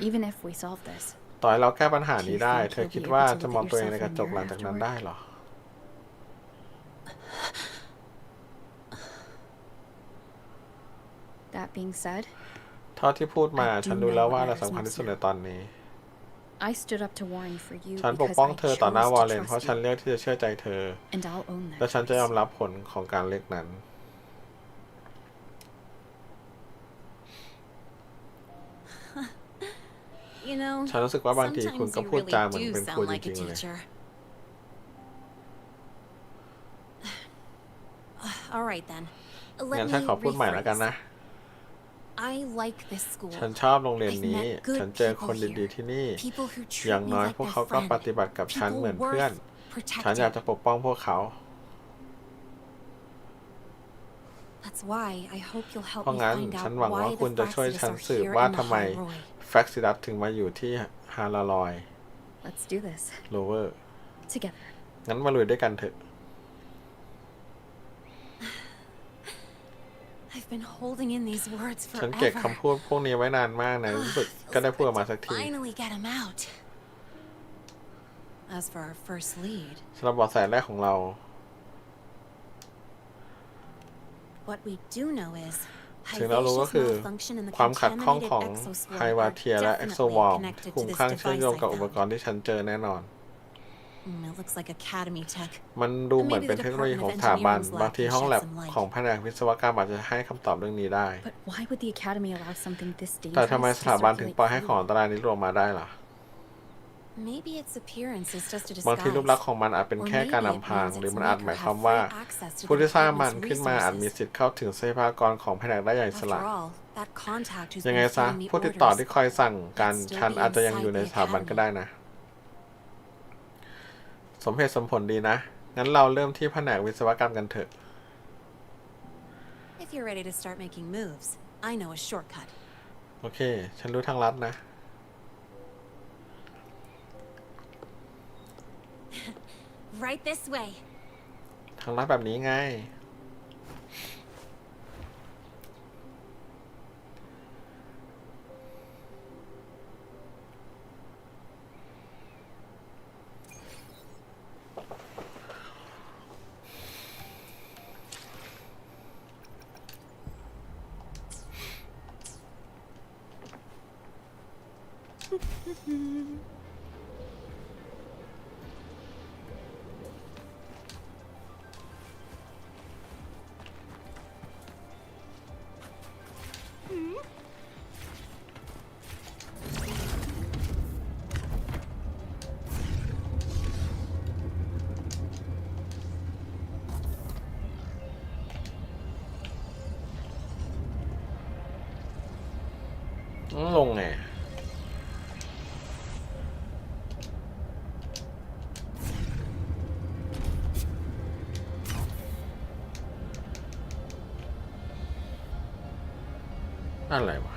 ต่อให้เราแก้ปัญหานี้ได้เธอคิดว่าจะมองตัวเองในกระจกหลังจากนั้นได้หรอเท่าที่พูดมาฉันรู้แล้วว่าอะไรสำคัญที่สุดในตอนนี้ฉันปกป้องเธอต่อหน้าวอลเลนเพราะฉันเลือกที่จะเชื่อใจเธอและฉันจะยอมรับผลของการเลือกนั้น You know, ฉันรู้สึกว่าบางทีคุณ sometimes ก็ you พูด really จาเหมือน do เป็นครู sound จ like a ริงๆเลย teacher. All right then. งั้น Let ฉัน me ขอพูดใหม่แล้วกัน rephrase. นะ I like this school. ฉันชอบโรงเรียน I've นี้ met good ฉันเจอคน people ดี here. ๆที่นี่ People who อ treat ย่าง me น้อย like พวก their เขาก็ friend. ปฏิบัติกับฉัน People เหมือนเพื่อน worth ฉันอยาก protecting. จะปกป้องพวกเขา That's why I hope you'll help เพราะ me งั้น find ฉั out นหวังว่า why คุณ the จะช่วย Fraxidus ฉัน are สืบ here ว่า in the ทำไม High Roy. แฟร็กซิดัสถึงมาอยู่ที่ฮาลาลอย Let's do this โลเวอร์ together. งั้นมาลุยด้วยกันเถอะ I've been holding in these words ฉันเก็บ forever. คำพูดพวกนี้ไว้นานมากนะรู้สึกก็ได้พูดออกมาสักที Finally get him out. As for our first lead, สำหรับเบาะแสแรกของเรา what we do know is สิ่งเรารู้ก็คือ ความขัดข้องของไฮวาเทียและเอ็กโซวอลที่คุ้มข้างเชื่อมโยงกับอุปกรณ์ที่ฉันเจอแน่นอน It looks like academy tech. มันดูเหมือนเป็นเทคโนโลยีของสถาบันบางทีห้องแลบของแผนกวิศวกรรมอาจจะให้คำตอบเรื่องนี้ได้ But why would the academy allow something this แต่ทำไม dangerous ส to ถาบันถึง circulate ปล่อยให้ freely? ของอันตรายนี้หลุดออกมาได้ล่ะ Maybe its appearance is just a บางทีรูปลักษ disguise. ณ์ของมันอาจเป็นแค่การ Or อำพราง maybe it หรือ means มัน its อาจหมาย maker ความ have ว่า free access to ผู้ the ที่สร้างมัน department's ขึ้นมาอาจมี resources. สิทธิ์เข้าถึงทรัพยากรของแผนกได้อย่างอิส After ระ all, that contact who's ยังไง been ซะ filling the ผู้ติดต่อ orders ที่คอยสั่งการ might still ฉัน be อาจจะยังอยู่ inside ใน the สถาบัน academy. ก็ได้นะ สมเหตุสมผลดีนะ งั้นเราเริ่มที่แผนกวิศวกรรมกันเถอะ If you're ready to start making moves, I know a shortcut. โอเค ฉันรู้ทางลัดนะ Right this way. ทางลัดแบบนี้ไง ลงไง อะไรวะ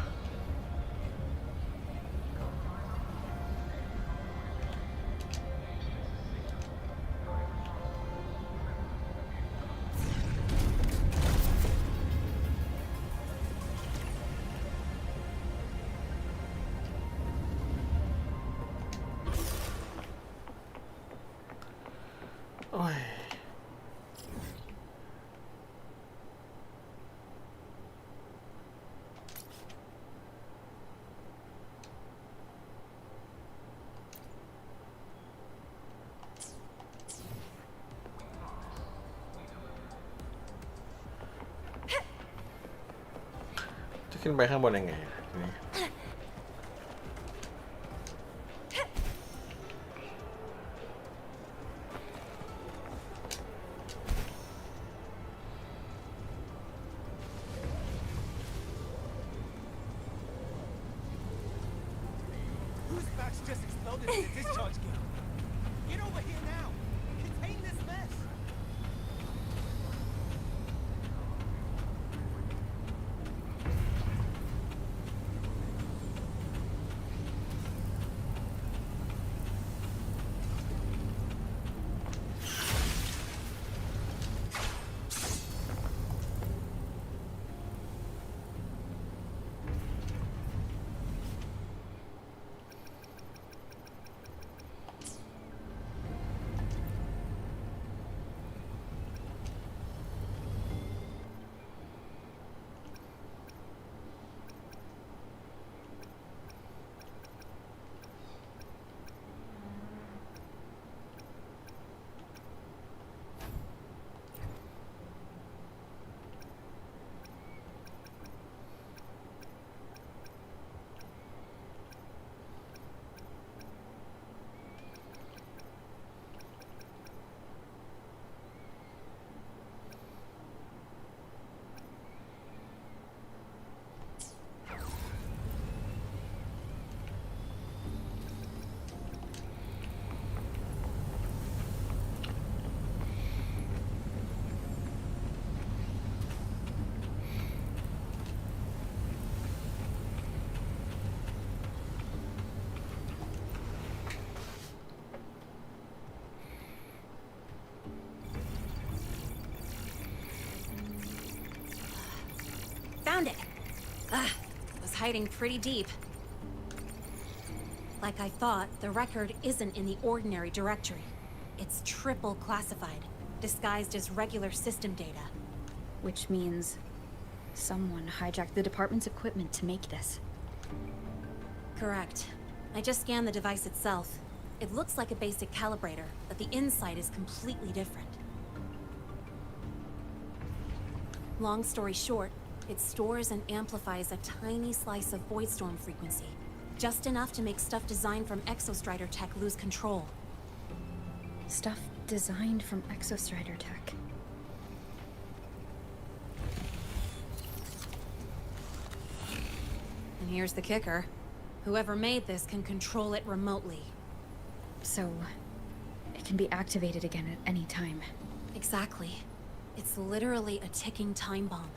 โอ้ย จะขึ้นไปข้างบนยังไงทีนี้ Whose back's just exploded in the discharge gate? Get over here now! Contain this mess! hiding pretty deep. Like I thought, the record isn't in the ordinary directory. It's triple classified, disguised as regular system data. Which means someone hijacked the department's equipment to make this. Correct. I just scanned the device itself. It looks like a basic calibrator, but the inside is completely different. Long story short, it stores and amplifies a tiny slice of Voidstorm frequency. Just enough to make stuff designed from Exostrider tech lose control. Stuff designed from Exostrider tech. And here's the kicker. Whoever made this can control it remotely. So, it can be activated again at any time. Exactly. It's literally a ticking time bomb.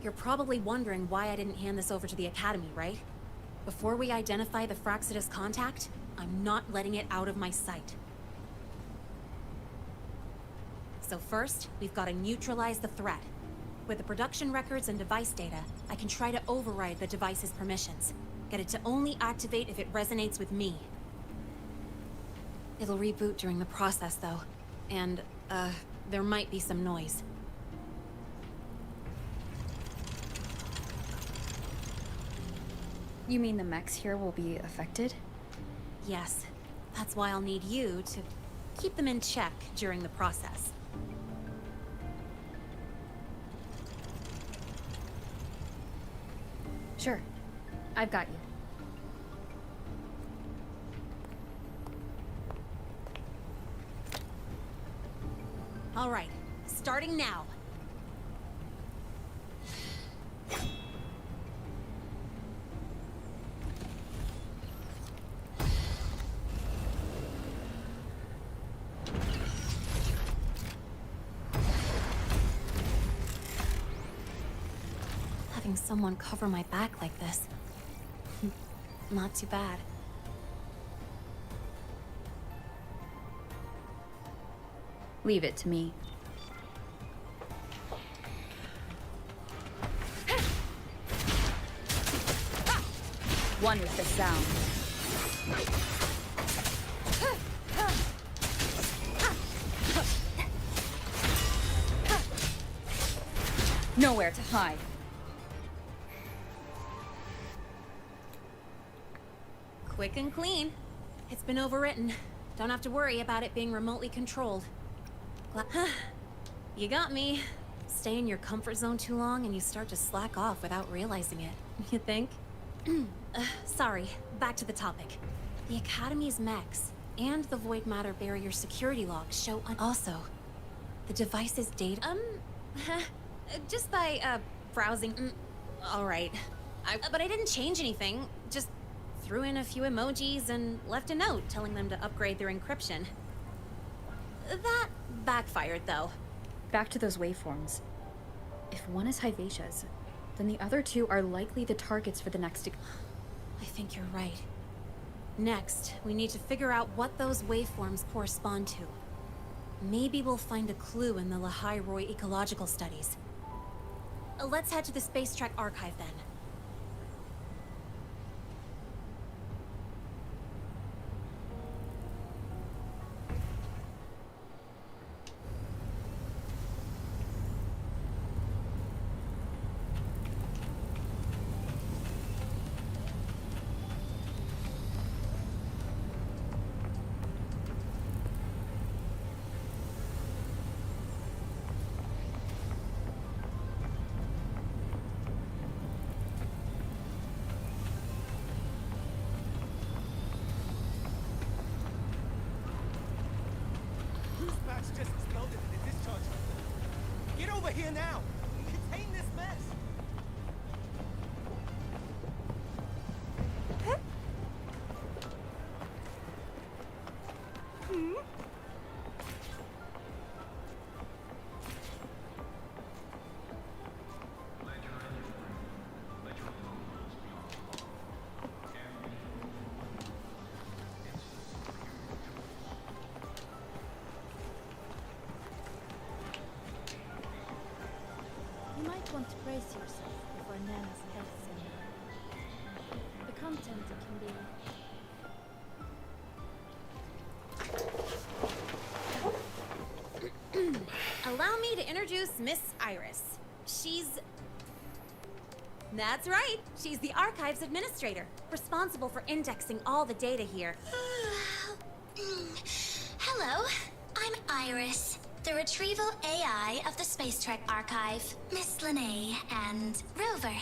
You're probably wondering why I didn't hand this over to the Academy, right? Before we identify the Fraxidus contact, I'm not letting it out of my sight. So first, we've got to neutralize the threat. With the production records and device data, I can try to override the device's permissions. Get it to only activate if it resonates with me. It'll reboot during the process, though. And, there might be some noise. You mean the mechs here will be affected? Yes. That's why I'll need you to keep them in check during the process. Sure. I've got you. All right. Starting now. Having someone cover my back like this. Not too bad. Leave it to me. One with the sound. Nowhere to hide. Quick and clean. It's been overwritten. Don't have to worry about it being remotely controlled. You got me. Stay in your comfort zone too long and you start to slack off without realizing it. You think? Sorry, back to the topic. The Academy's mechs and the Void Matter Barrier security logs show also the device's data. Just by, browsing. Alright. But I didn't change anything. Just threw in a few emojis and left a note telling them to upgrade their encryption. That backfired, though. Back to those waveforms. If one is Hyvatia's, then the other two are likely the targets for the next... I think you're right. Next, we need to figure out what those waveforms correspond to. Maybe we'll find a clue in the Lehigh Roy ecological studies. Let's head to the Space Trek archive, then. might want to brace yourself before Nana's health seminar. The content can be... Allow me to introduce Miss Iris. That's right. She's the archives administrator, responsible for indexing all the data here. Hello, I'm Iris, the retrieval AI of the Space Trek Archive. Miss Linnae and Rover.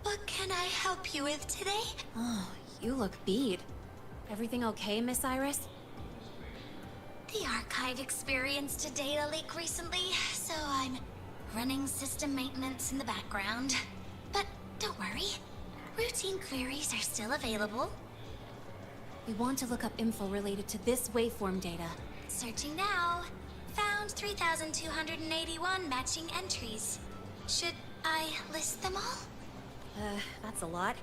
What can I help you with today? Oh, you look beat. Everything okay, Miss Iris? The archive experienced a data leak recently, so I'm running system maintenance in the background. But don't worry, routine queries are still available. We want to look up info related to this waveform data. Searching now. Found 3,281 matching entries. Should I list them all? That's a lot.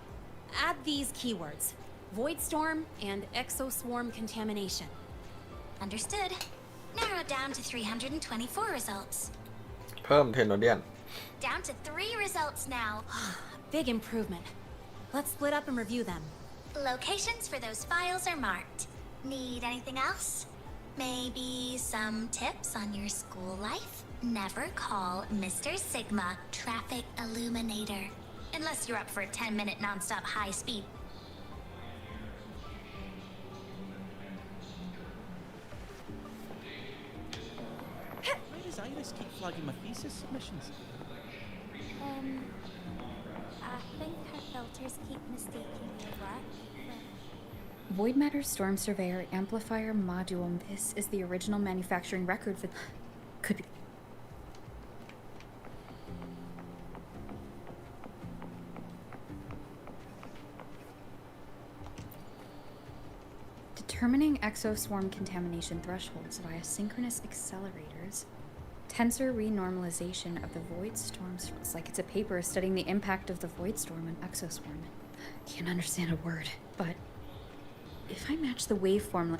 Add these keywords: Void Storm and Exoswarm Contamination. Understood. Narrowed down to 324 results. เพิ่มเทโนเดียน Down to 3 results now. Big improvement. Let's split up and review them. Locations for those files are marked. Need anything else? Maybe some tips on your school life? Never call Mr. Sigma Traffic Illuminator. Unless you're up for a 10-minute non-stop high-speed. Why does Iris keep flagging my thesis submissions? I think her filters keep mistaking your work. Void Matter Storm Surveyor Amplifier Module. This is the original manufacturing record for... Could be... Determining exoswarm contamination thresholds via synchronous accelerators. Tensor renormalization of the void storms. It's like it's a paper studying the impact of the void storm on exoswarm. Can't understand a word, but if I match the waveform...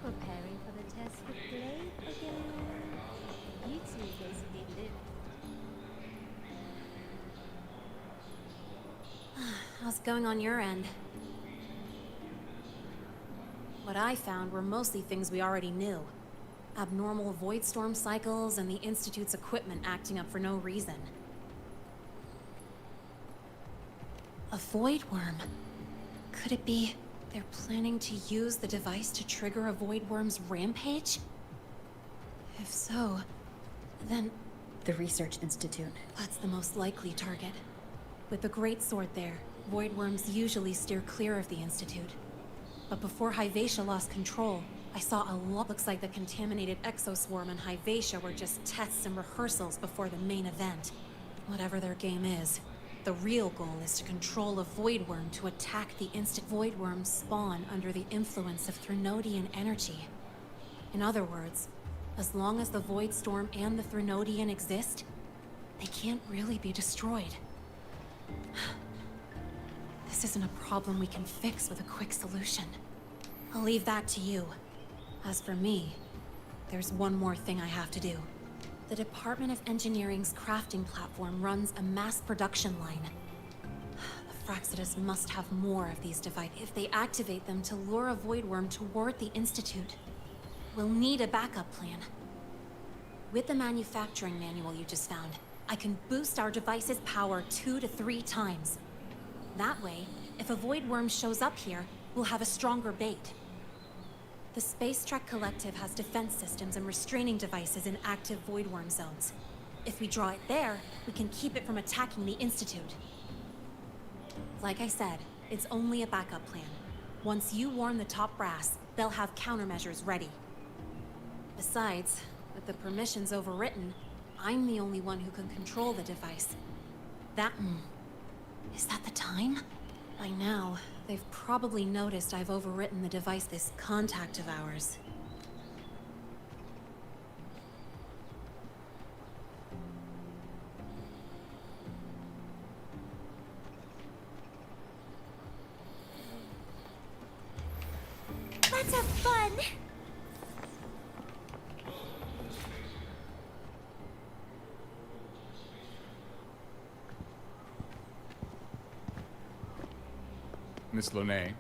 Preparing for the test with Blade again. You two basically live. How's it going on your end? What I found were mostly things we already knew. Abnormal void storm cycles and the Institute's equipment acting up for no reason. A void worm. Could it be they're planning to use the device to trigger a void worm's rampage? If so, then... The Research Institute. That's the most likely target. With the Great Sword there, void worms usually steer clear of the Institute. But before Hyvatia lost control, I saw a lot. Looks like the contaminated exoswarm and Hyvatia were just tests and rehearsals before the main event. Whatever their game is, the real goal is to control a void worm to attack the instant. Void worms spawn under the influence of Threnodian energy. In other words, as long as the void storm and the Threnodian exist, they can't really be destroyed. This isn't a problem we can fix with a quick solution. I'll leave that to you. As for me, there's one more thing I have to do. The Department of Engineering's crafting platform runs a mass production line. The Fraxidus must have more of these devices if they activate them to lure a void worm toward the Institute. We'll need a backup plan. With the manufacturing manual you just found, I can boost our device's power 2 to 3 times. That way, if a void worm shows up here, we'll have a stronger bait. The Space Trek Collective has defense systems and restraining devices in active void worm zones. If we draw it there, we can keep it from attacking the Institute. Like I said, it's only a backup plan. Once you warn the top brass, they'll have countermeasures ready. Besides, with the permissions overwritten, I'm the only one who can control the device. Is that the time? By now, they've probably noticed I've overwritten the device. This contact of ours. Let's Miss Lene,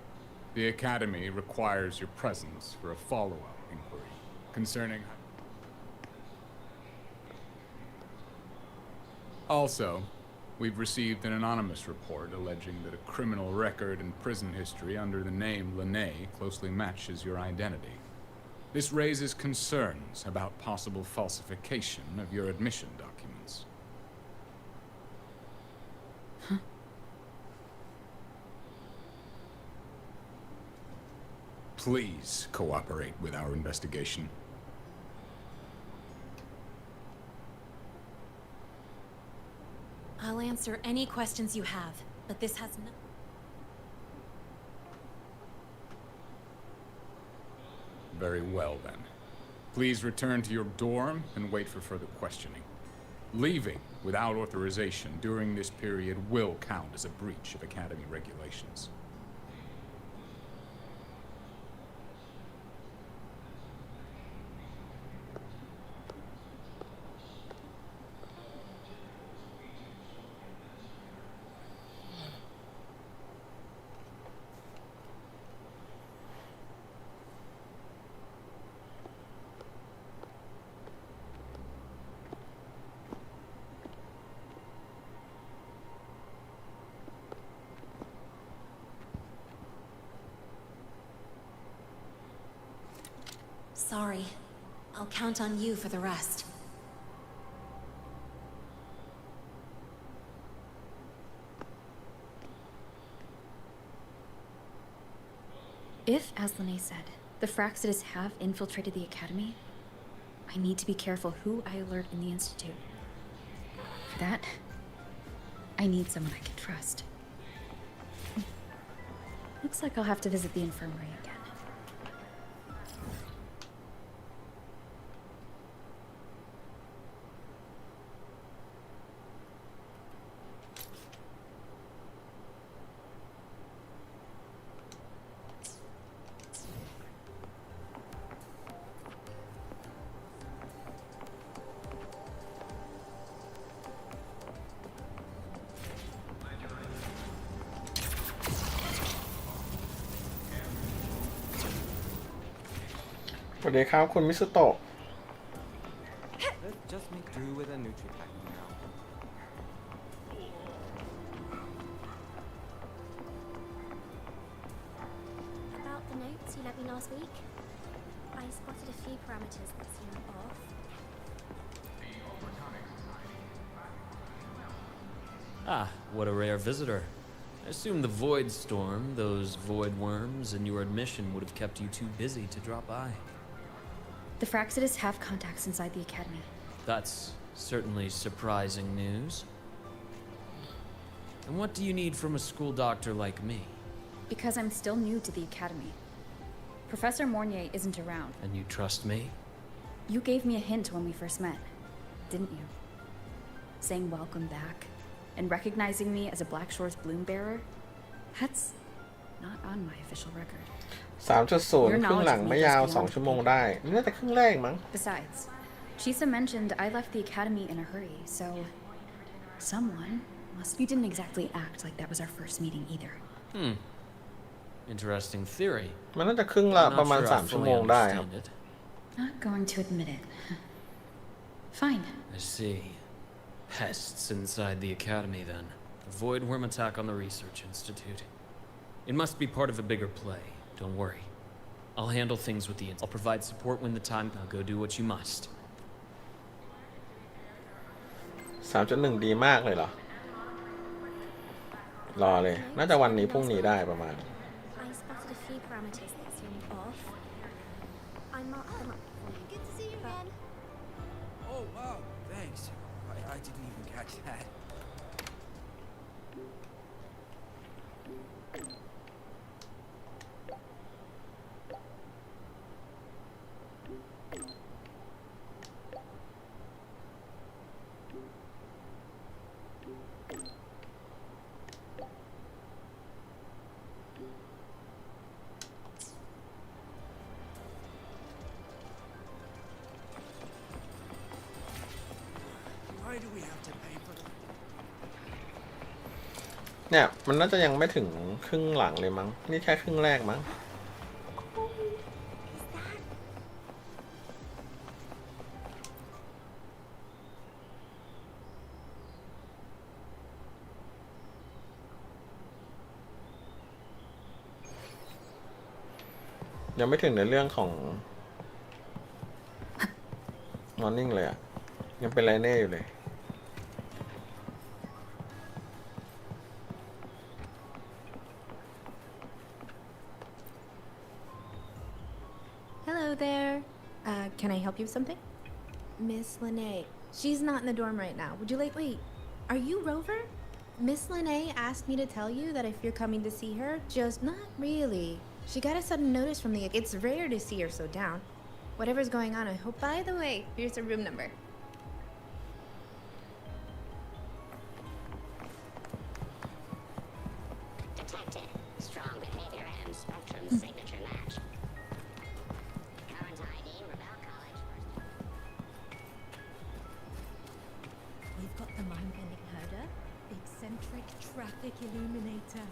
the Academy requires your presence for a follow-up inquiry concerning... Also, we've received an anonymous report alleging that a criminal record and prison history under the name Lene closely matches your identity. This raises concerns about possible falsification of your admission documents. Huh? Please cooperate with our investigation. I'll answer any questions you have, but this has no... Very well, then. Please return to your dorm and wait for further questioning. Leaving without authorization during this period will count as a breach of Academy regulations. Sorry. I'll count on you for the rest. If, as Lene said, the Fractious have infiltrated the Academy, I need to be careful who I alert in the Institute. For that, I need someone I can trust. Looks like I'll have to visit the infirmary again.สวัสดีครับคุณมิสุโตะ Let's just make do with a Nutri-Pack now. About the notes you lent me last week, I spotted a few parameters that seem off. Ah, what a rare visitor. I assume the Void Storm, those void worms, and your admission would have kept you too busy to drop by. The Fractious have contacts inside the Academy. That's certainly surprising news. And what do you need from a school doctor like me? Because I'm still new to the Academy. Professor Mornier isn't around. And you trust me? You gave me a hint when we first met, didn't you? Saying welcome back, and recognizing me as a Black Shore's bloom bearer? That's not on my official record. 3.0 ครึ่งหลังไม่ยาว2 ชั่วโมงได้นี่น่าจะครึ่งแรกมั้ง Besides, Chisa mentioned I left the Academy in a hurry, so someone must... You didn't exactly act like that was our first meeting either. Interesting theory. มันน่าจะครึ่งละประมาณ3 ชั่วโมงได้ครับ Not going to admit it. Fine. I see. Pests inside the Academy, then. A void worm attack on the Research Institute. It must be part of a bigger play. Don't worry. I'll handle things with the... I'll provide support when the time... Now go do what you must. 3.1 ดีมากเลยเหรอ รอเลย น่าจะวันนี้พรุ่งนี้ได้ประมาณ I spotted a few parameters that seem off. I marked them up for you. Good to see you again. Oh, wow, thanks. I didn't even catch that. Why do we have to pay for them? เนี่ยมันน่าจะยังไม่ถึงครึ่งหลังเลยมั้งนี่แค่ครึ่งแรกมั้งยังไม่ถึงในเรื่องของมอร์นิ่งเลยอะยังเป็นไรเน่อยู่เลย Hello there. Can I help you with something? Miss Lene. She's not in the dorm right now. Would you like... Wait, are you Rover? Miss Lene asked me to tell you that if you're coming to see her, just... Not really. She got a sudden notice from the... It's rare to see her so down. Whatever's going on, I hope... By the way, here's her room number. Detected. Strong behavior and spectrum signature match. Current ID, Rebel College. We've got the mind-bending herder, eccentric traffic illuminator,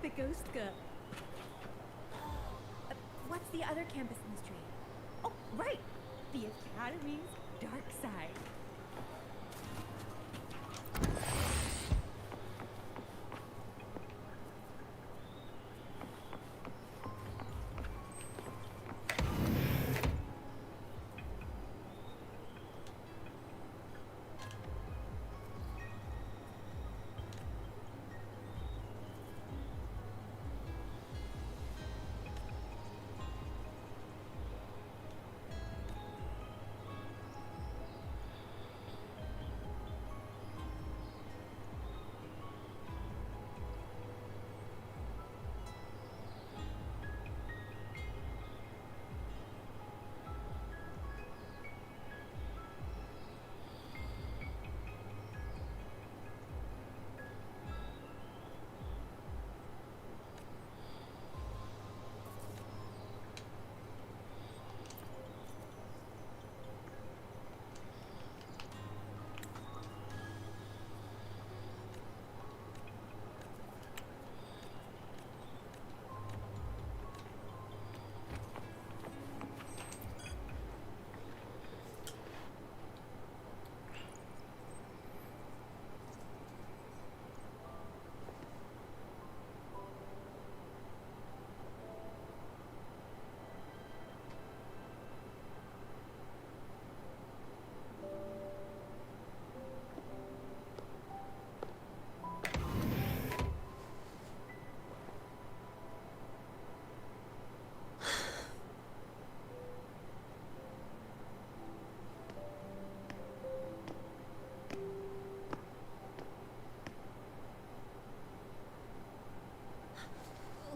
the ghost girl. What's the other campus mystery? Oh, right! The Academy's dark side.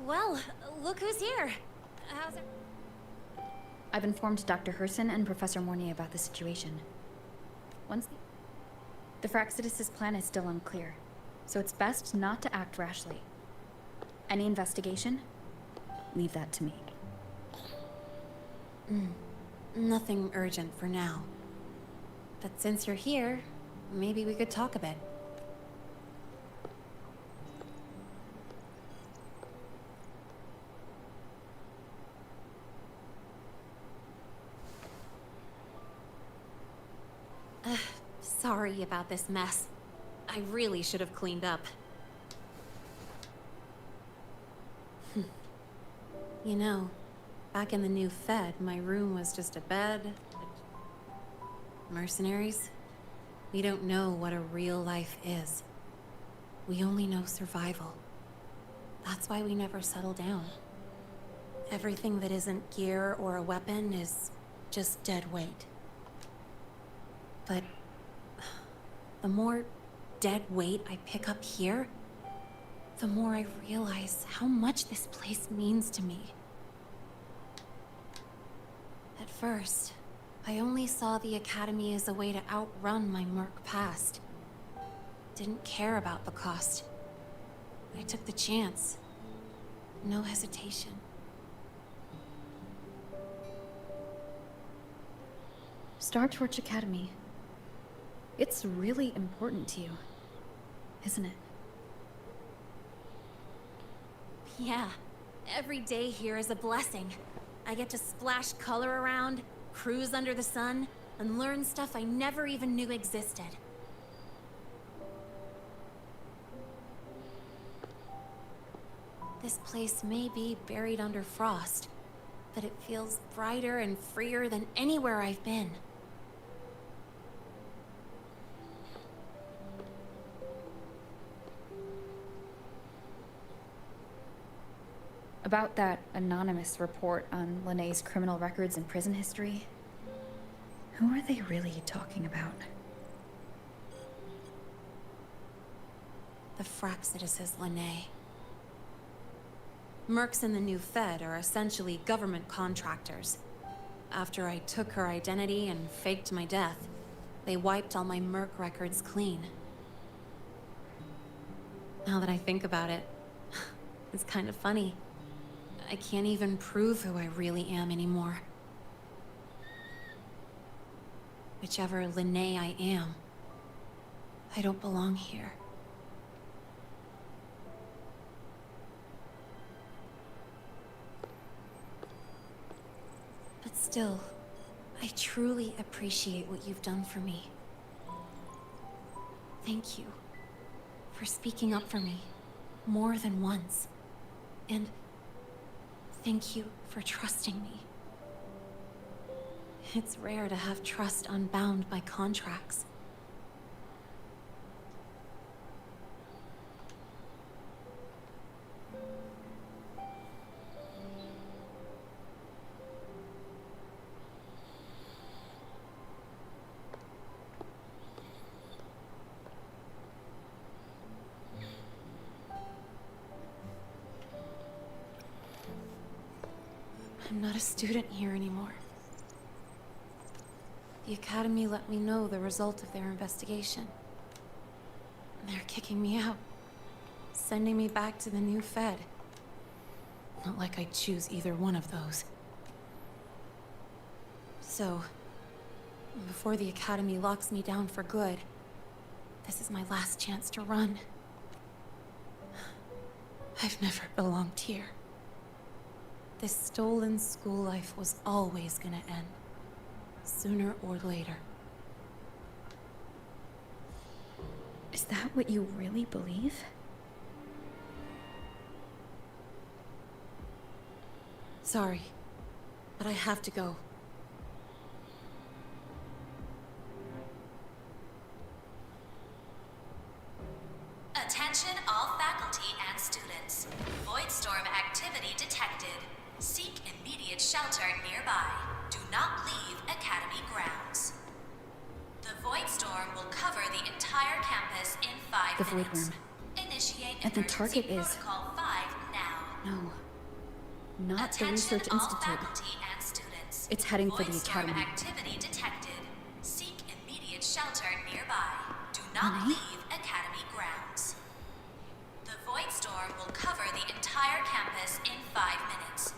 Well, look who's here. How's it? I've informed Dr. Herson and Professor Mornay about the situation. Once the Fraxidus' plan is still unclear, so it's best not to act rashly. Any investigation? Leave that to me. Nothing urgent for now. But since you're here, maybe we could talk a bit. Sorry about this mess. I really should have cleaned up. You know, back in the new Fed, my room was just a bed. Mercenaries? We don't know what a real life is. We only know survival. That's why we never settle down. Everything that isn't gear or a weapon is just dead weight. But the more dead weight I pick up here, the more I realize how much this place means to me. At first, I only saw the Academy as a way to outrun my murk past. Didn't care about the cost. I took the chance. No hesitation. Star Torch Academy. It's really important to you, isn't it? Yeah, every day here is a blessing. I get to splash color around, cruise under the sun, and learn stuff I never even knew existed. This place may be buried under frost, but it feels brighter and freer than anywhere I've been. About that anonymous report on Linnea's criminal records and prison history, who are they really talking about? The Fraxituses Linne. Mercs in the new Fed are essentially government contractors. After I took her identity and faked my death, they wiped all my Merc records clean. Now that I think about it, it's kind of funny. I can't even prove who I really am anymore. Whichever Linne I am, I don't belong here. But still, I truly appreciate what you've done for me. Thank you for speaking up for me more than once. And thank you for trusting me. It's rare to have trust unbound by contracts. I'm not a student here anymore. The Academy let me know the result of their investigation. They're kicking me out, sending me back to the new Fed. Not like I'd choose either one of those. So, before the Academy locks me down for good, this is my last chance to run. I've never belonged here. This stolen school life was always gonna end, sooner or later. Is that what you really believe? Sorry, but I have to go. Attention all faculty and students. Voidstorm activity detected. Seek immediate shelter nearby. Do not leave Academy grounds. The Voidstorm will cover the entire campus in 5 The minutes. Voidworm. Initiate And the emergency target is... protocol 5 now. No. Not the Attention Research all Institute. faculty and students. It's heading for the Voidstorm Academy. activity detected. Seek immediate shelter nearby. Do not Linne? leave Academy grounds. The Voidstorm will cover the entire campus in 5 minutes.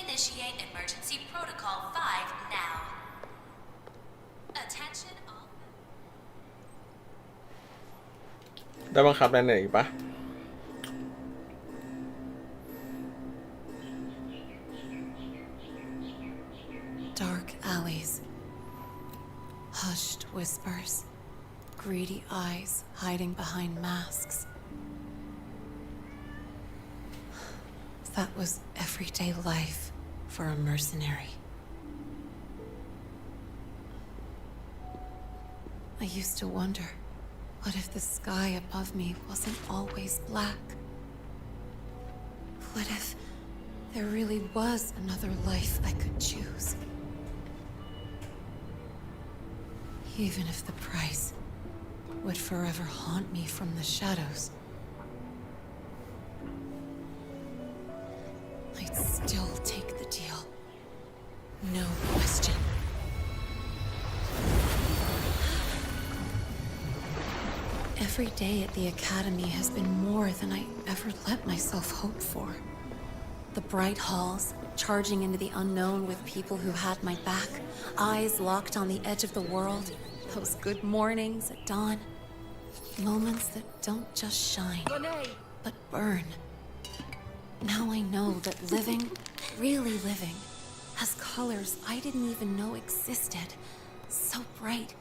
Initiate emergency protocol 5 now. Attention all... ได้บังคับอะไรไหนอีกปะ Dark alleys. Hushed whispers. Greedy eyes hiding behind masks. That was everyday life for a mercenary. I used to wonder, what if the sky above me wasn't always black? What if there really was another life I could choose? Even if the price would forever haunt me from the shadows, I'd still take the deal. No question. Every day at the Academy has been more than I ever let myself hope for. The bright halls, charging into the unknown with people who had my back, eyes locked on the edge of the world, those good mornings at dawn, moments that don't just shine, but burn. Now I know that living, really living, has colors I didn't even know existed. So bright,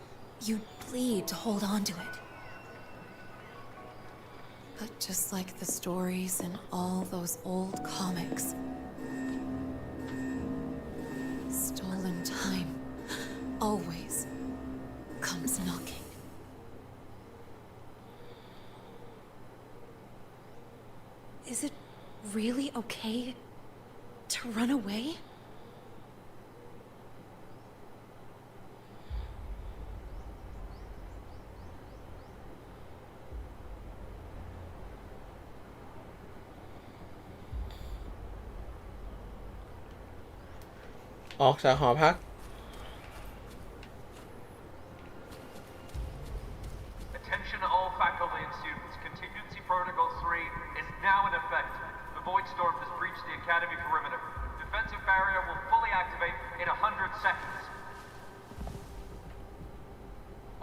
you'd bleed to hold on to it. But just like the stories in all those old comics, stolen time always comes knocking. Is it really okay to run away?ออกจากหอพัก Attention all faculty and students. Contingency Protocol 3 is now in effect. The Void Storm has breached the Academy perimeter. Defensive barrier will fully activate in 100 seconds.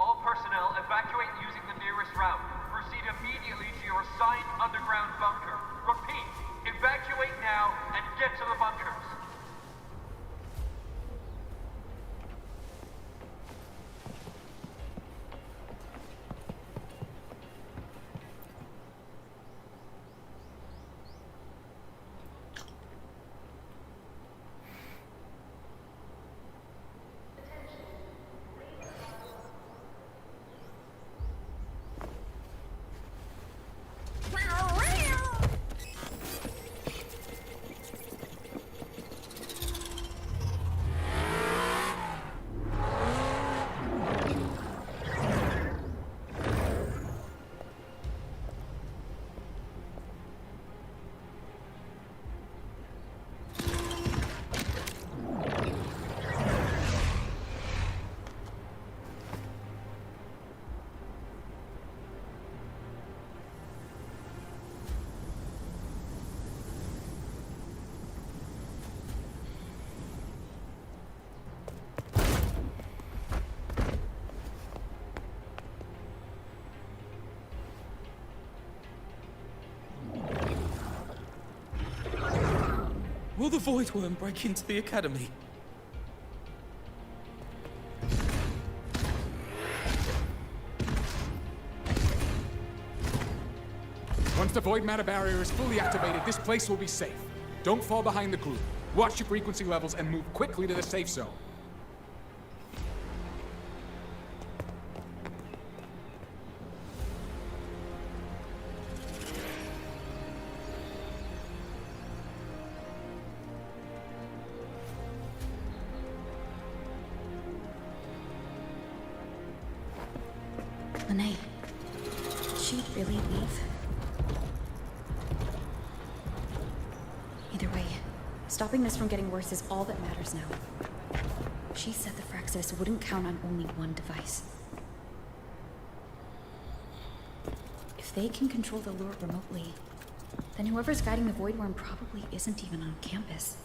All personnel evacuate using the nearest route. Proceed immediately to your assigned underground bunker. Repeat, evacuate now and get to the bunkers. Will the Void Worm break into the Academy? Once the void matter barrier is fully activated, this place will be safe. Don't fall behind the group. Watch your frequency levels and move quickly to the safe zone. Lene, did she really leave? Either way, stopping this from getting worse is all that matters now. She said the Fraxis wouldn't count on only one device. If they can control the lure remotely, then whoever's guiding the Void Worm probably isn't even on campus.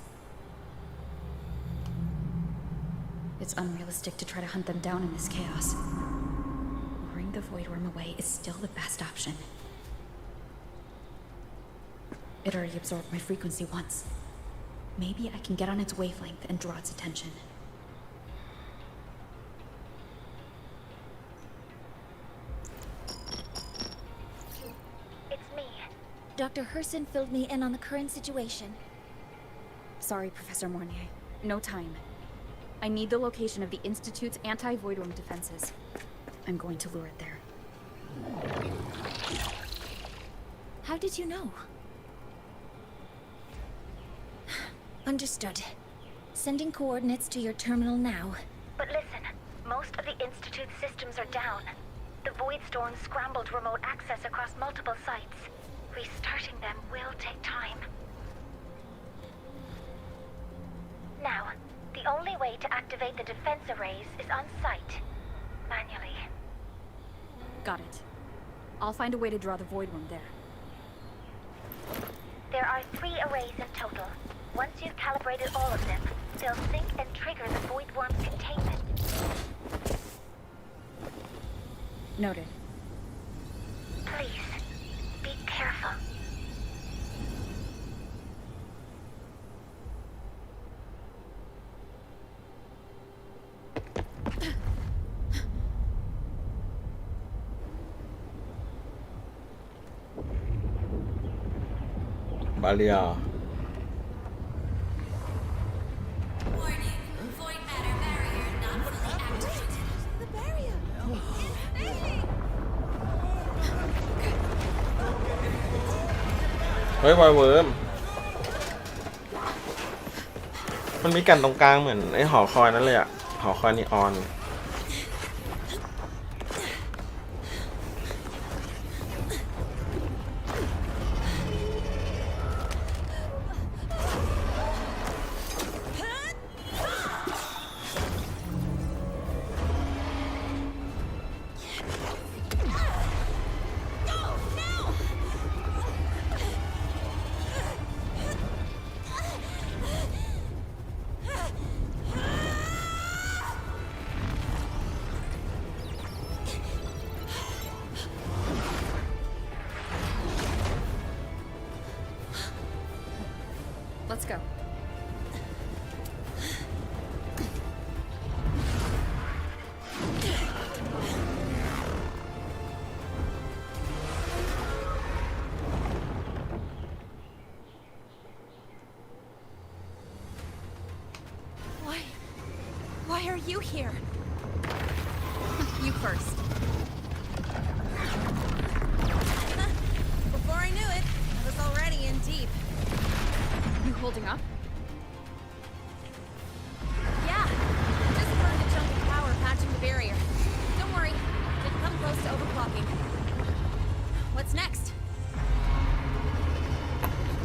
It's unrealistic to try to hunt them down in this chaos. Luring the Void Worm away is still the best option. It already absorbed my frequency once. Maybe I can get on its wavelength and draw its attention. It's me. Dr. Herson filled me in on the current situation. Sorry, Professor Mornier. No time. I need the location of the Institute's anti-Void Worm defenses. I'm going to lure it there. How did you know? Understood. Sending coordinates to your terminal now. But listen, most of the Institute's systems are down. The Void Storm scrambled remote access across multiple sites. Restarting them will take time. Now, the only way to activate the defense arrays is on site. Manually. Got it. I'll find a way to draw the Void Worm there. There are 3 arrays in total. Once you've calibrated all of them, they'll sync and trigger the Void Worm's containment. Noted. Please, be careful. บาเรีย Warning. Void matter barrier not fully activated. The barrier. It's เฮ้ยวายเวิร์มมันมีกันตรงกลางเหมือนไอ้หอคอยนั่นเลยอะหอคอยนีออน Let's go. Why are you here? You first. Before I knew it, I was already in deep. You holding up? Yeah, just burned a chunk of power patching the barrier. Don't worry, didn't come close to overclocking. What's next?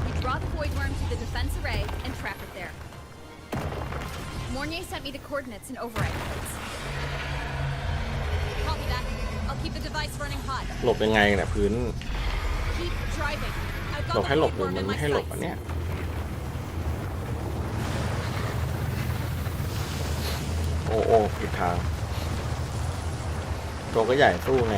You draw the void worm to the defense array and trap it there. Mornier sent me the coordinates and override codes. Copy that. I'll keep the device running hot. หลบยังไงเนี่ยพื้น Keep driving. I've หลบ got ให้ the หลบ void หรือ worm มัน in ไม่ my ให้หลบ sights. อ่ะเนี่ยโอ้ผิดทางตัวก็ใหญ่สู้ไง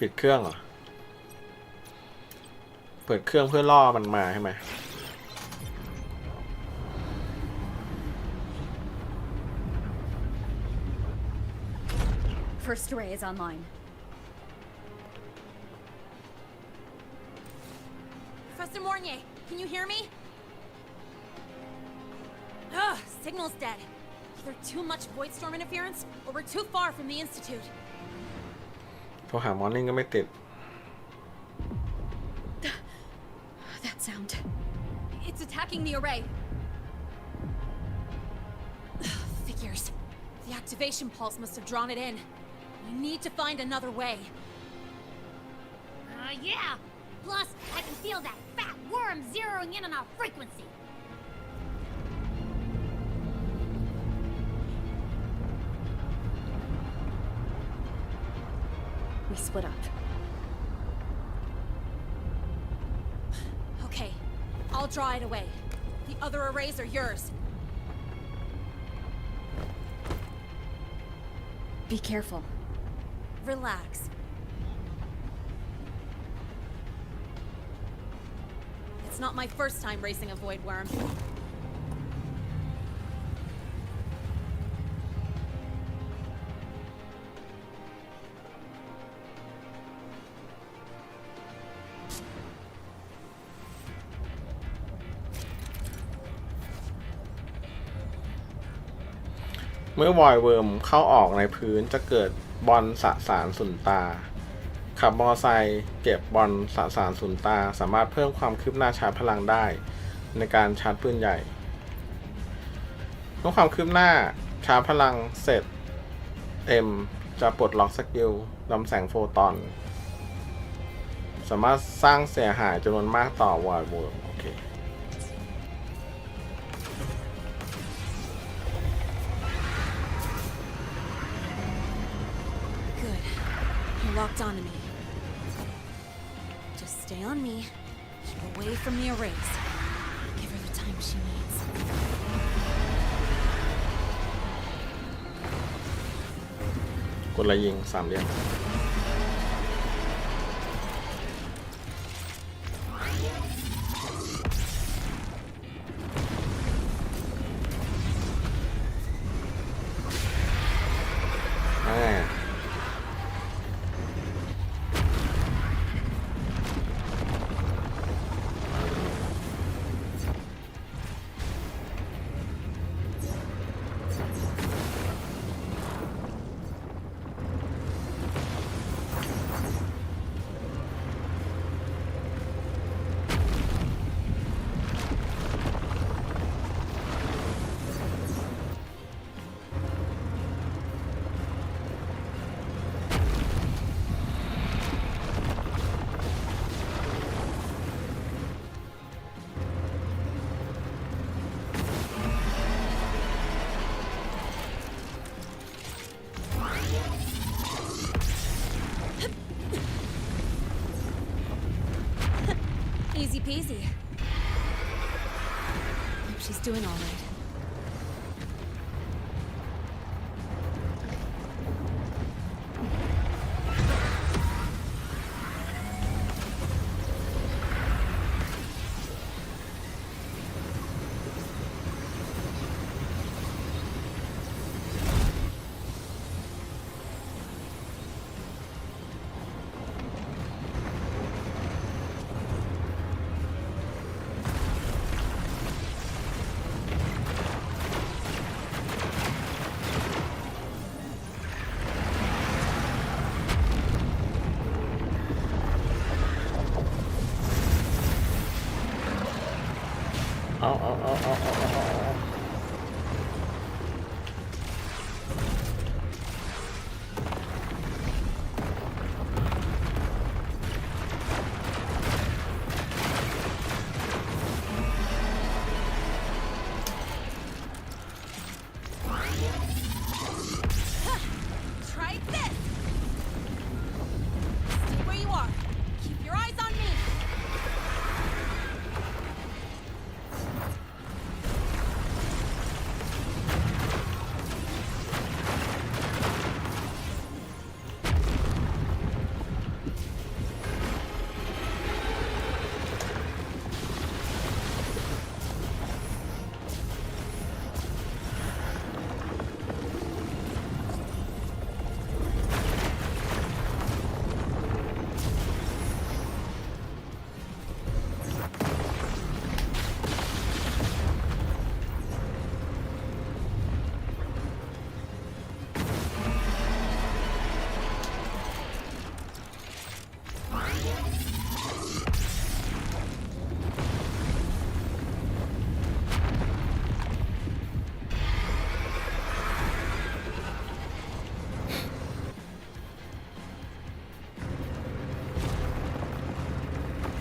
ปิดเครื่องเหรอ เปิดเครื่องเพื่อล่อมันมาใช่ไหม First array is online. Professor Mornier, can you hear me? Ugh, signal's dead. Either too much void storm interference, or we're too far from the Institute. โทรหามอร์นิ่งก็ไม่ติด That sound. It's attacking the array. Figures. The activation pulse must have drawn it in. We need to find another way. Yeah. Plus, I can feel that fat worm zeroing in on our frequency. We split up. Okay, I'll draw it away. The other arrays are yours. Be careful. Relax. It's not my first time racing a void worm. เมื่อวอยเวิร์มเข้าออกในพื้นจะเกิดบอลสสารสุนตาขับมอไซค์เก็บบอลสสารสุนตาสามารถเพิ่มความคืบหน้าชาร์จพลังได้ในการชาร์จปืนใหญ่เมื่อความคืบหน้าชาร์จพลังเสร็จจะปลดล็อกสกิลลำแสงโฟตอนส ามารถสร้างเสียหายจำนวนมากต่อวอร์ดโอเค Good. You're locked onto me. Just stay on me. Keep away from the arrays. Give her the time she needs. กดละยิง3 เหลี่ยมEasy peasy. Hope she's doing all right. Try this! Stay where you are. Keep your eyes on me.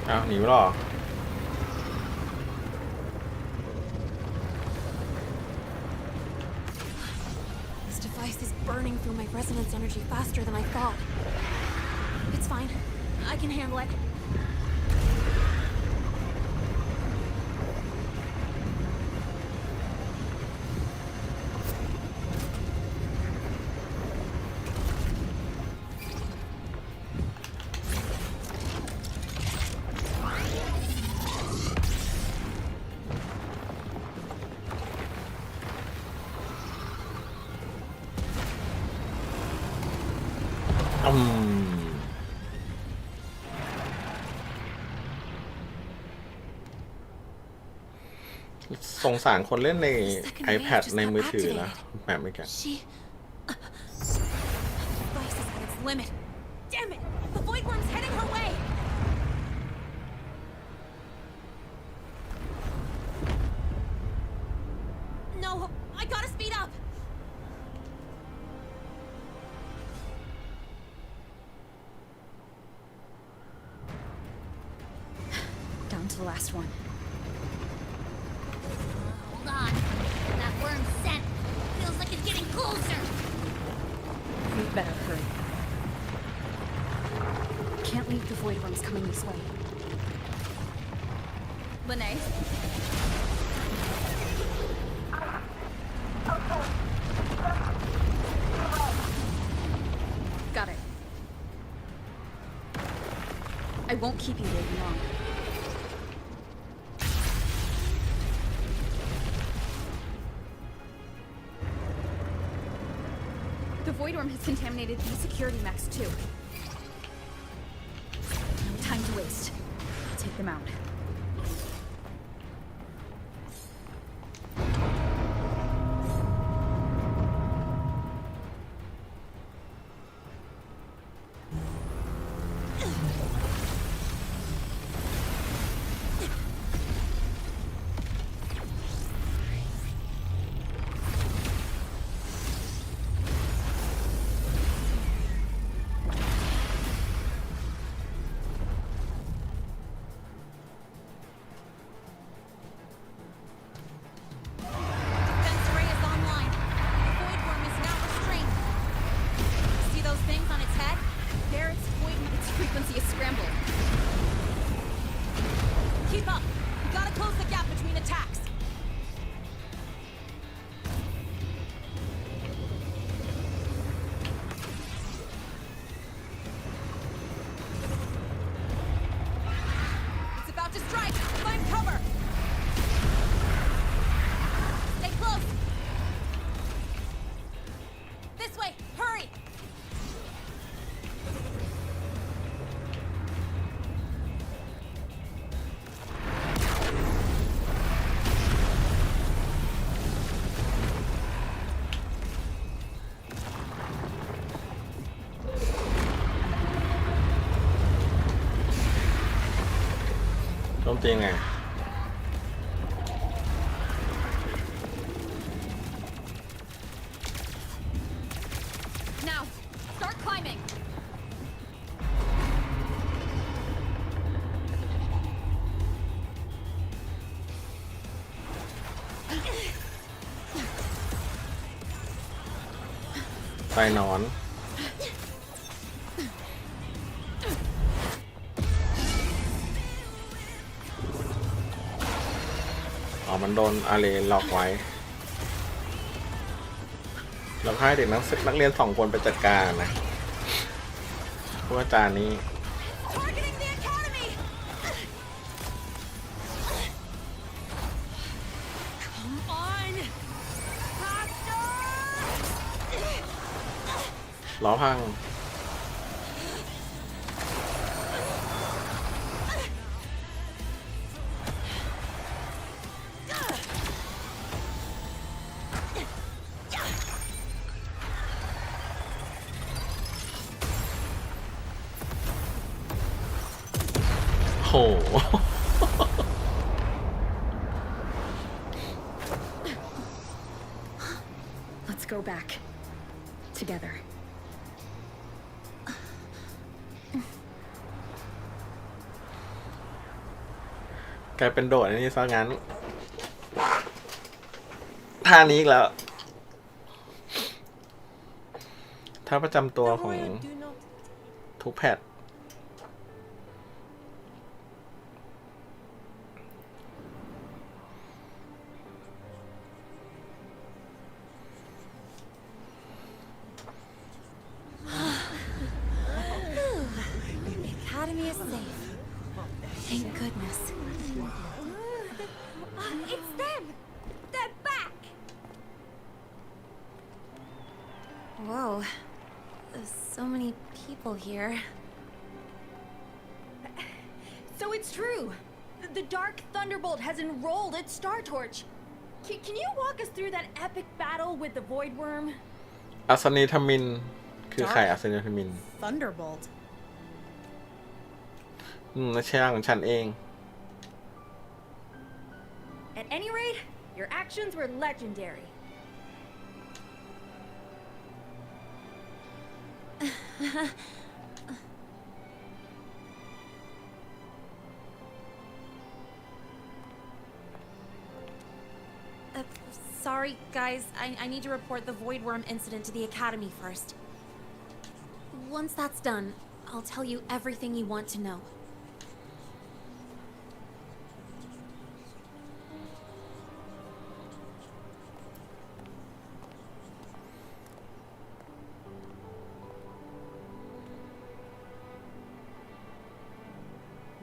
อ้าวหนีไม่หรอ This device is burning through my resonance energy faster than I thought. It's fine. I can handle it.อืม สงสารคนเล่นใน iPad ในมือถือนะแบบไม่กัน Device is at its limit. Damn it! The void worm's heading her way. No, I gotta speed up. to the last one. Hold on. That worm scent feels like it's getting closer. We'd better hurry. Can't leave the void worms coming this way. Lene? Got it. I won't keep you waiting long. The void worm has contaminated these security mechs too. No time to waste. Take them out. Defense array is online. The void worm is now restrained. See those things on its head? There, its frequency is scrambled. Keep up. We gotta close the gap between attacks. It's about to strike. Find cover. Stay close. This way. Hurry.โจมตีไง Now, start climbing.ไฟหนอนอ๋อมันโดนอาเลล็อกไว้แล้วให้เด็กนักเรียน2 คนไปจัดการนะพวกอาจารย์นี้ Targeting the academy. Come on. Faster. ล้อพังโห Let's go back. Together. กลายเป็นโดดอันนี้ซะงั้นท่านี้อีกแล้วท่าประจำตัวของทุกแพท The academy is safe. Thank goodness. It's them! They're back! Whoa. There's so many people here. So it's true. The Dark Thunderbolt has enrolled at Star Torch. Can you walk us through that epic battle with the Void Worm? อัศนีธมินคือใครอัศนีธมิน Thunderbolt. ไม่ใช่ของฉันเอง At any rate, your actions were legendary. Sorry, guys. I need to report the void worm incident to the Academy first. Once that's done, I'll tell you everything you want to know.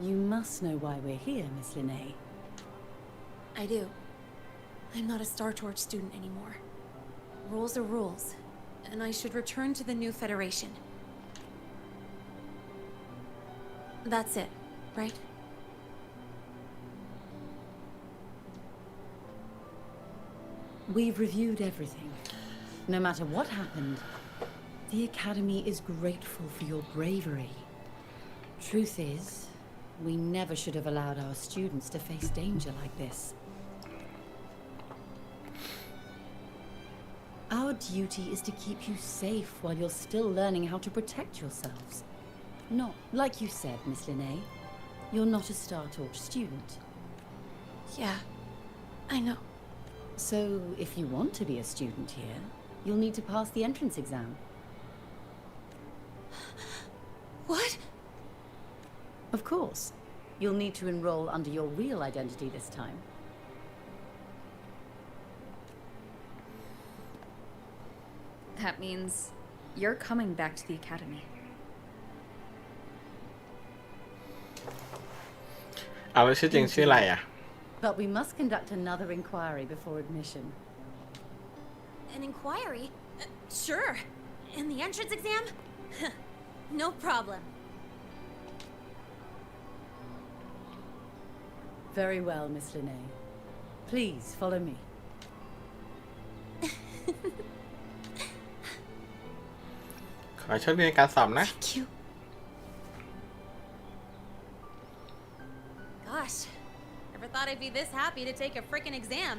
You must know why we're here, Miss Linnae. I do. I'm not a Star Torch student anymore. Rules are rules, and I should return to the new Federation. That's it, right? We've reviewed everything. No matter what happened, the Academy is grateful for your bravery. Truth is, we never should have allowed our students to face danger like this. Our duty is to keep you safe while you're still learning how to protect yourselves. Not, like you said, Miss Linnae, you're not a Star Torch student. Yeah, I know. So, if you want to be a student here, you'll need to pass the entrance exam. What? Of course. You'll need to enroll under your real identity this time. That means you're coming back to the Academy. เอาแล้วชื่อจริงชื่ออะไรอ่ะ But we must conduct another inquiry before admission. An inquiry? Sure. And the entrance exam? No problem. Very well, Miss Linnae. Please follow me. ขอให้โชคดีในการสอบนะ Thank you. Gosh, never thought I'd be this happy to take a frickin' exam.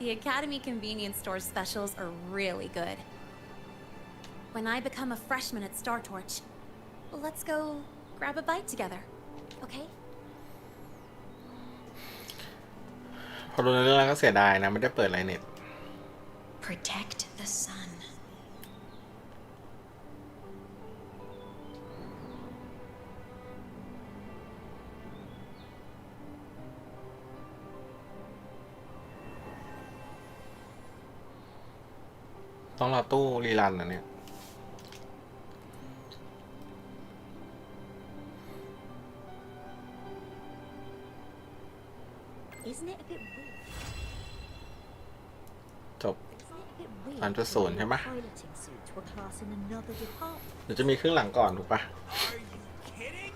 The Academy convenience store specials are really good. When I become a freshman at Star Torch, let's go grab a bite together, okay? พอรู้เรื่องแล้วก็เสียดายนะไม่ได้เปิดไลน์เน็ต Protect the sun. ต้องรอตู้รีรันนะเนี่ย Isn't it a bit weird? จบ 3.0 ใช่ไหม Piloting suit to a class in another department. เดี๋ยวจะมีครึ่งหลังก่อนถูกปะ Kidding?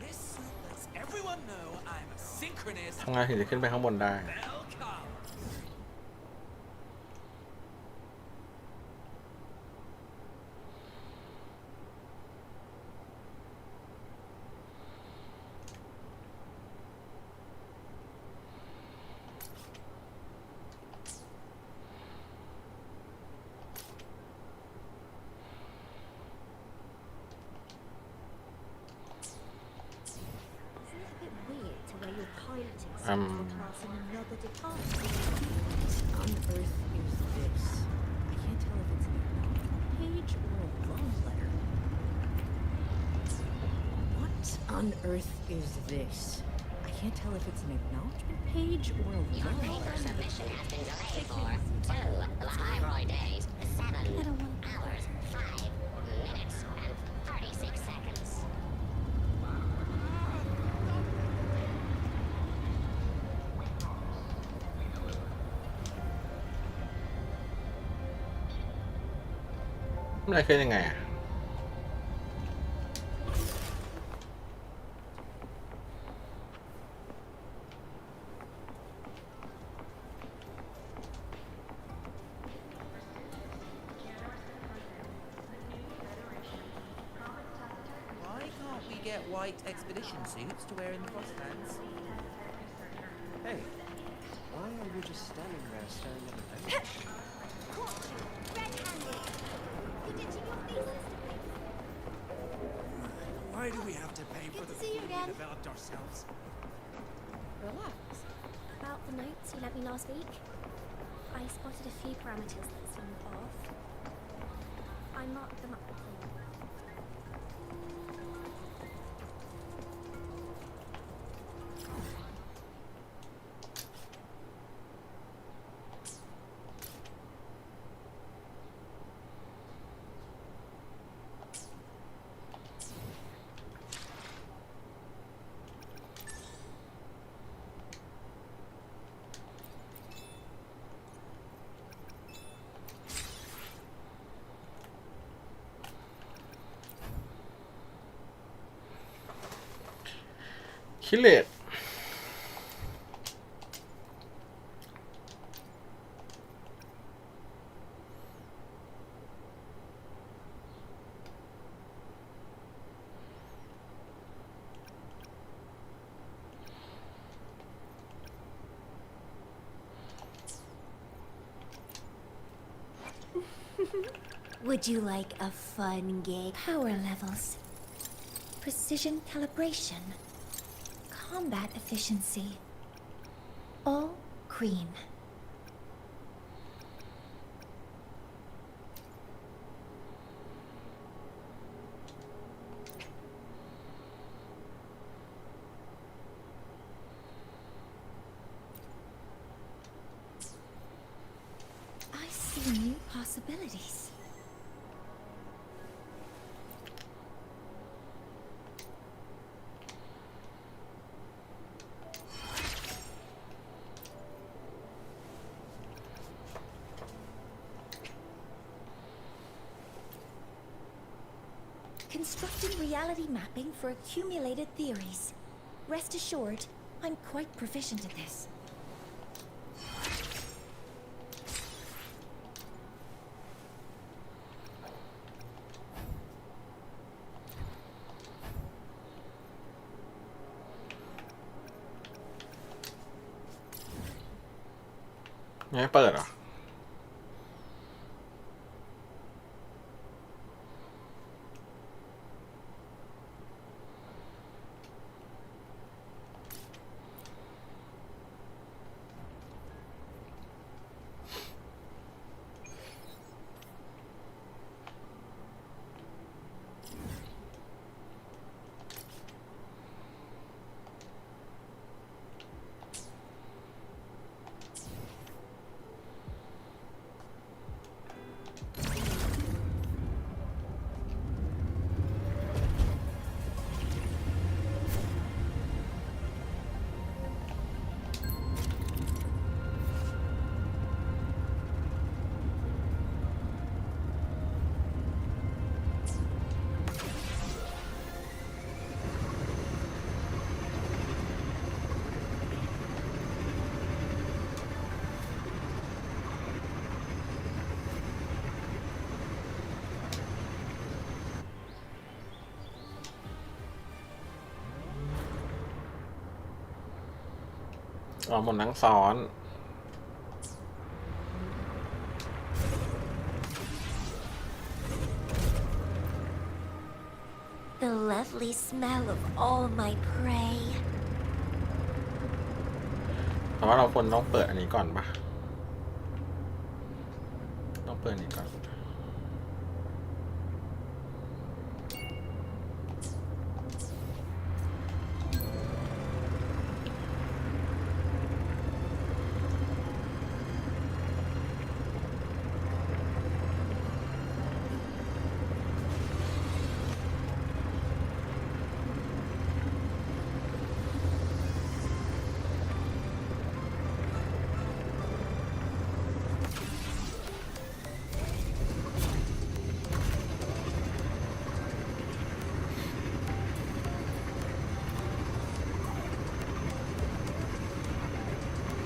This suit lets everyone know I'm a synchronous. ทำงานถึงจะขึ้นไปข้างบนได้ Weird to wear your piloting suit to a class in another department. What on earth is this? I can't tell if it's a page or a love letter. What on earth is this? I can't tell if it's an acknowledgement page or a Your love paper letter. submission has been delayed for 2 Lyroy days, 7 hours, 5 minutes, and 36 seconds. มันจะขึ้นยังไงอ่ะ Why can't we get white expedition suits to wear in the Frostlands? Hey, why are you just standing there staring at the bench? Why do we have to pay for the food we developed ourselves? Relax. About the notes you lent me last week, I spotted a few parameters that seem off. I marked them up for you.คิเลตWould you like a fun game? Power levels, precision calibration, combat efficiency, all green. I see new possibilities. Constructing reality mapping for accumulated theories. Rest assured, I'm quite proficient at this. ไม่เปิดเหรอหมดนั่งซ้อน The lovely smell of all my prey. แต่ว่าเราควรต้องเปิดอันนี้ก่อนปะต้องเปิดอันนี้ก่อน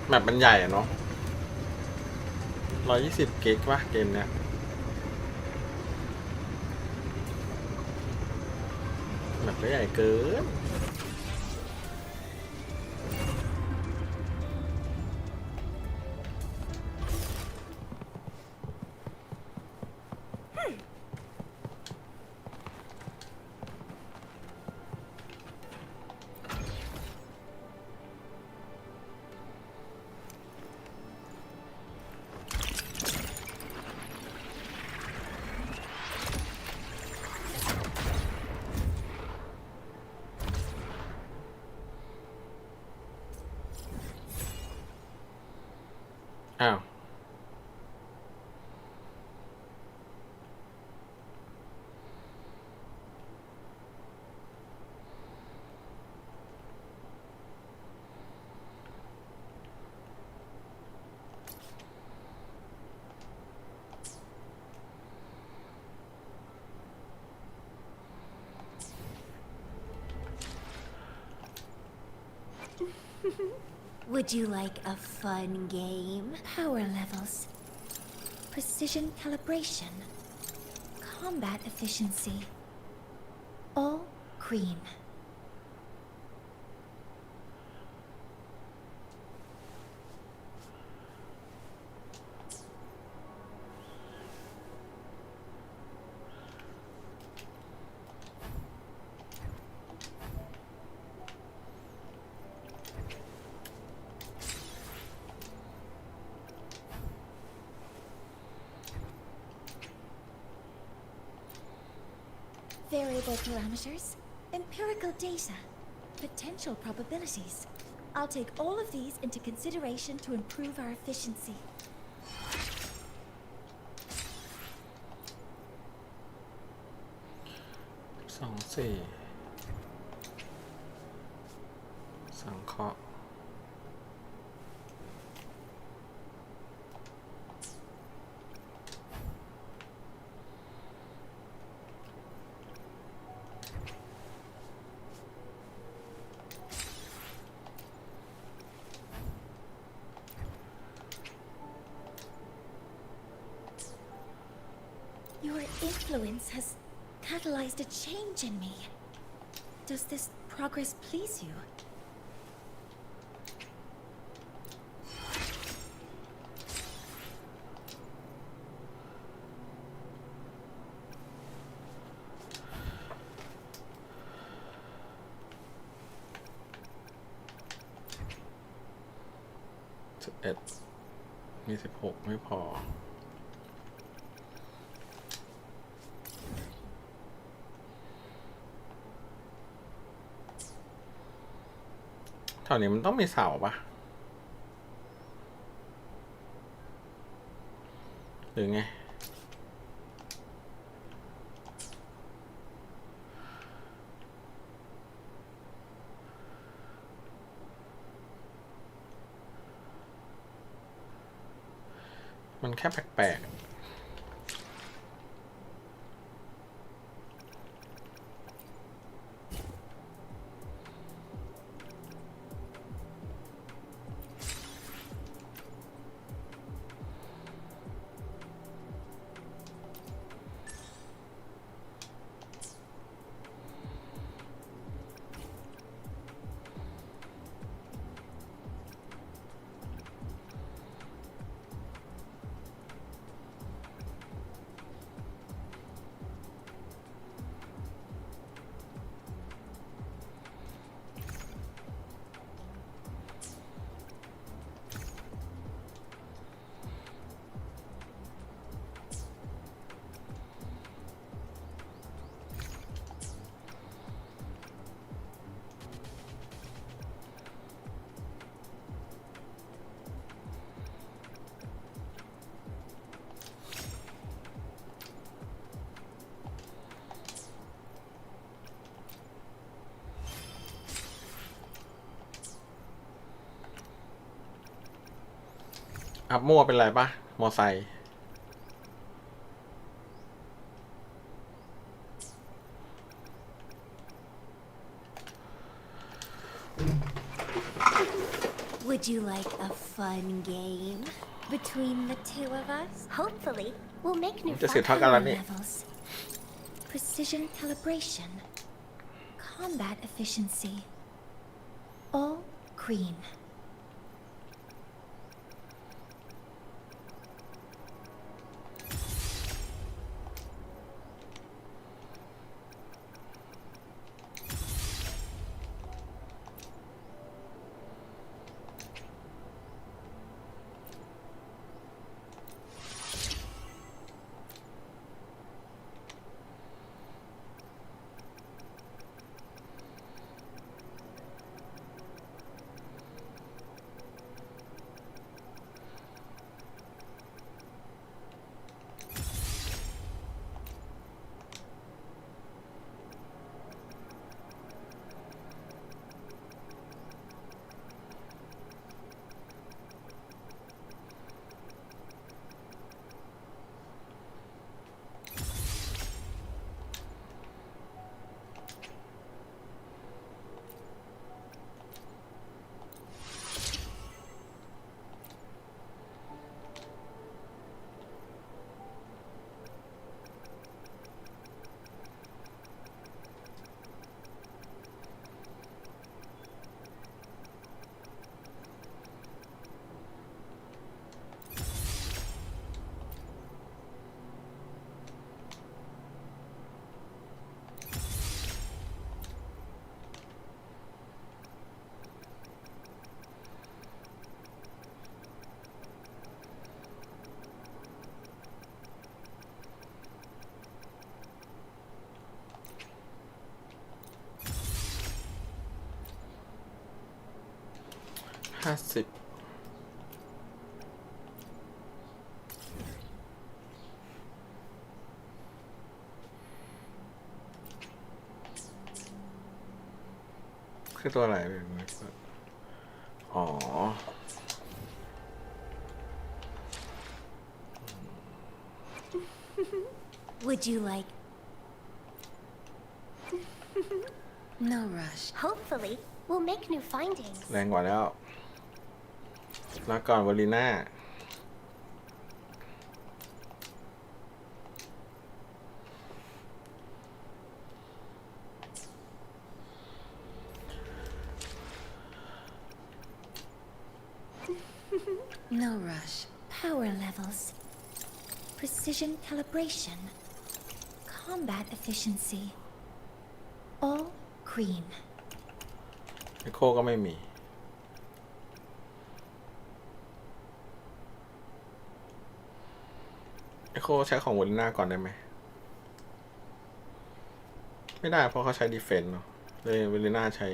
แมปมันใหญ่อะเนาะ120 กิกวะเกมเนี้ยแมปก็ใหญ่เกิน อ้าวWould you like a fun game? Power levels, precision calibration, combat efficiency, all green. Variable parameters, empirical data, potential probabilities. I'll take all of these into consideration to improve our efficiency. 24สังเคราะห์Your influence has catalyzed a change in me. Does this progress please you? .11 มี 16 ไม่พอแถวนี้มันต้องมีเสาปะหรือไงมันแค่แปลกๆอัพมั่วเป็นไรปะมอไซค์ Would you like a fun game between the two of us? Hopefully, we'll make new จะเสียเท่ากันแล้วนี่ levels, precision calibration, combat efficiency, all green. 50คือตัวอะไรอ๋อ Would you like? No rush. Hopefully, we'll make new findings. แรงกว่าแล้วลาก่อนวอลีน่า No rush. Power levels. Precision calibration. Combat efficiency. All green. เอโคก็ไม่มีเอโคใช้ของวอลีน่าก่อนได้ไหมไม่ได้เพราะเขาใช้ดีเฟนส์เนาะเลยวอลีน่าใช้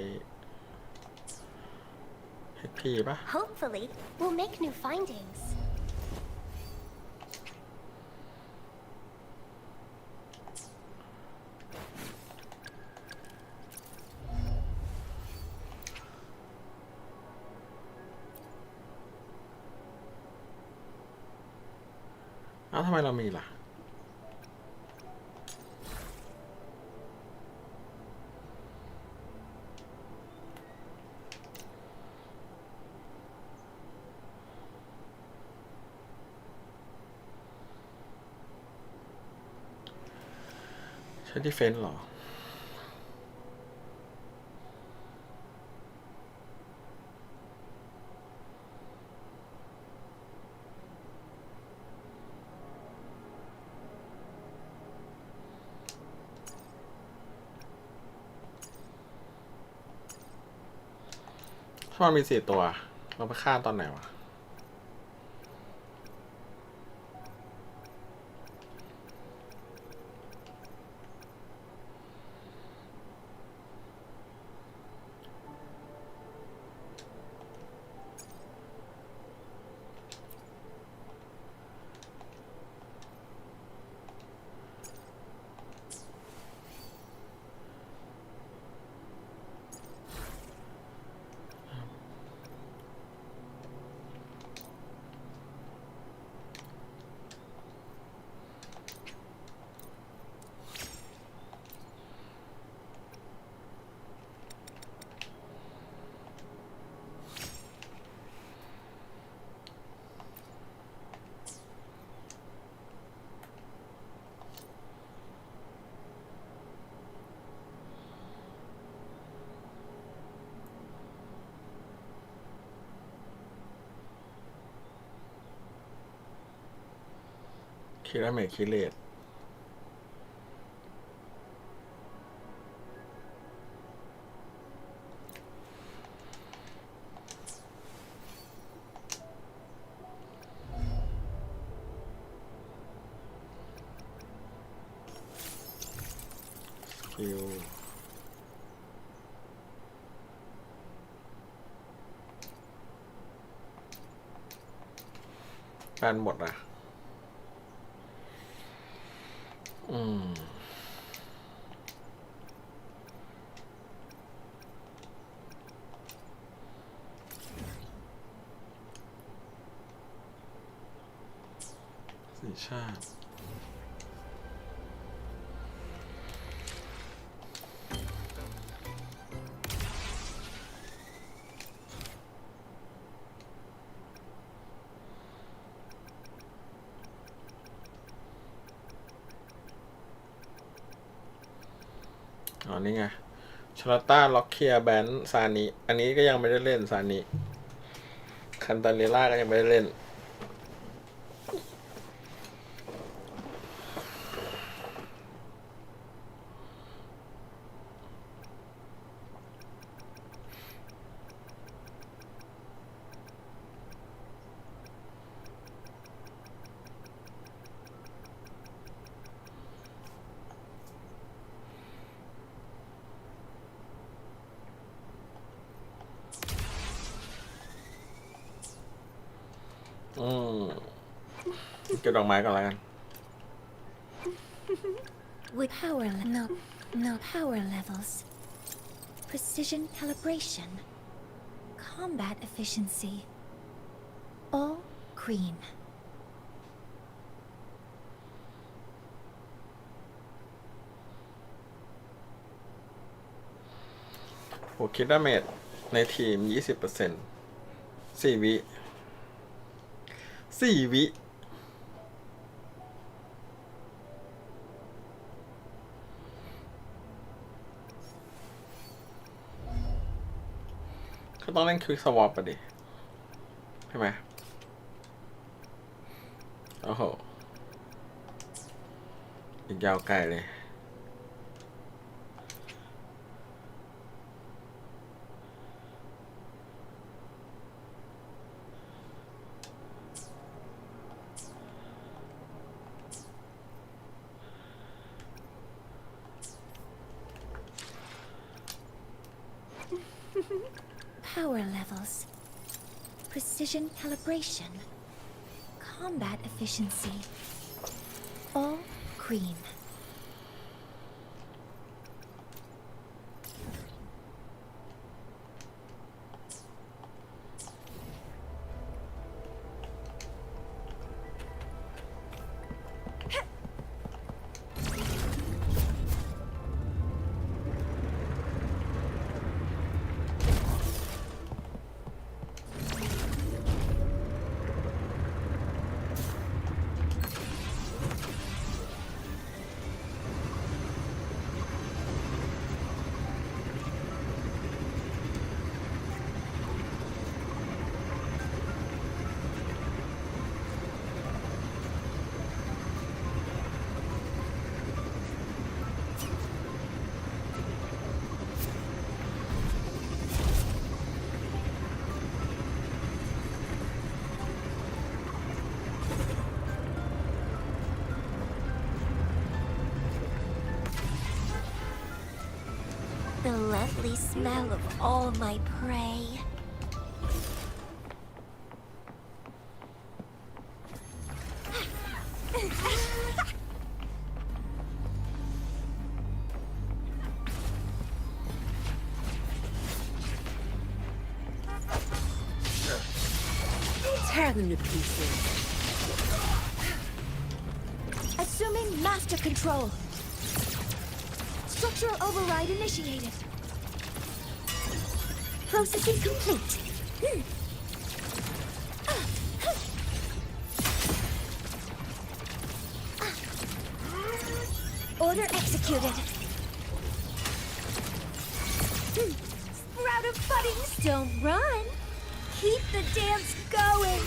HP ป่ะ Hopefully, we'll make new findings. เอ้าทำไมเรามีล่ะใช้ดีเฟนส์เหรอถ้ามันมี4 ตัวเราไปฆ่าตอนไหนวะคิราเมคิเลตสกิลการหมดอ่ะ4 ชาติอ๋อนี่ไงชลาต้าล็อกเคียแบนซานิอันนี้ก็ยังไม่ได้เล่นซานิคันตาเนล่าก็ยังไม่ได้เล่น เก็บดอกไม้ก่อนแล้วกัน With no power levels. Precision calibration. Combat efficiency. All green. โหคิดดาเมจในทีม 20% 4 วิก็ต้องเล่นควิกสวอปไปดิใช่ไหมโอ้โหอีกยาวไกลเลย Power levels. Precision calibration. Combat efficiency. All green. The lovely smell of all my prey. Tear them to pieces. Assuming master control. Structural override initiated. Processing complete. Order executed. Sprout of buddings, don't run. Keep the dance going.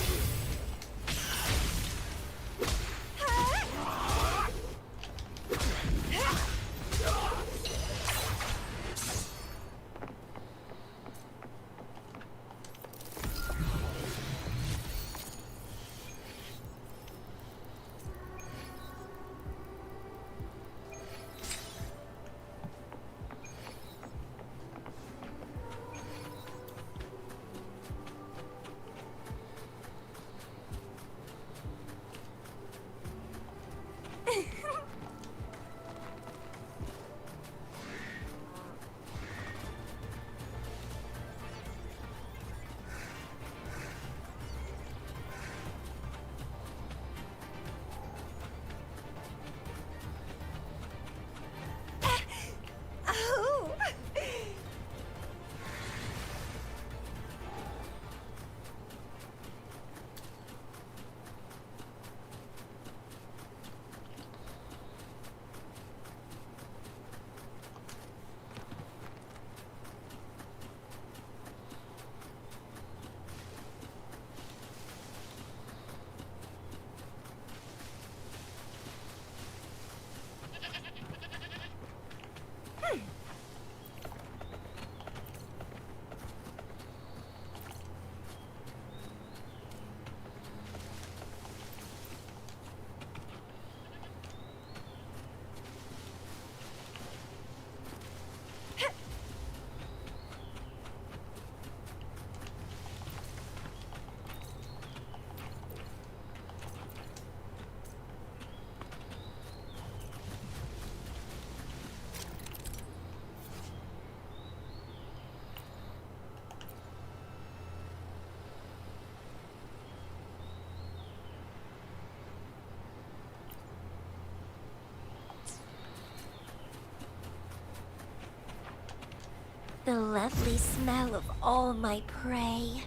The lovely smell of all my prey.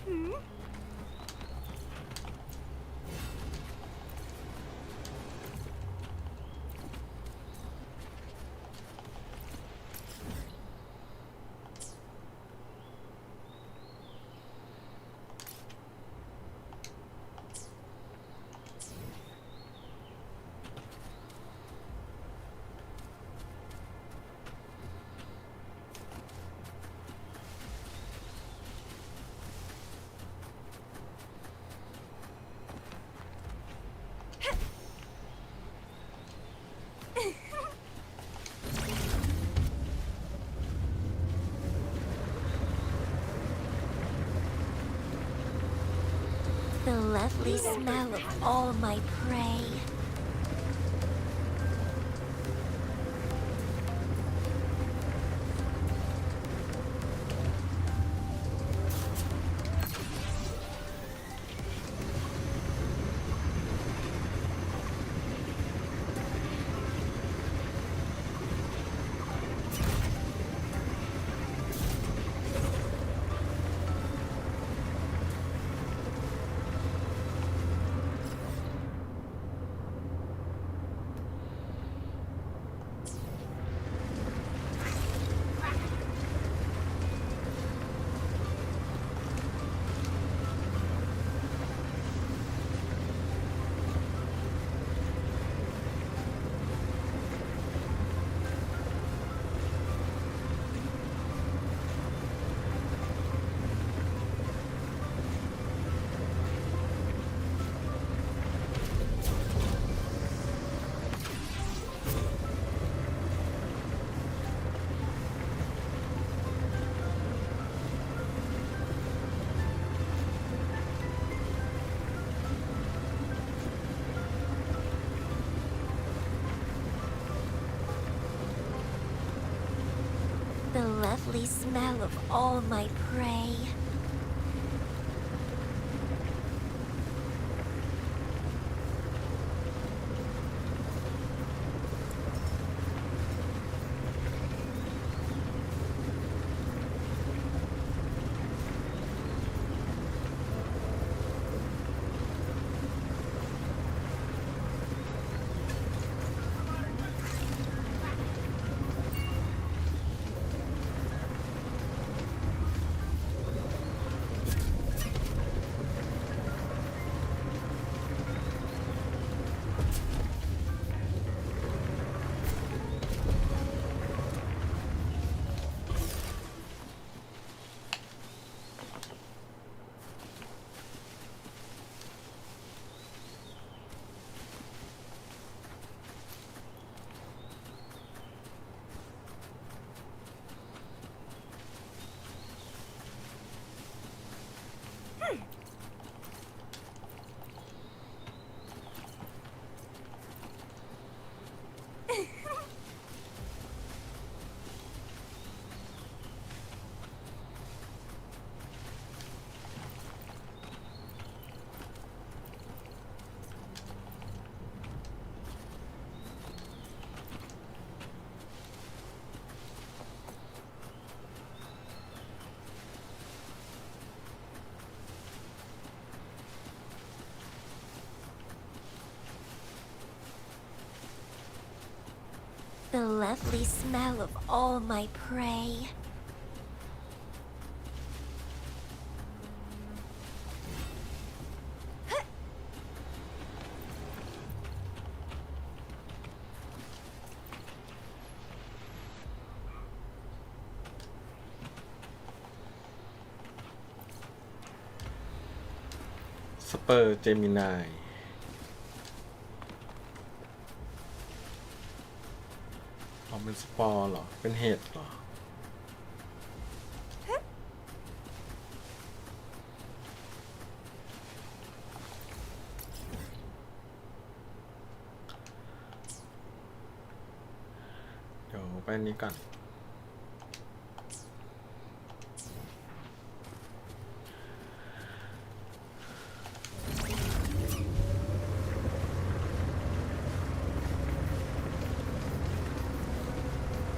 Hmm? The lovely smell of all my prey. The lovely smell of all my prey. The lovely smell of all my prey. Super Gemini เป็นสปอร์เหรอเป็นเห็ดเหรอเดี๋ยวไปอันนี้ก่อน The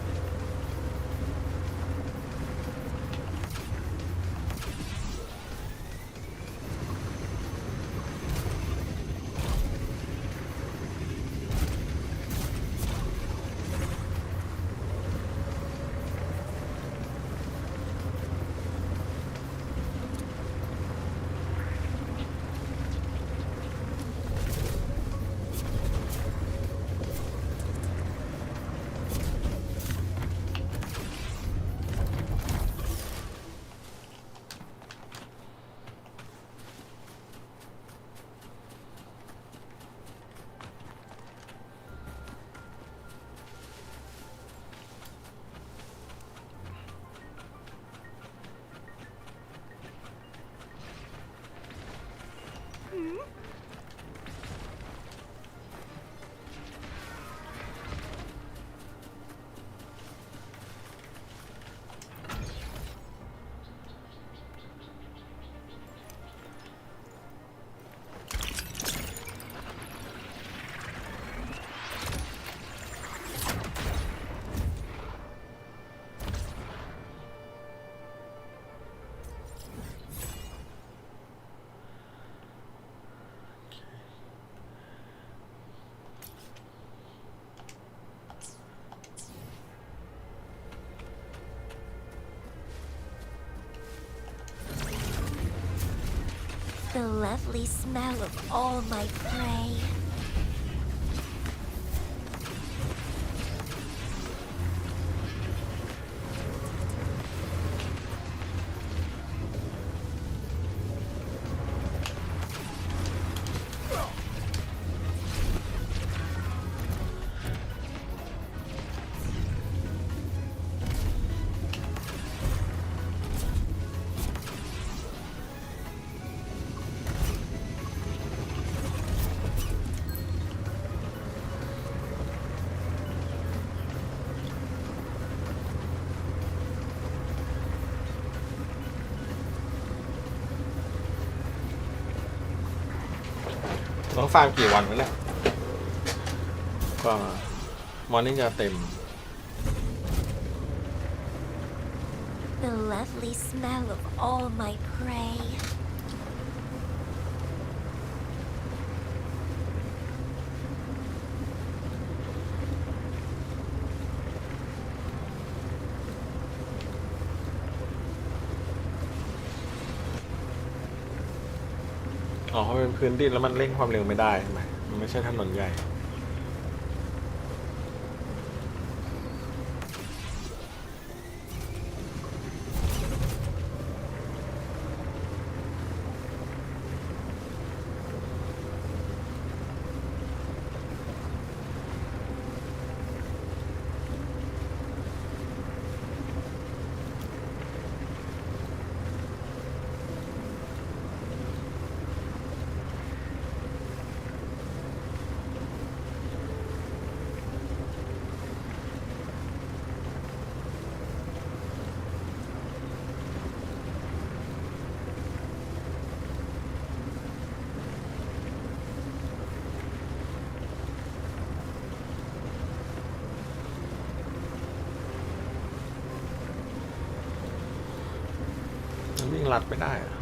lovely smell of all my prey.ต้องฟาร์มกี่วันวะเนี่ยก็มอร์นิ่งจะเต็ม The lovely smell of all my prey. อ๋อเพราะเป็นพื้นดินแล้วมันเร่งความเร็วไม่ได้ใช่ไหมมันไม่ใช่ถนนใหญ่ มันวิ่งลัดไม่ได้อะ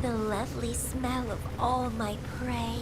The lovely smell of all my prey.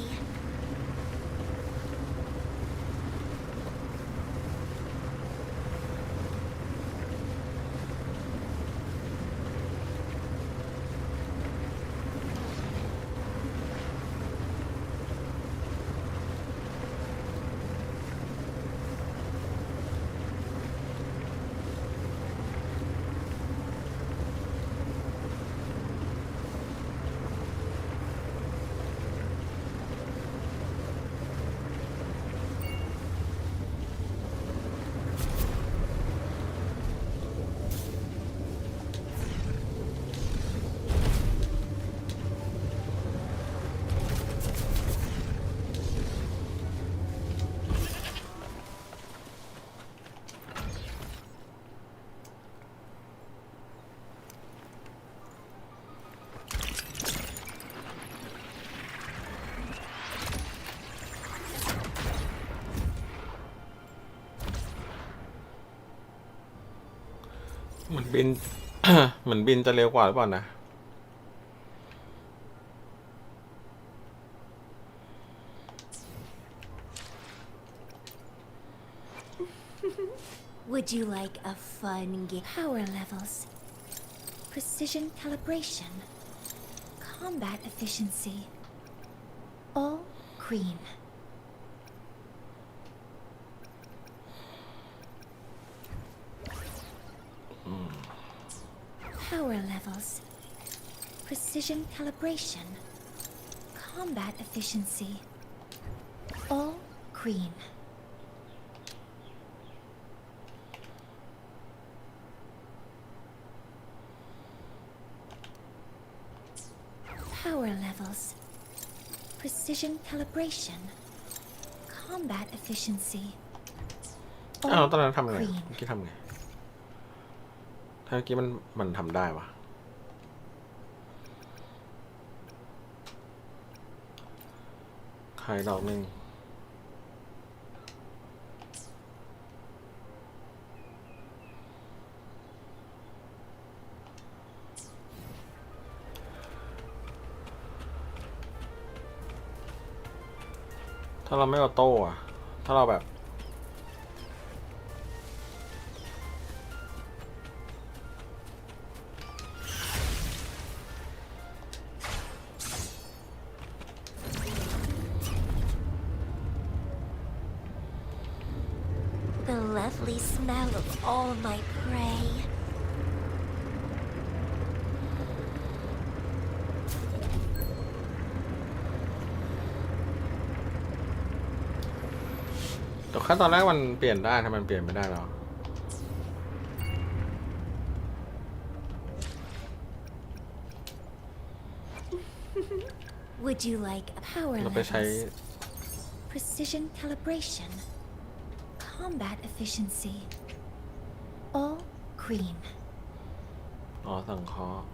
เหมือนบิน เหมือนบินจะเร็วกว่าหรือเปล่านะ Would you like a fun game? Power levels, precision calibration, combat efficiency, all green. Power Power levels. Precision calibration. Combat efficiency. All green. Power levels. Precision calibration. Combat efficiency. อ้าวตอนนั้นทำไงเมื่อกี้ทำไงถ้าเมื่อกี้มันทำได้วะขายดอกหนึ่งถ้าเราไม่ออโต้อะถ้าเราแบบ The lovely smell of all my prey. แต่ขั้นตอนแรกมันเปลี่ยนได้ถ้ามันเปลี่ยนไม่ได้หรอ Would you like power เราไปใช้ levels? Precision calibration. Combat efficiency. All green. อ๋อสังเคราะห์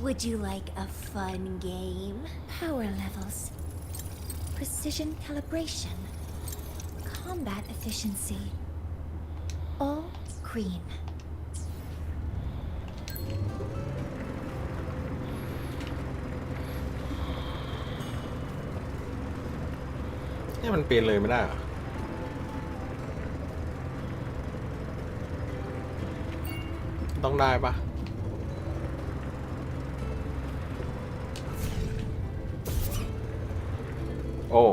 Would you like a fun game? Power levels. Precision calibration. Combat efficiency. All green. นี่มันเปลี่ยนเลยไม่ได้เหรอต้องได้ปะโอ้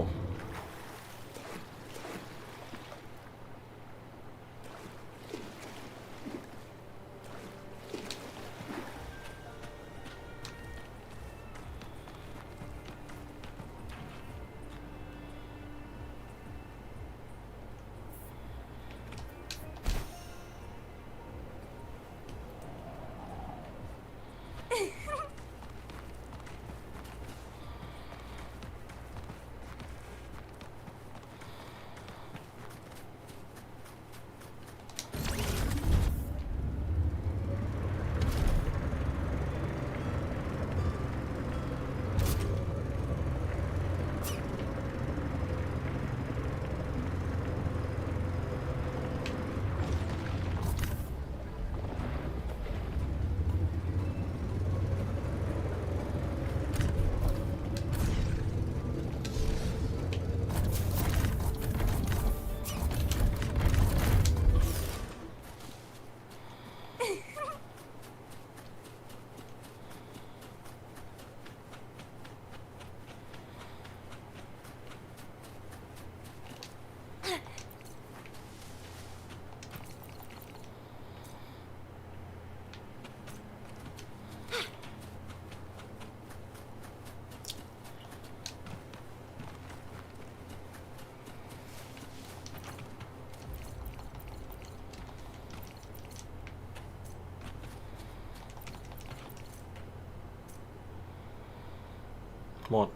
หมด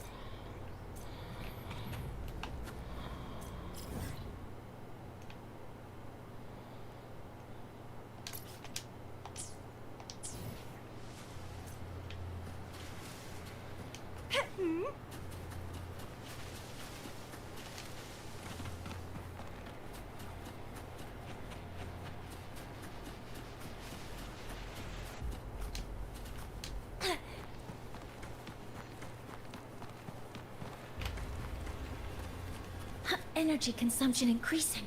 Energy consumption increasing.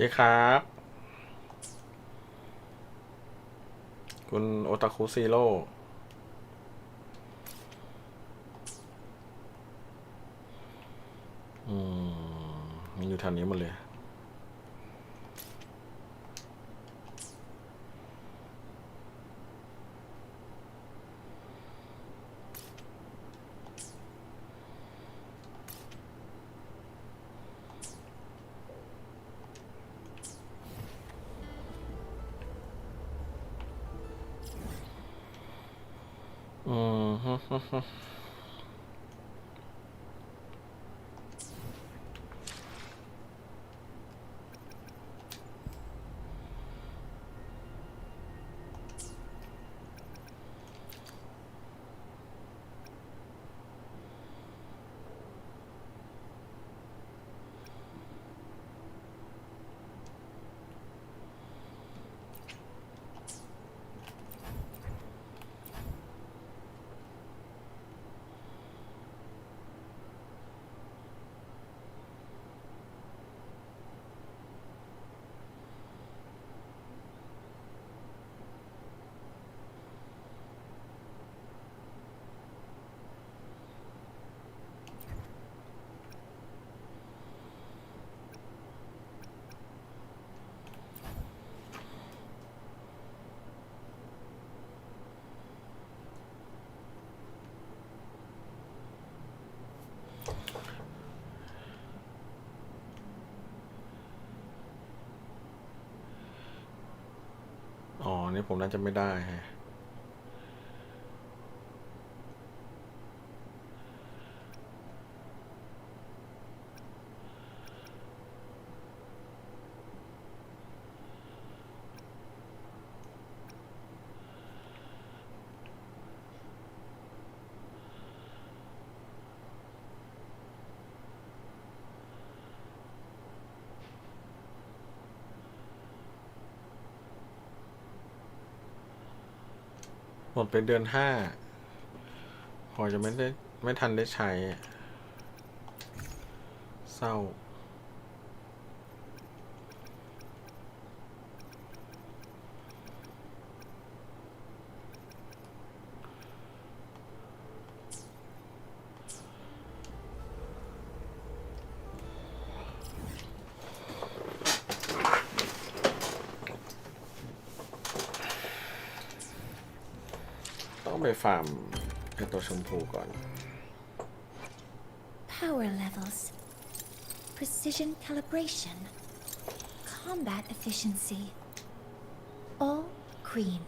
ดีครับคุณโอตาคุซีโร่มันอยู่แถวนี้หมดเลยอ๋อนี่ผมน่าจะไม่ได้ฮะ หมดไปเดือน5พอจะไม่ทันได้ใช้เศร้าต้องไปฟาร์มไอตัวชมพูก่อน Power levels, precision calibration, combat efficiency, all green.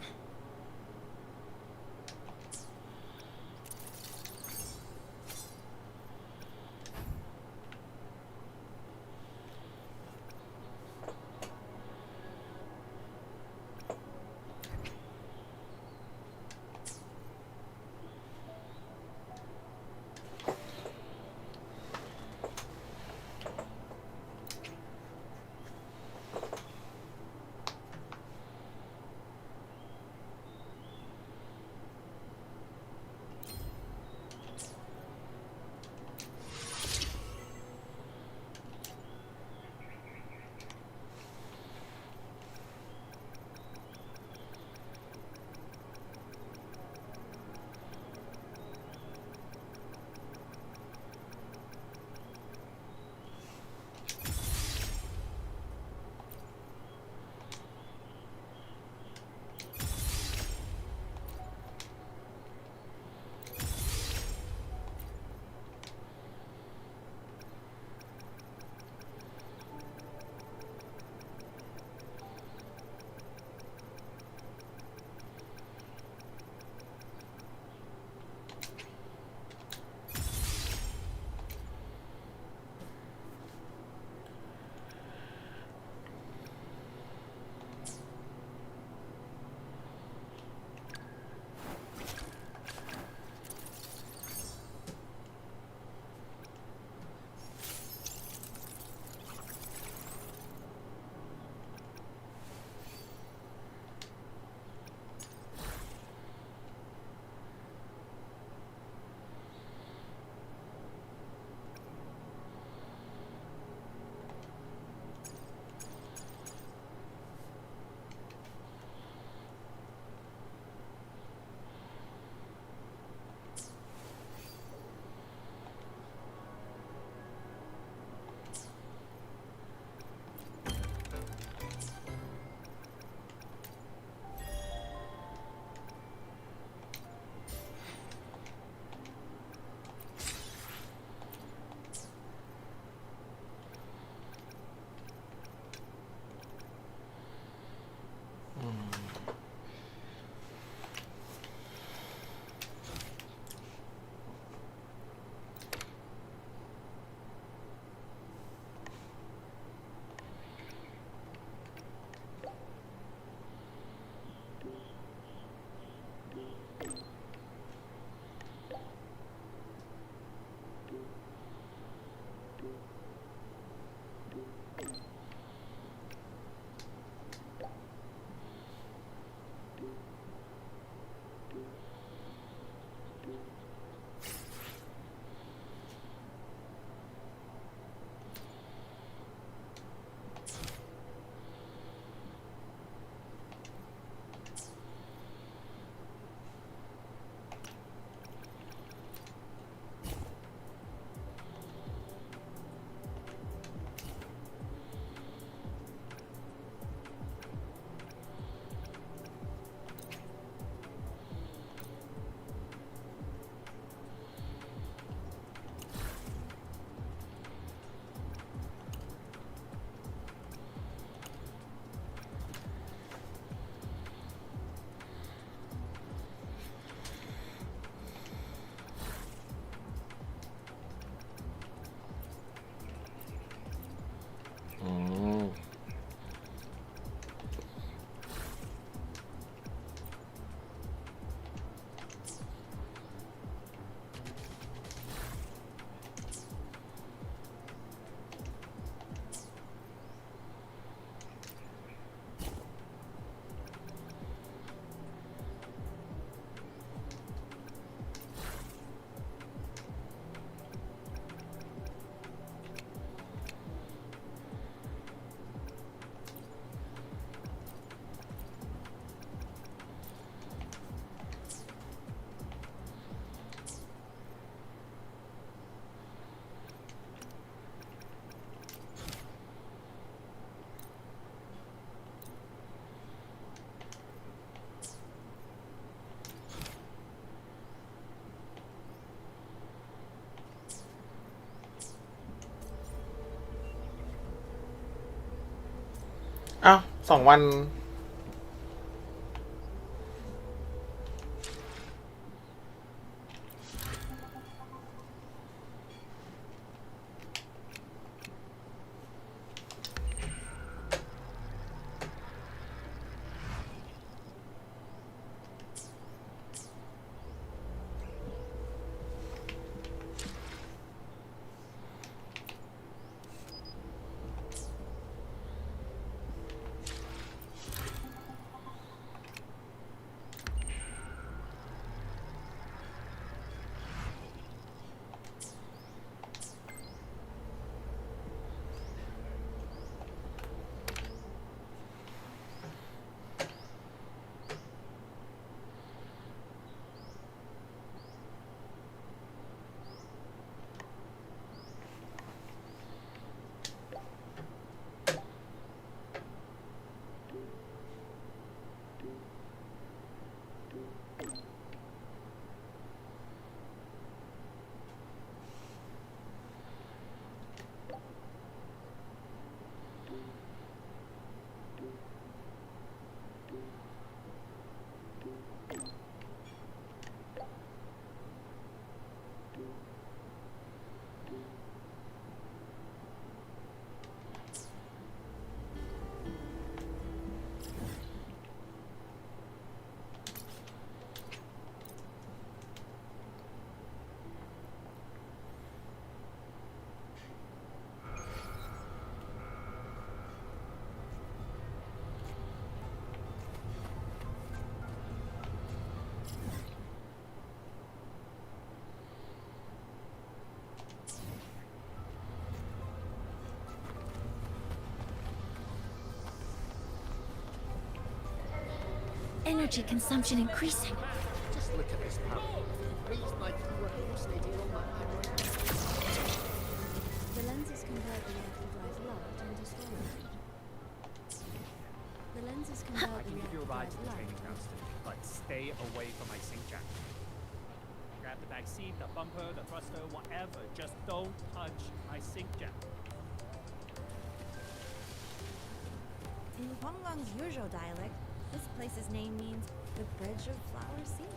อ้าว2 วันEnergy consumption increasing. Just look at this power. Reads like you were hallucinating on my memory. The lenses convert the reactor drive light into storage. The lenses convert I the can give you a reactor ride to drive the light. training grounds today, but stay away from my sink jack. Grab the back seat, the bumper, the thruster, whatever. Just don't touch my sink jack. In Huanglang's usual dialect, this place's name means the bridge of flower seeds.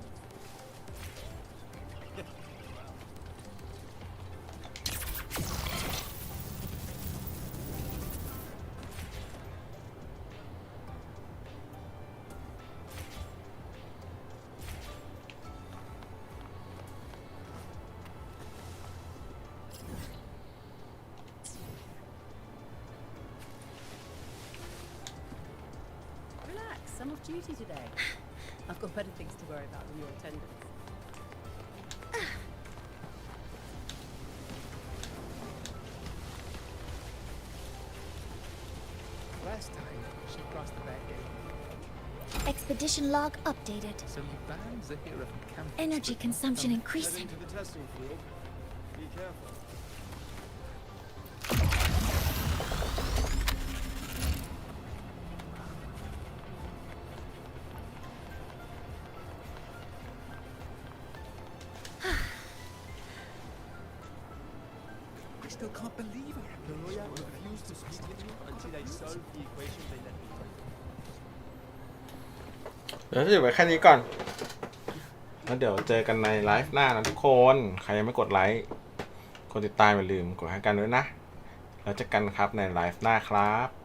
I'm off duty today. I've got better things to worry about than your attendance. Last time, she crossed the back gate. Expedition log updated. So you banned Zahira from campus. Energy consumption increasing. Heading to the testing field. Be careful. I still can't believe it. The lawyer refused to speak with me until I solved the equation they let me do. เดี๋ยวจะหยุดไว้แค่นี้ก่อนแล้วเดี๋ยวเจอกันในไลฟ์หน้านะทุกคนใครยังไม่กดไลค์กดติดตามอย่าลืมกดให้กันด้วยนะแล้วเจอกันครับในไลฟ์หน้าครับ